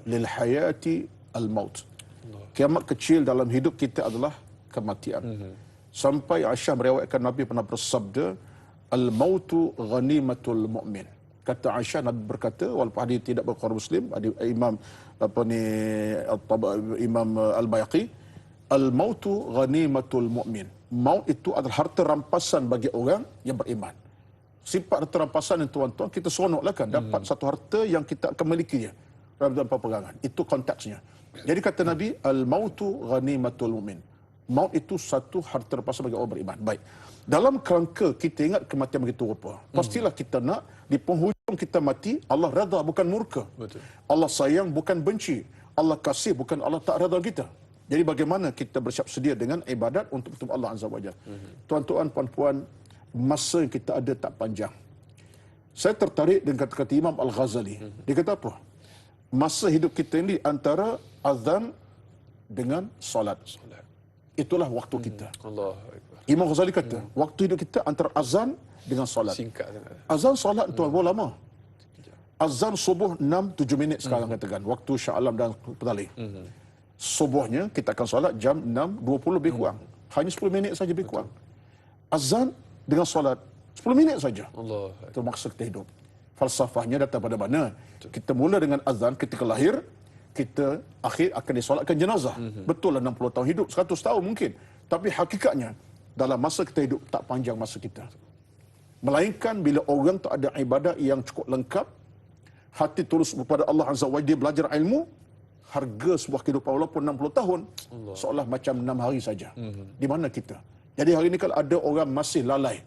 Speaker 2: lil hayati al-maut. Kiamat kecil dalam hidup kita adalah kematian. Sampai Aisyah meriwayatkan Nabi pernah bersabda, al-mautu ghanimatul mu'min. Kata Aisyah, Nabi berkata, walaupun hadis tidak berqarar Muslim, Imam Imam Al-Bayhaqi, al-mautu ghanimatul mu'min. Maut itu adalah harta rampasan bagi orang yang beriman. Sifat harta rampasan yang tuan-tuan, kita seronoklah kan dapat satu harta yang kita akan milikinya dalam peperangan. Itu konteksnya. Jadi kata Nabi, al-mautu ghanimatul mu'min. Maut itu satu harta rampasan bagi orang beriman. Baik. Dalam kerangka kita ingat kematian begitu rupa, pastilah kita nak di penghujung kita mati, Allah redha bukan murka.
Speaker 1: Betul.
Speaker 2: Allah sayang bukan benci. Allah kasih bukan Allah tak redha kita. Jadi bagaimana kita bersiap sedia dengan ibadat untuk bertemu Allah Azza wa Jalla. Tuan-tuan, puan-puan, masa yang kita ada tak panjang. Saya tertarik dengan kata-kata Imam Al-Ghazali. Dia kata apa? Masa hidup kita ini antara azan dengan solat. Itulah waktu kita.
Speaker 1: Allahu Akbar.
Speaker 2: Imam Ghazali kata, waktu hidup kita antara azan dengan solat.
Speaker 1: Singkat sangat.
Speaker 2: Azan solat tuan berapa lama? Azan subuh 6-7 minit sekarang katakan. Waktu Shah Alam dan Petali. Subuhnya kita akan solat jam 6.20 lebih kurang. Hanya 10 minit saja lebih kurang. Azan dengan solat 10 minit saja.
Speaker 1: Allah.
Speaker 2: Itu maksud kita hidup. Falsafahnya datang pada mana? Kita mula dengan azan ketika lahir, kita akhir akan disolatkan jenazah. Betul lah 60 tahun hidup, 100 tahun mungkin. Tapi hakikatnya, dalam masa kita hidup, tak panjang masa kita. Melainkan bila orang tak ada ibadat yang cukup lengkap, hati tulus kepada Allah Azza wa Jalla, dia belajar ilmu, harga sebuah kehidupan walaupun 60 tahun, seolah macam 6 hari saja. Di mana kita? Jadi hari ini kalau ada orang masih lalai,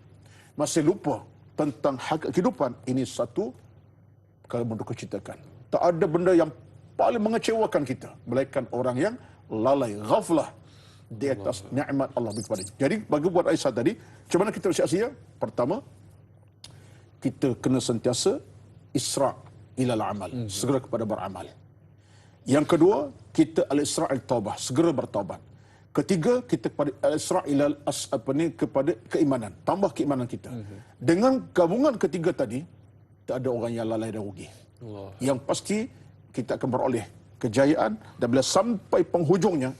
Speaker 2: masih lupa tentang hak kehidupan, ini satu perkara mendukacitakan. Tak ada benda yang paling mengecewakan kita melainkan orang yang lalai, ghaflah di atas nikmat Allah kepadanya. Jadi bagi buat Aisyah tadi, macam mana kita bersiap-siap? Pertama, kita kena sentiasa isra' ilal amal, segera kepada beramal. Yang kedua, kita al-isra' al-taubah, segera bertaubat. Ketiga, kita kepada al-isra' ilal kepada keimanan, tambah keimanan kita. Dengan gabungan ketiga tadi, tak ada orang yang lalai dan rugi. Yang pasti kita akan beroleh kejayaan, dan bila sampai penghujungnya,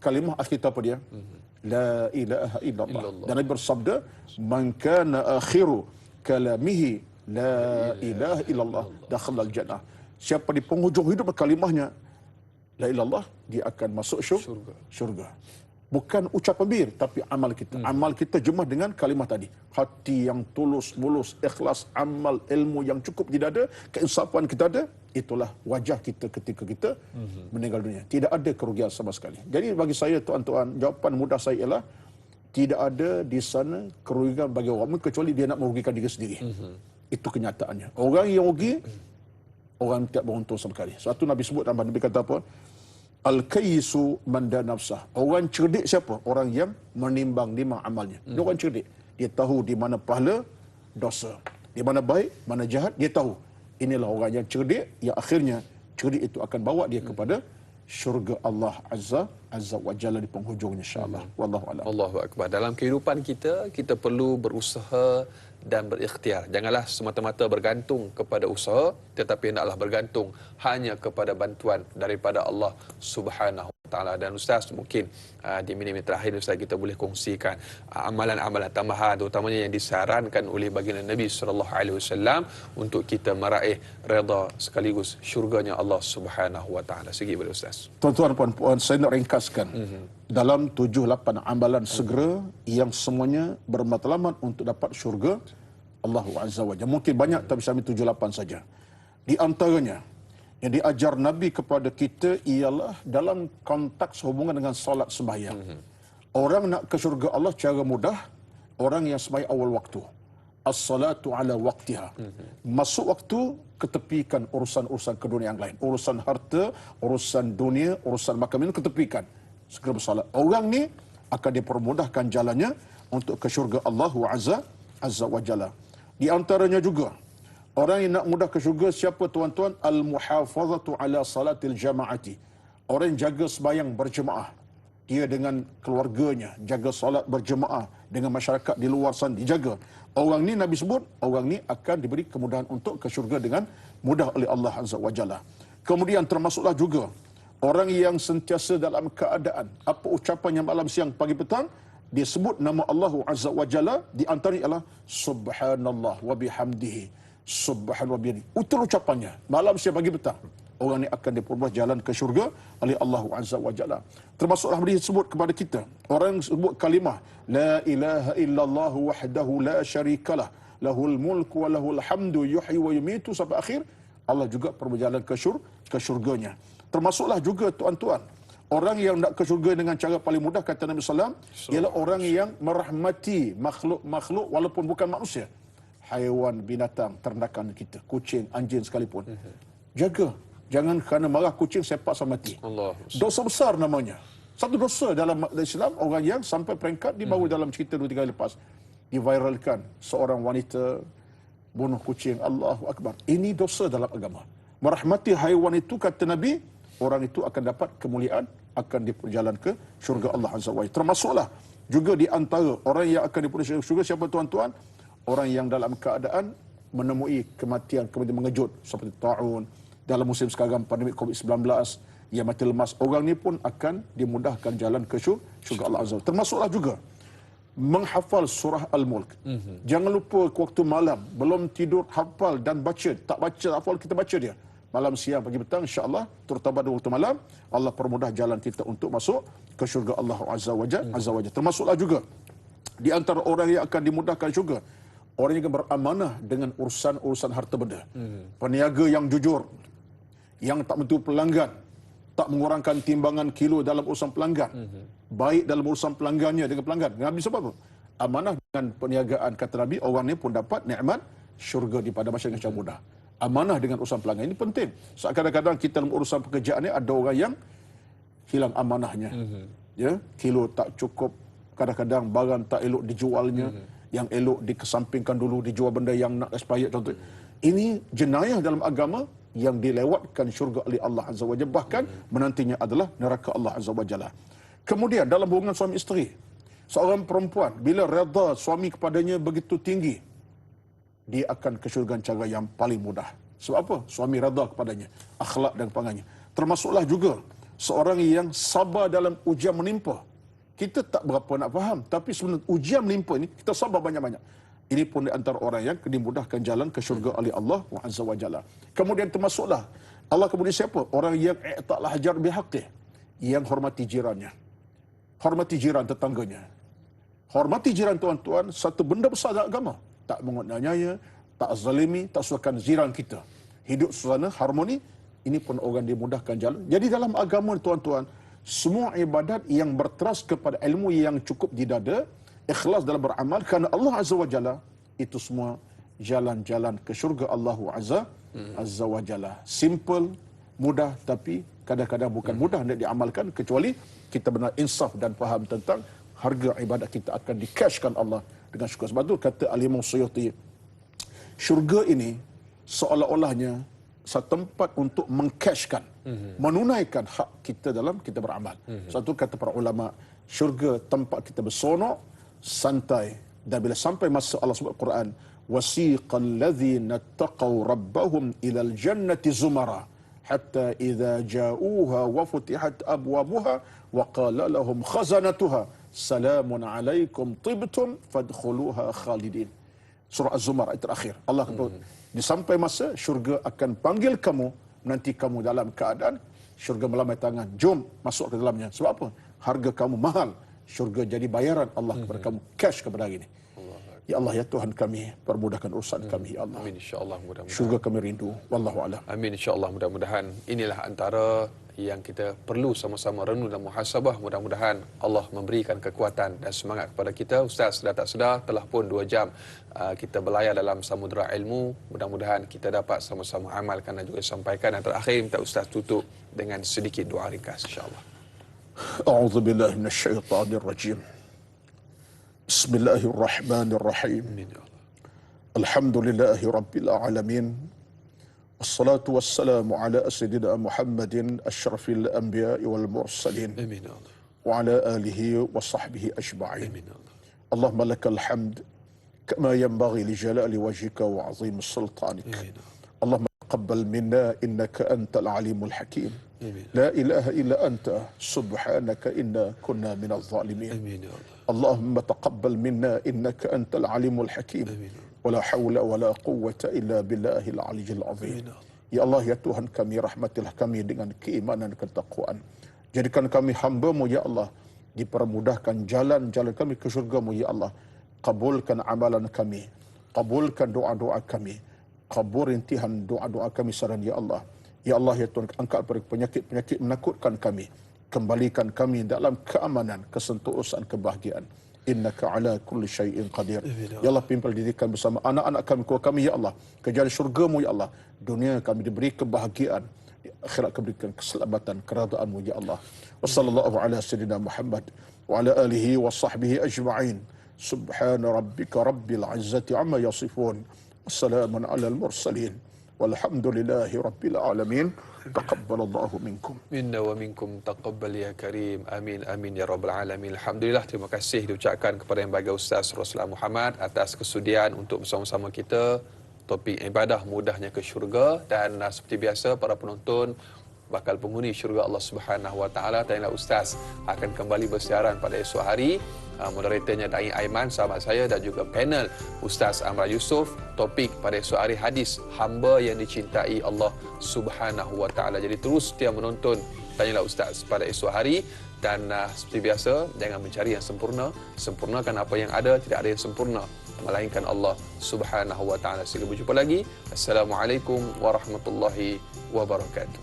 Speaker 2: kalimah akhir kita apa dia? La ilaha illallah. Dan Nabi bersabda, man kana akhiru kalamihi la ilaha illallah dakhala al-jannah. Siapa di penghujung hidup kalimahnya la ilallah, dia akan masuk syurga. Bukan ucapan bir, tapi amal kita. Amal kita jemah dengan kalimah tadi. Hati yang tulus, mulus, ikhlas, amal, ilmu yang cukup tidak ada, keinsafan kita ada, itulah wajah kita ketika kita meninggal dunia. Tidak ada kerugian sama sekali. Jadi bagi saya, tuan-tuan, jawapan mudah saya ialah tidak ada di sana kerugian bagi orang kecuali dia nak merugikan diri sendiri. Itu kenyataannya. Orang yang rugi, orang tidak beruntung sama sekali. Satu Nabi sebut, Nabi kata apa? Al-kayyisu man da nafsah. Orang cerdik siapa? Orang yang menimbang-nimbang amalnya. Dia orang cerdik. Dia tahu di mana pahala dosa, di mana baik, mana jahat, dia tahu. Inilah orang yang cerdik, yang akhirnya cerdik itu akan bawa dia kepada syurga Allah Azza wa Jalla di penghujungnya, insya-Allah. Wallahu a'lam.
Speaker 1: Allahu akbar. Dalam kehidupan kita, kita perlu berusaha dan berikhtiar. Janganlah semata-mata bergantung kepada usaha, tetapi hendaklah bergantung hanya kepada bantuan daripada Allah Subhanahu wa taala. Dan Ustaz, mungkin di minit-minit terakhir Ustaz, kita boleh kongsikan amalan-amalan tambahan, terutamanya yang disarankan oleh baginda Nabi sallallahu alaihi wasallam untuk kita meraih redha sekaligus syurganya Allah Subhanahu wa taala. Segi pada Ustaz.
Speaker 2: Tuan-tuan dan puan, saya nak ringkaskan dalam 7-8 amalan segera yang semuanya bermatlamat untuk dapat syurga Allah Azza wa Jalla. Mungkin banyak, tapi saya ambil 7-8 saja. Di antaranya yang diajar Nabi kepada kita ialah dalam konteks hubungan dengan salat sembahyang. Orang nak ke syurga Allah cara mudah, orang yang sembahyang awal waktu. As-salatu ala waqtiha. Masuk waktu, ketepikan urusan-urusan kedunia yang lain. Urusan harta, urusan dunia, urusan makan minum, ketepikan. Segera bersalat. Orang ni akan dipermudahkan jalannya untuk ke syurga Allah Azza wa Jalla. Di antaranya juga, orang yang nak mudah ke syurga siapa tuan-tuan? Al-muhafazatu ala salatil jama'ati. Orang yang jaga sembahyang berjemaah. Dia dengan keluarganya, jaga solat berjemaah dengan masyarakat di luar sana, dijaga. Orang ni Nabi sebut, orang ni akan diberi kemudahan untuk ke syurga dengan mudah oleh Allah Azza wa Jalla. Kemudian termasuklah juga orang yang sentiasa dalam keadaan apa ucapannya malam, siang, pagi, petang, dia sebut nama Allah Azza wa Jalla, di antaranya ialah subhanallah wa bihamdihi, subhanallah bihamdihi. Itu ucapannya malam, siang, pagi, petang. Orang ni akan dipermudah jalan ke syurga oleh Allah Azza wa Jalla. Termasuklah beri sebut kepada kita, orang yang sebut kalimah la ilaha illallah wahdahu la syarikalah lahul mulku wa lahul hamdu yuhyi wa yumitu sampai akhir, Allah juga permudah jalan ke syurganya. Termasuklah juga tuan-tuan, orang yang nak ke syurga dengan cara paling mudah kata Nabi sallallahu alaihi wasallam ialah orang yang merahmati makhluk-makhluk walaupun bukan manusia. Haiwan, binatang, ternakan kita, kucing, anjing sekalipun. Jaga. Jangan kerana marah kucing sepak sampai mati.
Speaker 1: Allah.
Speaker 2: Dosa besar namanya. Satu dosa dalam Islam, orang yang sampai peringkat dibawa dalam cerita 2-3 hari lepas. Diviralkan seorang wanita bunuh kucing. Allahu Akbar. Ini dosa dalam agama. Merahmati haiwan itu kata Nabi, orang itu akan dapat kemuliaan, akan diperjalan ke syurga Allah Azza wa Jalla. Termasuklah juga di antara orang yang akan diperjalan ke syurga siapa tuan-tuan? Orang yang dalam keadaan menemui kematian mengejut seperti ta'un. Dalam musim sekarang pandemik COVID-19 yang mati lemas, orang ni pun akan dimudahkan jalan ke syurga Allah Azza wa Jalla. Termasuklah juga menghafal surah Al-Mulk. Jangan lupa waktu malam belum tidur hafal dan baca. Tak baca hafal, kita baca dia. Malam, siang, pagi, petang, insya-Allah, terutama pada waktu malam, Allah permudah jalan kita untuk masuk ke syurga Allah Azza wa Jalla. Termasuklah juga di antara orang yang akan dimudahkan syurga, orang yang beramanah dengan urusan harta benda. Peniaga yang jujur, yang tak mentu pelanggan, tak mengurangkan timbangan kilo dalam urusan pelanggan. Baik dalam urusan pelanggannya dengan pelanggan. Nabi sebab apa? Amanah dengan perniagaan, kata Nabi, orang ni pun dapat nikmat syurga pada masyarakat yang mudah. Amanah dengan urusan pelanggan ini penting. So, kadang-kadang kita dalam urusan pekerjaan ni ada orang yang hilang amanahnya. Ya, kilo tak cukup, kadang-kadang barang tak elok dijualnya, yang elok dikesampingkan dulu, dijual benda yang nak expired contoh. Ini jenayah dalam agama yang dilewatkan syurga oleh Allah Azza wa Jalla, bahkan menantinya adalah neraka Allah Azza wa Jalla. Kemudian dalam hubungan suami isteri, seorang perempuan bila redha suami kepadanya begitu tinggi, dia akan ke syurga cara yang paling mudah. Sebab apa? Suami redha kepadanya, akhlak dan perangannya. Termasuklah juga seorang yang sabar dalam ujian menimpa. Kita tak berapa nak faham, tapi sebenarnya ujian menimpa ini kita sabar banyak-banyak. Ini pun di antara orang yang dimudahkan jalan ke syurga oleh Allah Azza wa Jalla. Kemudian termasuklah Allah kemudian siapa? Orang yang i'ta'al hajar bihaqih, yang hormati jirannya. Hormati jiran tetangganya. Hormati jiran tuan-tuan, satu benda besar dalam agama. Tak menganiaya, tak zalimi, tak suakan jiran kita. Hidup suasana harmoni, ini pun orang dimudahkan jalan. Jadi dalam agama tuan-tuan, semua ibadat yang berteras kepada ilmu yang cukup di dada, ikhlas dalam beramal kerana Allah Azza wa Jalla, itu semua jalan-jalan ke syurga Allah Azza wa Jalla. Simple, mudah, tapi kadang-kadang bukan mudah nak diamalkan kecuali kita benar insaf dan faham tentang harga ibadat kita akan dikashkan Allah dengan syukur. Sebab tu kata Al-Imam Suyuti, syurga ini seolah-olahnya satu tempat untuk mengkashkan, menunaikan hak kita dalam kita beramal. Satu kata para ulama, syurga tempat kita bersonok, santai, dan bila sampai masa Allah sebut Quran, wasiqal ladzina taqaw rabbahum ilal jannati zumara hatta idza ja'uha wa futihat abwabuha wa qala lahum khazanatuha salamun alaikum tibtum fadkhuluha khalidin. Surah Az-Zumar ayat terakhir. Allah kata, sampai masa syurga akan panggil kamu, nanti kamu dalam keadaan syurga melambai tangan, jom masuk ke dalamnya. Sebab apa? Harga kamu mahal. Syurga jadi bayaran Allah kepada kamu, cash kepada hari ini. Ya Allah, ya Tuhan kami, permudahkan urusan kami, ya Allah.
Speaker 1: Amin, insya-Allah, mudah-mudahan.
Speaker 2: Syurga kami rindu. Wallahu a'lam.
Speaker 1: Amin, insya-Allah, mudah-mudahan inilah antara yang kita perlu sama-sama renung dan muhasabah. Mudah-mudahan Allah memberikan kekuatan dan semangat kepada kita. Ustaz, sudah tak sedar telah pun 2 jam kita berlayar dalam samudera ilmu. Mudah-mudahan kita dapat sama-sama amalkan dan juga sampaikan. Dan terakhir minta Ustaz tutup dengan sedikit doa ringkas, insya-Allah.
Speaker 2: A'udzu billahi minasyaitonir rajim. Bismillahirrahmanirrahim.
Speaker 1: Amin ya Allah.
Speaker 2: Alhamdulillahi rabbil alamin. Wassalatu wassalamu ala sayyidina Muhammadin asyrafil anbiya'i wal mursalin.
Speaker 1: Amin ya Allah.
Speaker 2: Wa ala alihi wa sahbihi ajma'in.
Speaker 1: Amin ya Allah.
Speaker 2: Allahumma lakal hamd kama yanbaghi li jalali wajhika wa 'azimi sultanik.
Speaker 1: Amin ya Allah.
Speaker 2: اللهم تقبل منا إنك أنت العليم الحكيم.
Speaker 1: Amin.
Speaker 2: لا إله إلا أنت سبحانك إنا كنا من الظالمين.
Speaker 1: Amin ya Allah.
Speaker 2: اللهم تقبل منا إنك أنت العليم الحكيم.
Speaker 1: Amin.
Speaker 2: ولا حول ولا قوة إلا بالله العلي العظيم.
Speaker 1: Amin.
Speaker 2: Ya Allah, ya Tuhan kami, rahmatilah kami dengan keimanan dan ketakwaan. Jadikan kami hamba-Mu, ya Allah, dipermudahkan jalan-jalan kami ke syurga-Mu, ya Allah. Kabulkan amalan kami, kabulkan doa-doa kami, kabul rintihan doa-doa kami saran, ya Allah. Ya Allah, ya Tuhan, angkat penyakit-penyakit menakutkan kami. Kembalikan kami dalam keamanan, kesentosan, kebahagiaan. Innaka ala kulli syai'in qadir. Ya Allah, pimpin didikan bersama anak-anak kami, keluarga kami, ya Allah, ke jalan syurga-Mu, ya Allah. Dunia kami diberi kebahagiaan, akhirat kami diberikan keselamatan, keridaan-Mu, ya Allah. Wa sallallahu ala sayyidina Muhammad wa ala alihi wa sahbihi ajma'in. Subhana rabbika rabbil izzati amma yasifun. Wassalamun ala al-mursalin. Walhamdulillahi rabbil alamin. Taqabbalallahu minkum.
Speaker 1: Minna wa minkum taqabbal ya karim. Amin amin ya rabbal alamin. Alhamdulillah, terima kasih diucapkan kepada yang bahagia Ustaz Rasulullah Muhammad atas kesudian untuk bersama-sama kita topik ibadah mudahnya ke syurga. Dan seperti biasa para penonton bakal penghuni syurga Allah Subhanahu wa taala. Dan Ustaz akan kembali bersiaran pada esok hari. Moderatornya Da'i Aiman, sahabat saya, dan juga panel Ustaz Amran Yusof. Topik pada esok hari, hadis hamba yang dicintai Allah Subhanahu wa taala. Jadi terus setia menonton Tanyalah Ustaz pada esok hari. Dan seperti biasa, jangan mencari yang sempurna, sempurnakan apa yang ada. Tidak ada yang sempurna melainkan Allah Subhanahu wa taala. Sehingga berjumpa lagi. Assalamualaikum warahmatullahi wabarakatuh.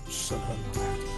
Speaker 2: Assalamualaikum.